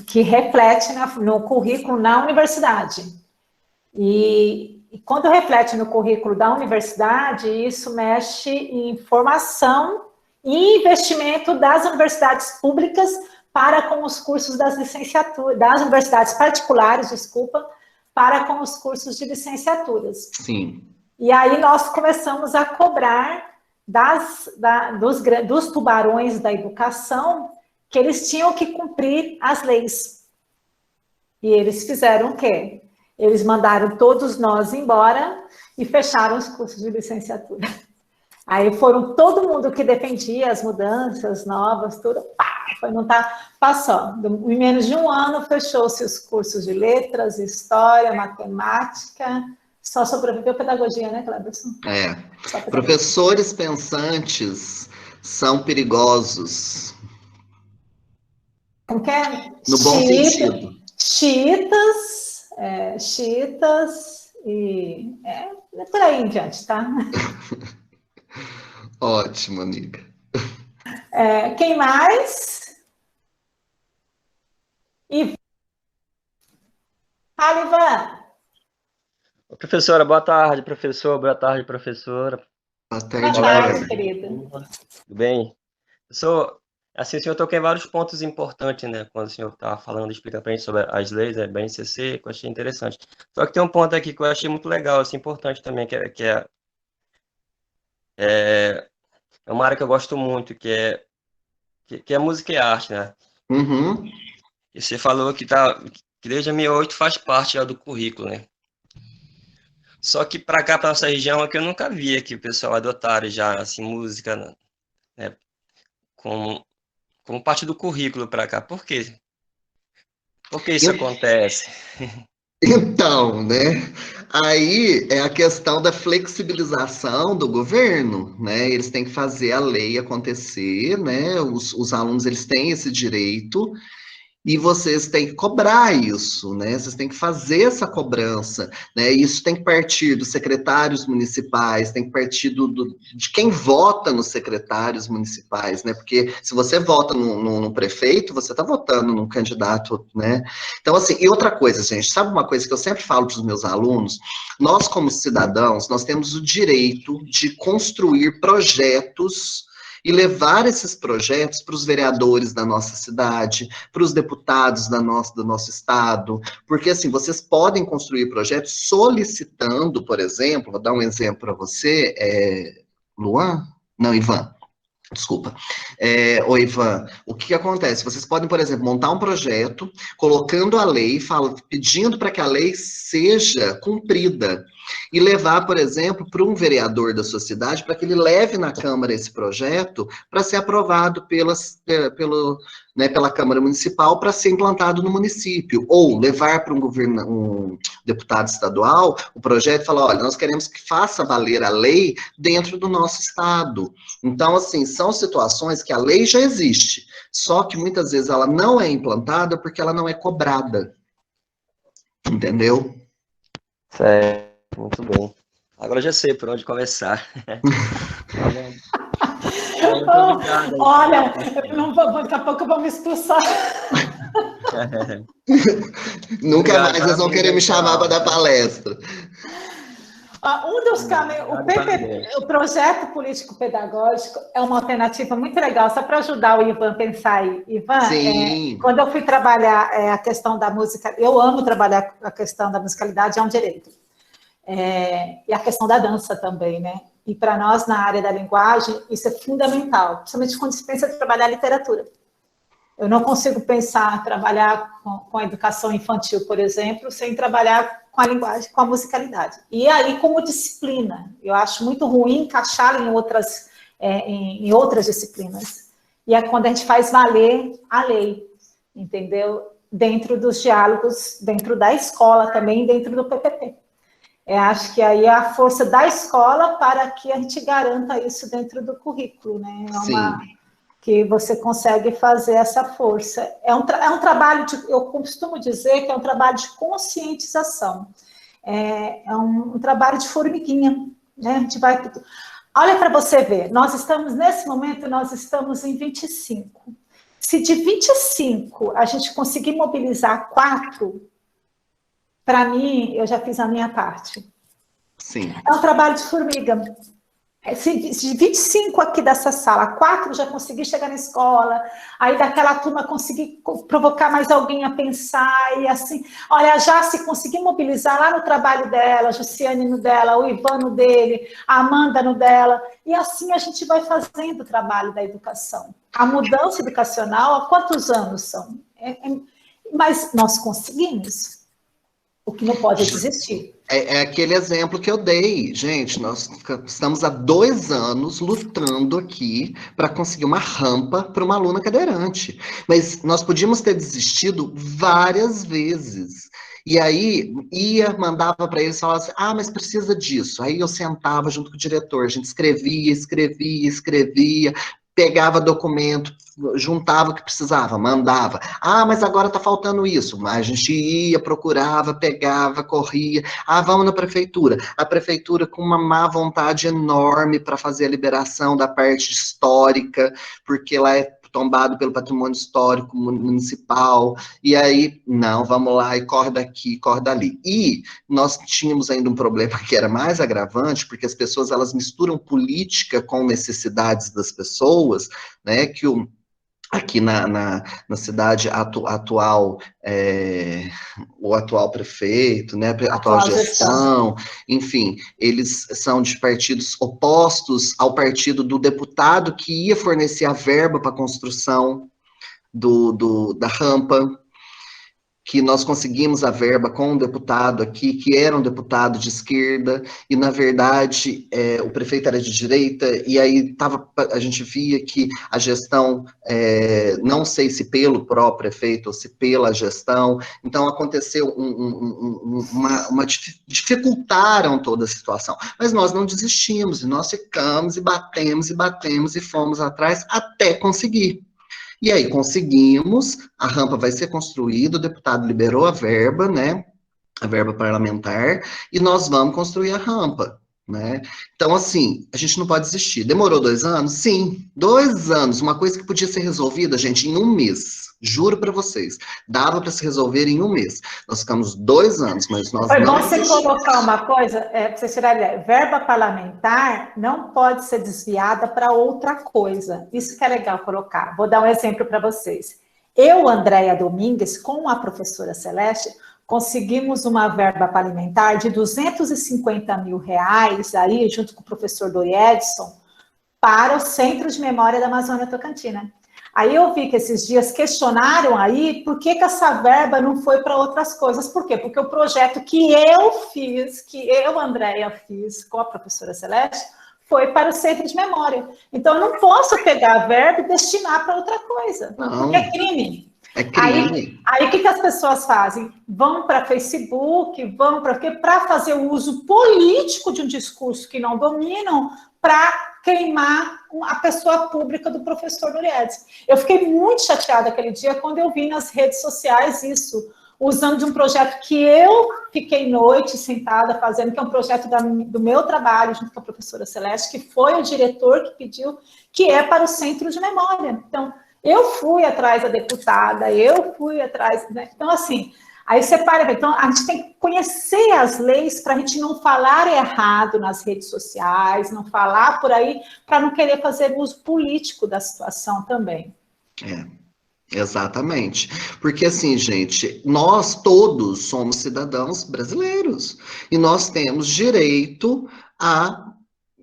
[SPEAKER 2] que reflete no currículo na universidade. E quando reflete no currículo da universidade, isso mexe em formação e investimento das universidades públicas para com os cursos das licenciaturas, das universidades particulares, para com os cursos de licenciaturas.
[SPEAKER 1] Sim.
[SPEAKER 2] E aí nós começamos a cobrar dos tubarões da educação que eles tinham que cumprir as leis. E eles fizeram o quê? Eles mandaram todos nós embora e fecharam os cursos de licenciatura. Aí foram todo mundo que defendia as mudanças novas, tudo, passou. Em menos de um ano, fechou-se os cursos de letras, história, matemática, só sobreviveu pedagogia, né, Cleberson?
[SPEAKER 1] Professores pensantes são perigosos.
[SPEAKER 2] Como que é?
[SPEAKER 1] No bom sentido.
[SPEAKER 2] Xiitas e por aí em diante, tá?
[SPEAKER 1] Ótimo, amiga.
[SPEAKER 2] Quem mais? Fala, Ivan.
[SPEAKER 7] Professora, boa tarde, professor. Boa tarde, professora.
[SPEAKER 1] Boa tarde,
[SPEAKER 2] boa tarde, querida.
[SPEAKER 7] Tudo bem? Professor, assim, o senhor tocou em vários pontos importantes, né? Quando o senhor estava falando, explicando para a gente sobre as leis, BNCC, que eu achei interessante. Só que tem um ponto aqui que eu achei muito legal, assim, importante também, que é uma área que eu gosto muito, que é música e arte, né?
[SPEAKER 1] Uhum.
[SPEAKER 7] E você falou que desde 2008 faz parte já do currículo, né? Só que para cá, para nossa região, é que eu nunca vi aqui o pessoal adotar já, assim, música, né? Como parte do currículo para cá. Por quê? Por que isso acontece?
[SPEAKER 1] Então, né? Aí é a questão da flexibilização do governo, né? Eles têm que fazer a lei acontecer, né? Os alunos, eles têm esse direito, e vocês têm que cobrar isso, né? Vocês têm que fazer essa cobrança, né? Isso tem que partir dos secretários municipais, tem que partir de quem vota nos secretários municipais, né? Porque se você vota no prefeito, você está votando num candidato, né? Então, assim, e outra coisa, gente, sabe uma coisa que eu sempre falo para os meus alunos? Nós, como cidadãos, nós temos o direito de construir projetos e levar esses projetos para os vereadores da nossa cidade, para os deputados do nosso estado, porque assim, vocês podem construir projetos solicitando, por exemplo, vou dar um exemplo para você, Luan? Não, Ivan. Desculpa. Ô, Ivan, o que acontece? Vocês podem, por exemplo, montar um projeto, colocando a lei, pedindo para que a lei seja cumprida, e levar, por exemplo, para um vereador da sua cidade, para que ele leve na Câmara esse projeto para ser aprovado pela Câmara Municipal para ser implantado no município. Ou levar para um deputado estadual o projeto e falar, olha, nós queremos que faça valer a lei dentro do nosso estado. Então, assim, são situações que a lei já existe, só que muitas vezes ela não é implantada porque ela não é cobrada. Entendeu?
[SPEAKER 7] Certo, muito bem. Agora eu já sei por onde começar. Muito obrigado.
[SPEAKER 2] Olha, daqui a pouco eu vou me expulsar.
[SPEAKER 1] Nunca
[SPEAKER 7] Obrigado,
[SPEAKER 1] mais eles vão querer me chamar para dar palestra.
[SPEAKER 2] Um dos caminhos, o projeto político-pedagógico é uma alternativa muito legal, só para ajudar o Ivan a pensar aí. Ivan, quando eu fui trabalhar a questão da música, eu amo trabalhar a questão da musicalidade, é um direito. E a questão da dança também, né? E para nós, na área da linguagem, isso é fundamental, principalmente quando se pensa em trabalhar literatura. Eu não consigo pensar, trabalhar com a educação infantil, por exemplo, sem trabalhar com a linguagem, com a musicalidade. E aí, como disciplina, eu acho muito ruim encaixá-la em outras disciplinas. E é quando a gente faz valer a lei, entendeu? Dentro dos diálogos, dentro da escola também, dentro do PPP. Acho que aí é a força da escola para que a gente garanta isso dentro do currículo, né? Que você consegue fazer essa força. É um trabalho, eu costumo dizer que é um trabalho de conscientização. É um trabalho de formiguinha, né? A gente vai... Olha para você ver, nesse momento, nós estamos em 25. Se de 25 a gente conseguir mobilizar 4, para mim, eu já fiz a minha parte.
[SPEAKER 1] Sim.
[SPEAKER 2] É um trabalho de formiga. Se de 25 aqui dessa sala, 4 já consegui chegar na escola, aí daquela turma consegui provocar mais alguém a pensar, e assim, olha, já se conseguir mobilizar lá no trabalho dela, a Jussiane no dela, o Ivan no dele, a Amanda no dela, e assim a gente vai fazendo o trabalho da educação. A mudança educacional, há quantos anos são? Mas nós conseguimos. O que não pode é desistir.
[SPEAKER 1] É aquele exemplo que eu dei, gente, nós estamos há 2 anos lutando aqui para conseguir uma rampa para uma aluna cadeirante, mas nós podíamos ter desistido várias vezes, e aí mandava para eles, falava assim, mas precisa disso, aí eu sentava junto com o diretor, a gente escrevia, pegava documento, juntava o que precisava, mandava. Mas agora está faltando isso. A gente ia, procurava, pegava, corria. Vamos na prefeitura. A prefeitura com uma má vontade enorme para fazer a liberação da parte histórica, porque lá é tombado pelo patrimônio histórico municipal, e aí, não, vamos lá, e corre daqui, corre dali. E nós tínhamos ainda um problema que era mais agravante, porque as pessoas, elas misturam política com necessidades das pessoas, né, que aqui na cidade atual, o atual prefeito, né, a atual gestão, enfim, eles são de partidos opostos ao partido do deputado que ia fornecer a verba para a construção da rampa, que nós conseguimos a verba com um deputado aqui, que era um deputado de esquerda, e, na verdade, o prefeito era de direita, e aí a gente via que a gestão, não sei se pelo próprio prefeito ou se pela gestão, então aconteceu dificultaram toda a situação. Mas nós não desistimos, e nós ficamos, e batemos, e fomos atrás até conseguir. E aí conseguimos, a rampa vai ser construída, o deputado liberou a verba, né, a verba parlamentar, e nós vamos construir a rampa. né? Então, assim, a gente não pode desistir. Demorou 2 anos? Sim, 2 anos. Uma coisa que podia ser resolvida, gente, em 1 mês. Juro para vocês. Dava para se resolver em 1 mês. Nós ficamos 2 anos, mas nós
[SPEAKER 2] Foi bom
[SPEAKER 1] não
[SPEAKER 2] você
[SPEAKER 1] desistimos.
[SPEAKER 2] colocar uma coisa, para vocês tirarem ideia. Verba parlamentar não pode ser desviada para outra coisa. Isso que é legal colocar. Vou dar um exemplo para vocês. Eu, Andréia Domingues, com a professora Celeste, conseguimos uma verba parlamentar de R$250 mil, aí, junto com o professor Dori Edson, para o Centro de Memória da Amazônia Tocantina. Aí eu vi que esses dias questionaram aí por que essa verba não foi para outras coisas. Por quê? Porque o projeto que eu fiz, que eu, Andréia, fiz com a professora Celeste, foi para o Centro de Memória. Então, eu não posso pegar a verba e destinar para outra coisa,
[SPEAKER 1] Não.
[SPEAKER 2] porque é crime.
[SPEAKER 1] É crime.
[SPEAKER 2] Aí o que as pessoas fazem? Vão para Facebook, vão para quê? Para fazer o uso político de um discurso que não dominam, para queimar a pessoa pública do professor Doriades. Eu fiquei muito chateada aquele dia quando eu vi nas redes sociais isso, usando de um projeto que eu fiquei noite sentada fazendo, que é um projeto do meu trabalho, junto com a professora Celeste, que foi o diretor que pediu, que é para o Centro de Memória. Então, eu fui atrás da deputada, eu fui atrás, né? Então, assim, aí você para, então a gente tem que conhecer as leis para a gente não falar errado nas redes sociais, não falar por aí, para não querer fazer uso político da situação também.
[SPEAKER 1] Exatamente. Porque assim, gente, nós todos somos cidadãos brasileiros e nós temos direito a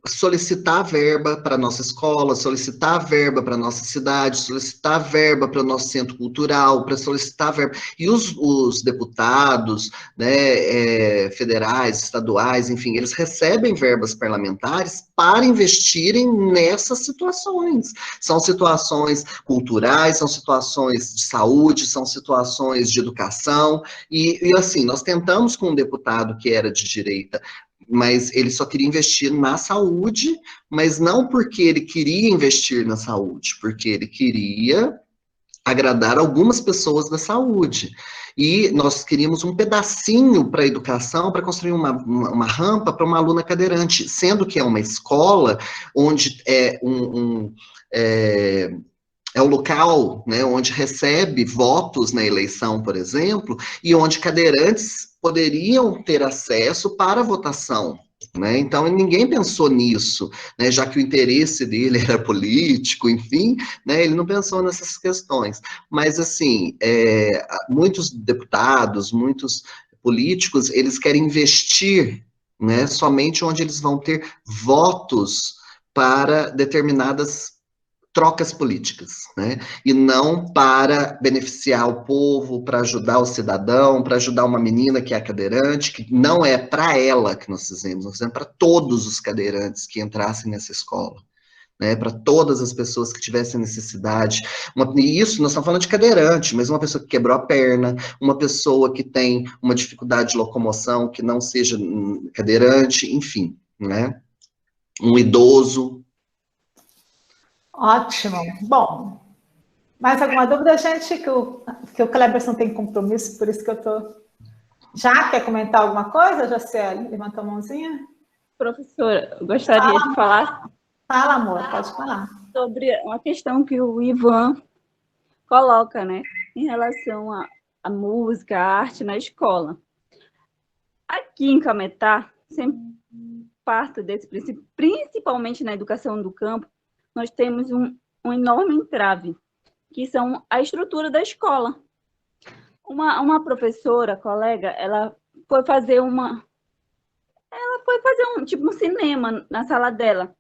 [SPEAKER 1] solicitar verba para a nossa escola, solicitar verba para a nossa cidade, solicitar verba para o nosso centro cultural, para solicitar verba. E os deputados, né, federais, estaduais, enfim, eles recebem verbas parlamentares para investirem nessas situações. São situações culturais, são situações de saúde, são situações de educação, e assim, nós tentamos com um deputado que era de direita, mas ele só queria investir na saúde, mas não porque ele queria investir na saúde, porque ele queria agradar algumas pessoas da saúde. E nós queríamos um pedacinho para a educação, para construir uma rampa para uma aluna cadeirante, sendo que é uma escola onde é é o local, né, onde recebe votos na eleição, por exemplo, e onde cadeirantes poderiam ter acesso para a votação, né? Então, ninguém pensou nisso, né, já que o interesse dele era político, enfim, né, ele não pensou nessas questões. Mas, assim, muitos deputados, muitos políticos, eles querem investir, né, somente onde eles vão ter votos para determinadas trocas políticas, né? E não para beneficiar o povo, para ajudar o cidadão, para ajudar uma menina que é cadeirante, que não é para ela que nós fizemos para todos os cadeirantes que entrassem nessa escola, né? Para todas as pessoas que tivessem necessidade. E isso, nós estamos falando de cadeirante, mas uma pessoa que quebrou a perna, uma pessoa que tem uma dificuldade de locomoção, que não seja cadeirante, enfim, né? Um idoso.
[SPEAKER 2] Ótimo. Bom, mais alguma dúvida, gente? Que o Cleberson tem compromisso, por isso que eu estou... Já quer comentar alguma coisa, Jaciele? Levantou a mãozinha.
[SPEAKER 4] Professora, eu gostaria de falar...
[SPEAKER 2] Fala, amor, pode falar.
[SPEAKER 4] Sobre uma questão que o Ivan coloca, né? Em relação à música, à arte na escola. Aqui em Cametá, sempre parto desse princípio, principalmente na educação do campo, nós temos um enorme entrave, que são a estrutura da escola. Uma professora, colega, ela foi fazer um cinema na sala dela.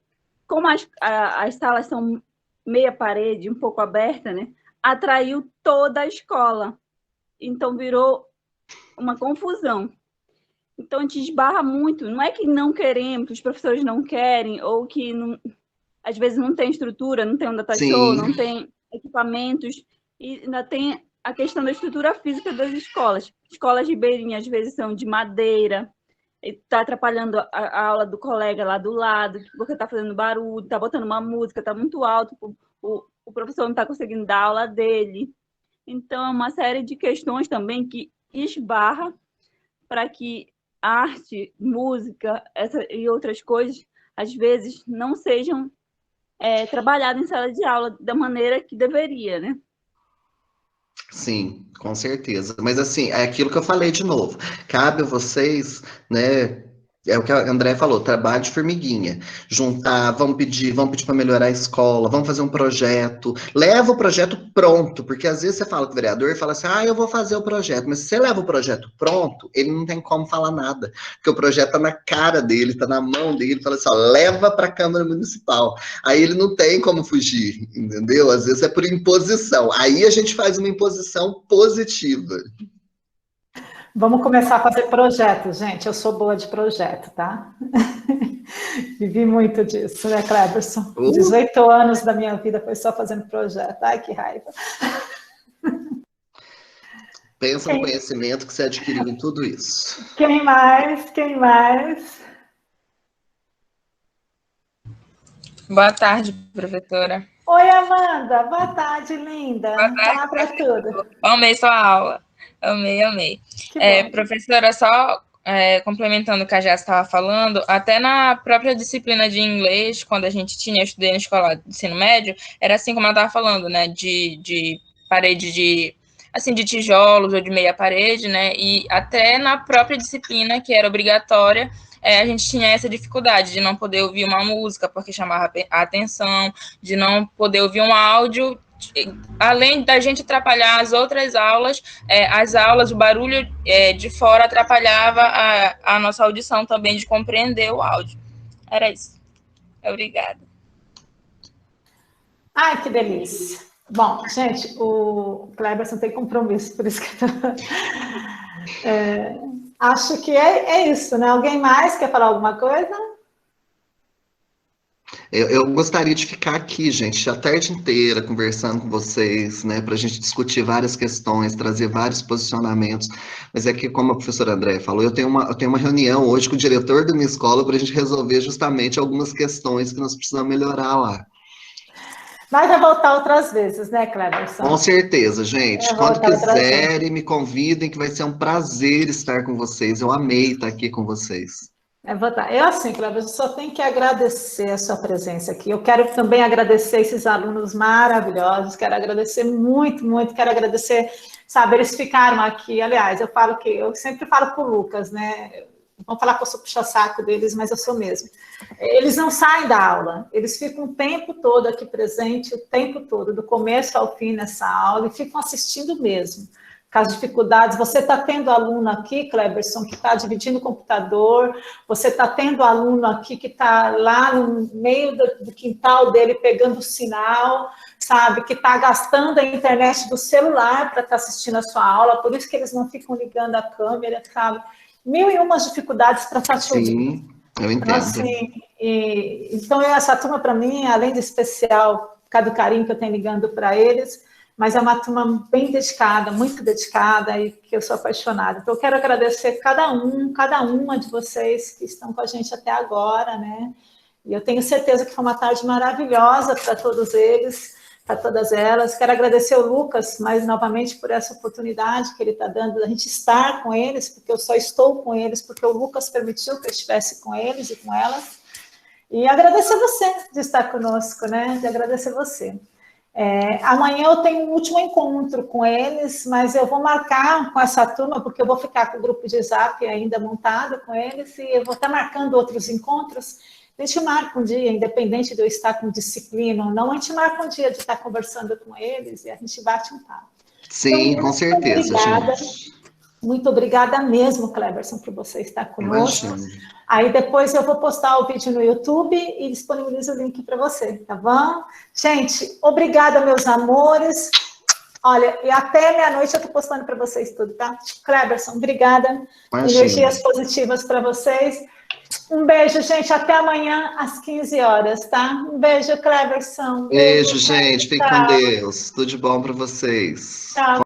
[SPEAKER 4] Como as salas são meia parede, um pouco aberta, né? Atraiu toda a escola. Então, virou uma confusão. Então, a gente esbarra muito. Não é que não queremos, que os professores não querem, ou que não... Às vezes não tem estrutura, não tem um data show, não tem equipamentos, e ainda tem a questão da estrutura física das escolas. Escolas ribeirinhas, às vezes, são de madeira, está atrapalhando a aula do colega lá do lado, porque está fazendo barulho, está botando uma música, está muito alto, o professor não está conseguindo dar a aula dele. Então, é uma série de questões também que esbarra para que arte, música e outras coisas, às vezes, não sejam trabalhadas em sala de aula da maneira que deveria, né?
[SPEAKER 1] Sim, com certeza. Mas assim, é aquilo que eu falei de novo. Cabe a vocês, né? É o que a André falou, trabalho de formiguinha. Juntar, vamos pedir para melhorar a escola, vamos fazer um projeto. Leva o projeto pronto, porque às vezes você fala com o vereador e fala assim: ah, eu vou fazer o projeto. Mas se você leva o projeto pronto, ele não tem como falar nada. Porque o projeto tá na cara dele, tá na mão dele, fala assim: ó, leva para a Câmara Municipal. Aí ele não tem como fugir, entendeu? Às vezes é por imposição. Aí a gente faz uma imposição positiva.
[SPEAKER 2] Vamos começar a fazer projetos, gente. Eu sou boa de projeto, tá? Vivi muito disso, né, Cleberson? 18 anos da minha vida foi só fazendo projeto. Ai, que raiva.
[SPEAKER 1] Pensa no conhecimento que você adquiriu em tudo isso.
[SPEAKER 2] Quem mais? Quem mais?
[SPEAKER 8] Boa tarde, professora.
[SPEAKER 2] Oi, Amanda. Boa tarde, linda.
[SPEAKER 8] Boa tarde.
[SPEAKER 2] Palavra é tudo.
[SPEAKER 8] Amei sua aula. Amei. Professora, só complementando o que a Jéssica estava falando, até na própria disciplina de inglês, quando eu estudei na escola de ensino médio, era assim como ela estava falando, né, de parede de tijolos ou de meia parede, né, e até na própria disciplina, que era obrigatória, a gente tinha essa dificuldade de não poder ouvir uma música porque chamava a atenção, de não poder ouvir um áudio, além da gente atrapalhar as outras aulas, as aulas, o barulho de fora atrapalhava a nossa audição também de compreender o áudio. Era isso. Obrigada.
[SPEAKER 2] Ai, que delícia. Bom, gente, o Cleberson tem compromisso, por isso que eu acho que é isso, né? Alguém mais quer falar alguma coisa?
[SPEAKER 1] Eu gostaria de ficar aqui, gente, a tarde inteira conversando com vocês, né, para a gente discutir várias questões, trazer vários posicionamentos. Mas é que, como a professora André falou, eu tenho uma reunião hoje com o diretor da minha escola para a gente resolver justamente algumas questões que nós precisamos melhorar lá.
[SPEAKER 2] Mas vai voltar outras vezes, né, Cleberson?
[SPEAKER 1] Com certeza, gente. Quando quiserem, me convidem, que vai ser um prazer estar com vocês. Eu amei estar aqui com vocês.
[SPEAKER 2] Eu, assim, Cleberson, só tenho que agradecer a sua presença aqui. Eu quero também agradecer esses alunos maravilhosos, quero agradecer muito, muito, quero agradecer, sabe, eles ficaram aqui, aliás, eu sempre falo com o Lucas, né, vão falar que eu sou puxa-saco deles, mas eu sou mesmo. Eles não saem da aula, eles ficam o tempo todo aqui presente, o tempo todo, do começo ao fim nessa aula, e ficam assistindo mesmo. Com as dificuldades, você está tendo aluno aqui, Cleberson, que está dividindo o computador, você está tendo aluno aqui que está lá no meio do quintal dele pegando o sinal, sabe, que está gastando a internet do celular para estar assistindo a sua aula, por isso que eles não ficam ligando a câmera, sabe? 1001 dificuldades para estar te ouvindo.
[SPEAKER 1] Sim, eu entendo.
[SPEAKER 2] Então, assim, então essa turma, para mim, além de especial, por causa do carinho que eu tenho ligando para eles, mas é uma turma bem dedicada, muito dedicada, e que eu sou apaixonada. Então, eu quero agradecer cada uma de vocês que estão com a gente até agora, né? E eu tenho certeza que foi uma tarde maravilhosa para todos eles, para todas elas. Quero agradecer o Lucas, mais novamente, por essa oportunidade que ele está dando, da gente estar com eles, porque eu só estou com eles, porque o Lucas permitiu que eu estivesse com eles e com elas. E agradecer você de estar conosco, né? De agradecer você. Amanhã eu tenho um último encontro com eles, mas eu vou marcar com essa turma, porque eu vou ficar com o grupo de Zap ainda montado com eles, e eu vou estar marcando outros encontros. A gente marca um dia, independente de eu estar com disciplina ou não, a gente marca um dia de estar conversando com eles e a gente bate um papo.
[SPEAKER 1] Sim,
[SPEAKER 2] então,
[SPEAKER 1] com certeza,
[SPEAKER 2] obrigada,
[SPEAKER 1] gente.
[SPEAKER 2] Muito obrigada mesmo, Cleberson, por você estar conosco.
[SPEAKER 1] Imagina.
[SPEAKER 2] Aí depois eu vou postar o vídeo no YouTube e disponibilizo o link para você, tá bom? Gente, obrigada, meus amores. Olha, e até meia-noite eu estou postando para vocês tudo, tá? Cleberson, obrigada.
[SPEAKER 1] Imagina.
[SPEAKER 2] Energias positivas para vocês. Um beijo, gente. Até amanhã, às 15 horas, tá? Um beijo, Cleberson.
[SPEAKER 1] Beijo, gente. Fique com Deus. Tudo de bom para vocês.
[SPEAKER 2] Tchau.